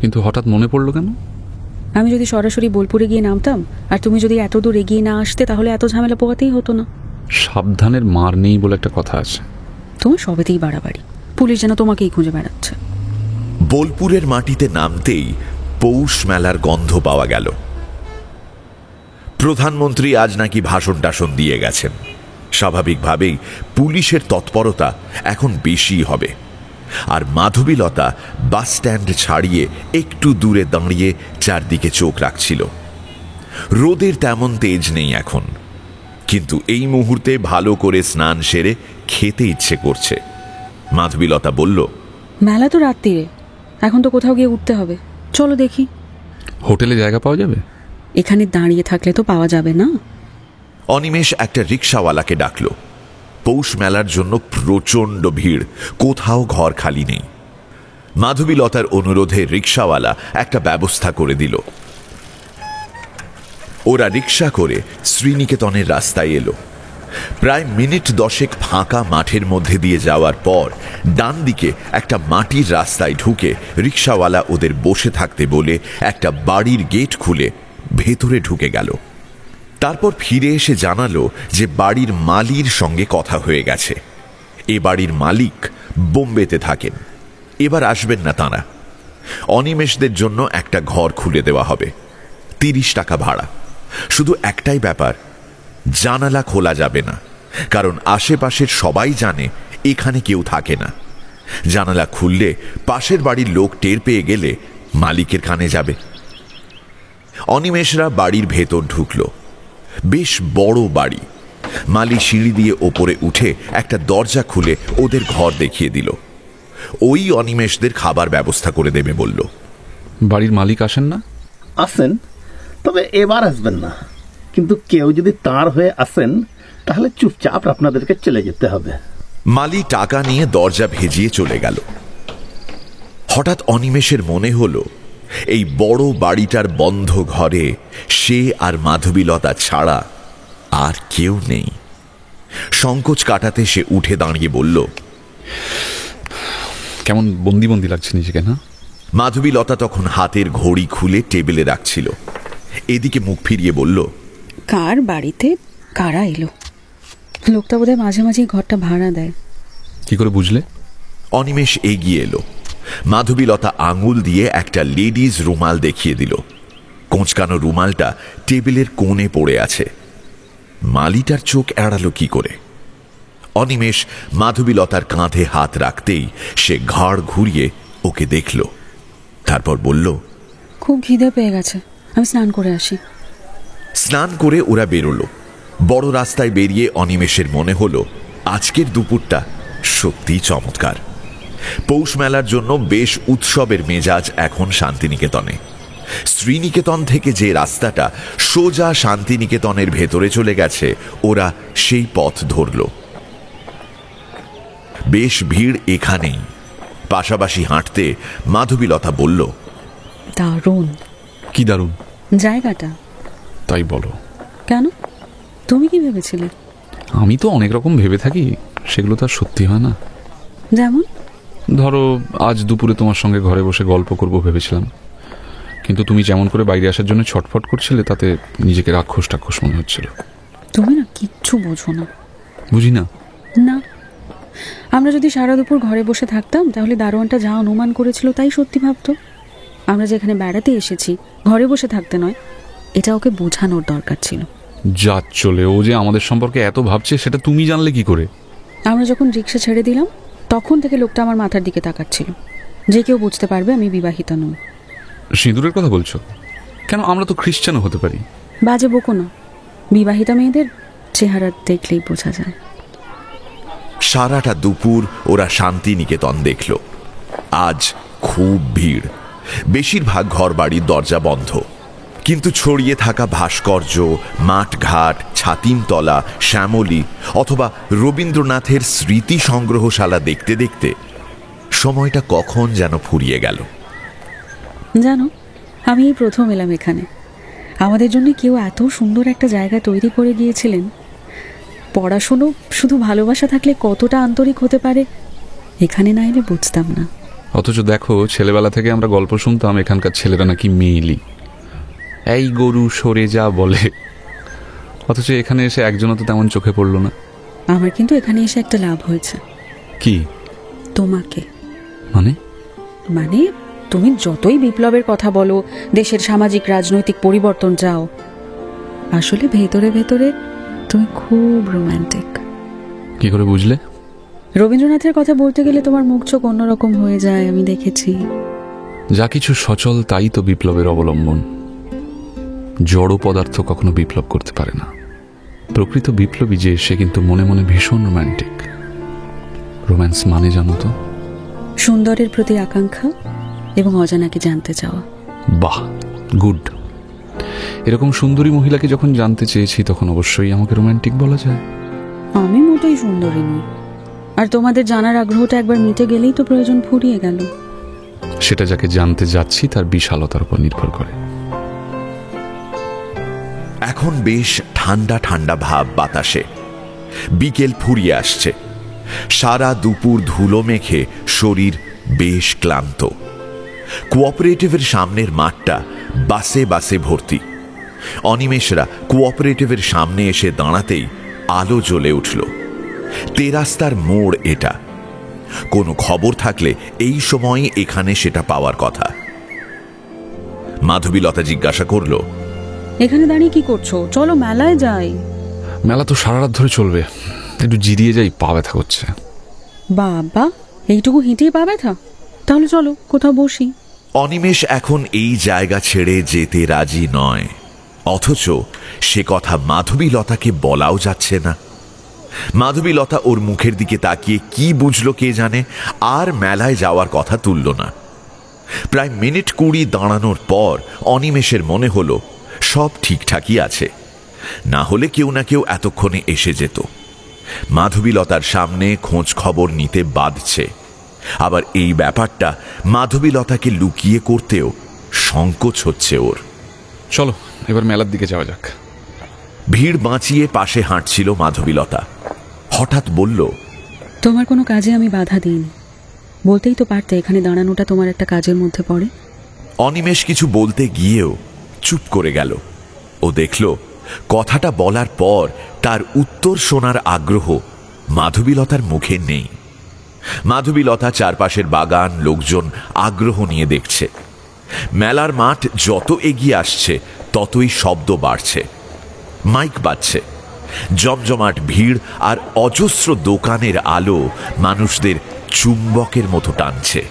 কিন্তু হঠাৎ মনে পড়লো কেন? আমি যদি সরাসরি বোলপুরে গিয়ে নামতাম আর তুমি যদি এত দূর এগিয়ে না আসতে, তাহলে এত ঝামেলা পোহাতেই হতো না। সাবধানের মার নেই বলে একটা কথা আছে। তোমার সবেতেই বাড়াবাড়ি। পুলিশ যেন তোমাকেই খুঁজে বেড়াচ্ছে। বোলপুরের মাটিতে নামতেই পৌষ মেলার গন্ধ পাওয়া গেল। প্রধানমন্ত্রী আজ নাকি ভাষণ টাষণ দিয়ে গেছেন। স্বাভাবিকভাবেই পুলিশের তৎপরতা এখন বেশি হবে। আর মাধবীলতা বাস স্ট্যান্ড ছাড়িয়ে একটু দূরে দাঁড়িয়ে চারদিকে চোখ রাখছিল। রোদের তেমন তেজ নেই এখন, কিন্তু এই মুহূর্তে ভালো করে স্নান সেরে খেতে ইচ্ছে করছে। মাধবীলতা বলল, মেলা তো রাত্রিরে, এখন তো কোথাও গিয়ে উঠতে হবে। চলো দেখি। হোটেলে জায়গা পাওয়া যাবে? এখানে দাঁড়িয়ে থাকলে তো পাওয়া যাবে না। অনিমেষ একটা রিক্সাওয়ালাকে ডাকল। পৌষ মেলার জন্য প্রচন্ড ভিড়, কোথাও ঘর খালি নেই। মাধবীলতার অনুরোধে রিক্সাওয়ালা একটা ব্যবস্থা করে দিল। ওরা রিক্সা করে শ্রীনিকেতনের রাস্তায় এলো। প্রায় মিনিট 10 ফাঁকা মাঠের মধ্যে দিয়ে যাওয়ার পর ডান দিকে একটা মাটির রাস্তায় ঢুকে রিক্সাওয়ালা ওদের বসে থাকতে বলে একটা বাড়ির গেট খুলে ভেতরে ঢুকে গেল। তারপর ফিরে এসে জানালো যে বাড়ির মালির সঙ্গে কথা হয়ে গেছে। এ বাড়ির মালিক বোম্বেতে থাকেন, এবার আসবেন না তাঁরা। অনিমেষদের জন্য একটা ঘর খুলে দেওয়া হবে, 30 টাকা ভাড়া। শুধু একটাই ব্যাপার, জানালা খোলা যাবে না, কারণ আশেপাশের সবাই জানে এখানে কেউ থাকে না। জানালা খুললে পাশের বাড়ির লোক টের পেয়ে গেলে মালিকের কানে যাবে। অনিমেষরা বাড়ির ভেতর ঢুকল। বেশ বড় বাড়ি। মালি সিঁড়ি দিয়ে ওপরে উঠে একটা দরজা খুলে ওদের ঘর দেখিয়ে দিল। ওই অনিমেষদের খাবার ব্যবস্থা করে দেবে বলল। বাড়ির মালিক আসেন না? আসেন, তবে এবার আসবেন না। কিন্তু কেউ যদি তার হয়ে আসেন তাহলে চুপচাপ আপনাদেরকে চলে যেতে হবে। মালি টাকা নিয়ে দরজা ভেজিয়ে চলে গেল। হঠাৎ অনিমেষের মনে হলো এই বড় বাড়িটার বন্ধ ঘরে সে আর মাধবীলতা ছাড়া আর কেউ নেই। সংকোচ কাটাতে সে উঠে দাঁড়িয়ে বলল, কেমন বন্দি বন্দি লাগছে নিজেকে না? মাধবীলতা তখন হাতের ঘড়ি খুলে টেবিলে রাখছিল। এদিকে মুখ ফিরিয়ে বলল, কার বাড়িতে কারা এলো? লোকটা বোধহয় মাঝে মাঝেই ঘরটা ভাড়া দেয়। কি করে বুঝলে? অনিমেষ এগিয়ে এলো। মাধবীলতা আঙুল দিয়ে একটা লেডিজ রুমাল দেখিয়ে দিল। কোঁচকানো রুমালটা টেবিলের কোণে পড়ে আছে। মালিটার চোখ এড়ালো কি করে? অনিমেষ মাধবীলতার কাঁধে হাত রাখতেই সে ঘাড় ঘুরিয়ে ওকে দেখল। তারপর বলল, খুব খিদে পেয়ে গেছে, আমি স্নান করে আসি। স্নান করে ওরা বেরোলো। বড় রাস্তায় বেরিয়ে অনিমেষের মনে হলো আজকের দুপুরটা সত্যিই চমৎকার। পৌষ মেলার জন্য বেশ উৎসবের মেজাজ এখন শান্তিনিকেতনে। শ্রীনিকেতন থেকে যে রাস্তাটা সোজা শান্তিনিকেতনের ভেতরে চলে গেছে, ওরা সেই পথ ধরল। বেশ ভিড় এখানেই। পাশাপাশি হাঁটতে মাধবীলতা বলল, দারুণ। কি দারুণ? জায়গাটা। তাই বলো। কেন, তুমি কি ভেবেছিলে? আমি তো অনেক রকম ভেবে থাকি, সেগুলো তো আর সত্যি হয় না। যেমন ধরো, আজ দুপুরে তোমার সঙ্গে ঘরে বসে গল্প করব ভেবেছিলাম, কিন্তু তুমি যেমন করে বাইরে আসার জন্য ছটফট করছিলে, তাতে নিজেকে রাক্ষস টাক্ষস মনে হচ্ছিল। তুমি না কিচ্ছু বোঝো না। বুঝি না? না, আমরা যদি সারা দুপুর ঘরে বসে থাকতাম, তাহলে দারোয়ানটা যা অনুমান করেছিল তাই সত্যি ভাবতো। আমরা যেখানে বেড়াতে এসেছি, ঘরে বসে থাকতে নয়, এটা ওকে বোঝানোর দরকার ছিল। যা চলে, ও যে আমাদের সম্পর্কে এত ভাবছে সেটা তুমি জানলে কি করে? আমরা যখন রিক্সা ছেড়ে দিলাম, তখন থেকে লোকটা আমার মাথার দিকে তাকাচ্ছিল। যে কেউ বুঝতে পারবে আমি বিবাহিতা নই। সিঁদুরের কথা বলছো? কেন, আমরা তো খ্রিস্টানও হতে পারি। বাজে বকো না, বিবাহিতা মেয়েদের চেহারা দেখলেই বোঝা যায়। সারাটা দুপুর ওরা শান্তিনিকেতন দেখল। আজ খুব ভিড়, বেশিরভাগ ঘর বাড়ির দরজা বন্ধ, কিন্তু ছড়িয়ে থাকা ভাস্কর্য, মাঠঘাট, ছাতিমতলা, শ্যামলী অথবা রবীন্দ্রনাথের স্মৃতি সংগ্রহশালা দেখতে দেখতে সময়টা কখন যেন ফুরিয়ে গেল। জানো, আমি এই প্রথম এলাম এখানে। আমাদের জন্য কেউ এত সুন্দর একটা জায়গা তৈরি করে গিয়েছিলেন। পড়াশুনো শুধু ভালোবাসা থাকলে কতটা আন্তরিক হতে পারে, এখানে না এলে বুঝতাম না। অথচ দেখো, ছেলেবেলা থেকে আমরা গল্প শুনতাম এখানকার ছেলেরা নাকি মেয়েলি, এই গরু সরে যা বলে। অথচ এখানে এসে একজনও তো তেমন চোখে পড়লো না। আমার কিন্তু এখানে এসে একটা লাভ হয়েছে। কি? তোমাকে। মানে? মানে তুমি যতই বিপ্লবের কথা বলো, দেশের সামাজিক রাজনৈতিক পরিবর্তন চাও, আসলে ভেতরে ভেতরে তুমি খুব রোম্যান্টিক। কি করে বুঝলে? রবীন্দ্রনাথের কথা বলতে গেলে তোমার মুখ চোখ অন্যরকম হয়ে যায়, আমি দেখেছি। যা কিছু সচল তাই তো বিপ্লবের অবলম্বন। জড় পদার্থ কখনো বিপ্লব করতে পারে না। প্রকৃত বিপ্লবী যে, সে কিন্তু মনে মনে ভীষণ রোম্যান্টিক। রোম্যান্স মানে জানো তো? সুন্দরের প্রতি আকাঙ্ক্ষা এবং অজানাকে জানতে চাওয়া। বাহ, গুড। এরকম সুন্দরী মহিলাকে যখন জানতে চেয়েছি, তখন অবশ্যই আমাকে রোম্যান্টিক বলা যায়। আমি মোটেই সুন্দরী নই, আর তোমাদের জানার আগ্রহটা একবার মিটে গেলেই তো প্রয়োজন ফুরিয়ে গেল। সেটা যাকে জানতে যাচ্ছি তার বিশালতার উপর নির্ভর করে। এখন বেশ ঠান্ডা ঠান্ডা ভাব বাতাসে। বিকেল ফুরিয়ে আসছে। সারা দুপুর ধুলো মেখে শরীর বেশ ক্লান্ত। কোঅপারেটিভের সামনের মাঠটা বাসে বাসে ভর্তি। অনিমেষরা কোঅপারেটিভের সামনে এসে দাঁড়াতেই আলো জ্বলে উঠল। তেরাস্তার মোড় এটা। কোনো খবর থাকলে এই সময়ে এখানে সেটা পাওয়ার কথা। মাধবীলতা জিজ্ঞাসা করল, এখানে দাঁড়িয়ে কি করছো? চলো মেলায় যাই। মেলা তো সারা রাত ধরে চলবে, একটু জিরিয়ে যাই, পা ব্যথা করছে। বাবা, এইটুকু হেঁটেই পা ব্যথা? তাহলে চলো কোথাও বসি। অনিমেষ এখন এই জায়গা ছেড়ে যেতে রাজি নয়, অথচ সে কথা মাধবীলতাকে বলাও যাচ্ছে না। মাধবীলতা ওর মুখের দিকে তাকিয়ে কি বুঝলো কে জানে, আর মেলায় যাওয়ার কথা তুলল না। প্রায় মিনিট 20 দাঁড়ানোর পর অনিমেষের মনে হলো সব ঠিকঠাকই আছে, না হলে কেউ না কেউ এতক্ষণে এসে যেত। মাধবীলতার সামনে খোঁজ খবর নিতে বাধছে, আবার এই ব্যাপারটা মাধবীলতাকে লুকিয়ে করতেও সংকোচ হচ্ছে ওর। চলো এবার মেলার দিকে যাওয়া যাক। ভিড় বাঁচিয়ে পাশে হাঁটছিল মাধবীলতা। হঠাৎ বলল, তোমার কোনো কাজে আমি বাধা দিইনি, বলতেই তো পারতে এখানে দাঁড়ানোটা তোমার একটা কাজের মধ্যে পড়ে। অনিমেষ কিছু বলতে গিয়েও চুপ করে গেল। ও দেখল কথাটা বলার পর তার উত্তর শোনার আগ্রহ মাধবীলতার মুখে নেই। মাধবীলতা চারপাশের বাগান, লোকজন আগ্রহ নিয়ে দেখছে। মেলার মাঠ যত এগিয়ে আসছে ততই শব্দ বাড়ছে, মাইক বাজছে, জমজমাট ভিড় আর অজস্র দোকানের আলো মানুষদের চুম্বকের মতো টানছে।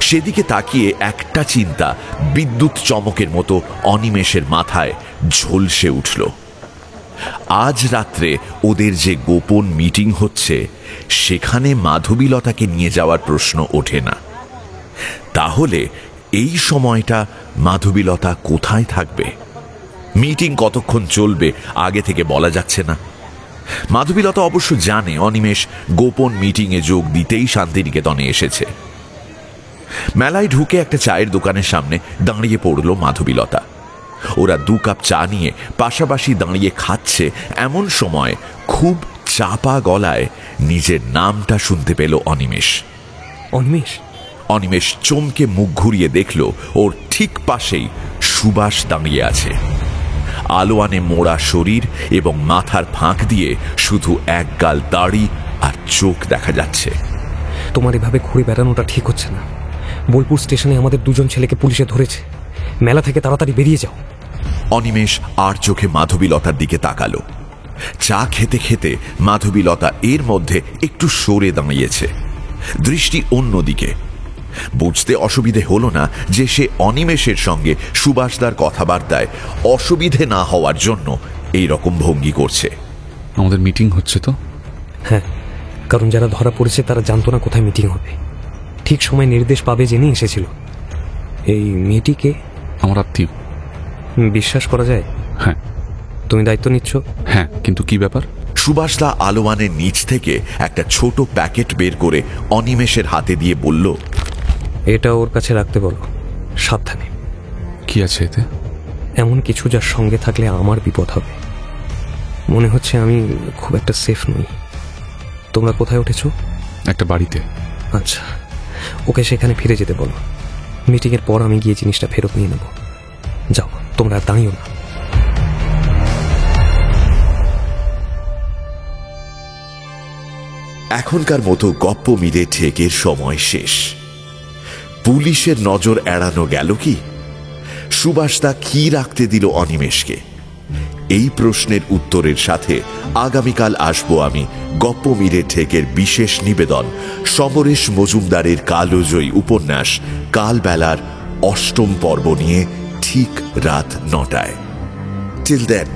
সেদিকে তাকিয়ে একটা চিন্তা বিদ্যুৎ চমকের মতো অনিমেষের মাথায় ঝলসে উঠল। আজ রাত্রে ওদের যে গোপন মিটিং হচ্ছে, সেখানে মাধবীলতাকে নিয়ে যাওয়ার প্রশ্ন ওঠে না। তাহলে এই সময়টা মাধবীলতা কোথায় থাকবে? মিটিং কতক্ষণ চলবে আগে থেকে বলা যাচ্ছে না। মাধবীলতা অবশ্য জানে অনিমেষ গোপন মিটিংয়ে যোগ দিতেই শান্তিনিকেতনে এসেছে। মেলায় ঢুকে একটা চায়ের দোকানের সামনে দাঁড়িয়ে পড়ল মাধবীলতা। ওরা 2 কাপ চা নিয়ে পাশাপাশি দাঁড়িয়ে খাচ্ছে, এমন সময় খুব চাপা গলায় নিজের নামটা শুনতে পেল অনিমেষ। অনিমেষ চমকে মুখ ঘুরিয়ে দেখল ওর ঠিক পাশেই সুভাষ দাঁড়িয়ে আছে। আলোয়ানে মোড়া শরীর এবং মাথার ফাঁক দিয়ে শুধু এক গাল দাড়ি আর চোখ দেখা যাচ্ছে। তোমার এভাবে ঘুরে বেড়ানোটা ঠিক হচ্ছে না। বোলপুর স্টেশনে আমাদের 2জন ছেলেকে পুলিশে ধরেছে। মেলা থেকে তাড়াতাড়ি বেরিয়ে যাও। অনিমেষ আর চোখে মাধবীলতার দিকে তাকালো। চা খেতে খেতে মাধবীলতা এর মধ্যে একটু সরে দাঁড়িয়েছে, দৃষ্টি অন্যদিকে। বুঝতে অসুবিধে হলো না যে সে অনিমেষের সঙ্গে সুভাষদার কথাবার্তায় অসুবিধে না হওয়ার জন্য এই রকম ভঙ্গি করছে। আমাদের মিটিং হচ্ছে তো? হ্যাঁ, কারণ যারা ধরা পড়েছে তারা জানতো না কোথায় মিটিং হবে। ঠিক সময় নির্দেশ পাবে জেনে এসেছিল। এই মেয়েটিকে আমার আত্মীয়। বিশ্বাস করা যায়? হ্যাঁ। তুমি দায়িত্ব নিচ্ছ? হ্যাঁ, কিন্তু কি ব্যাপার? সুভাষদা আলোয়ানের নিচ থেকে একটা ছোট প্যাকেট বের করে অনিমেষের হাতে দিয়ে বলল, এটা ওর কাছে রাখতে বলো, সাবধানে। কি আছে এতে? এমন কিছু যার সঙ্গে থাকলে আমার বিপদ হবে। মনে হচ্ছে আমি খুব একটা সেফ নই। তোমরা কোথায় উঠেছো? একটা বাড়িতে। আচ্ছা, ওকে সেখানে ফিরে যেতে বলো। মিটিংয়ের পর আমি গিয়ে জিনিসটা ফেরত নিয়ে নেব। যাও, তোমরা আর দাঁড়িও না। এখনকার মতো গপ্প মিলে ঠেকের সময় শেষ। পুলিশের নজর এড়ানো গেল কি? সুভাষদা কি রাখতে দিল অনিমেষকে? এই প্রশ্নের উত্তরের সাথে আগামীকাল আসবো আমি গপ্প মিলে ঠেকের বিশেষ নিবেদন সমরেশ মজুমদারের কালজয়ী উপন্যাস কালবেলার 8ম পর্ব নিয়ে, ঠিক রাত 9টায়। Till then,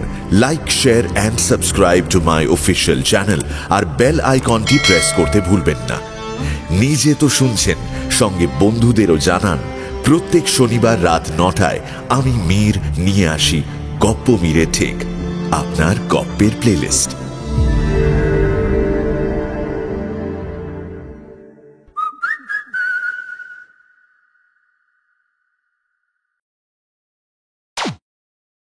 like, share and subscribe to my official channel আর বেল আইকনটি প্রেস করতে ভুলবেন না। নিজে তো শুনছেন, সঙ্গে বন্ধুদেরও জানান। প্রত্যেক শনিবার রাত 9টায় আমি মীর নিয়ে আসি গপ্প মিলে ঠিক, আপনার গপ্পের প্লেলিস্ট।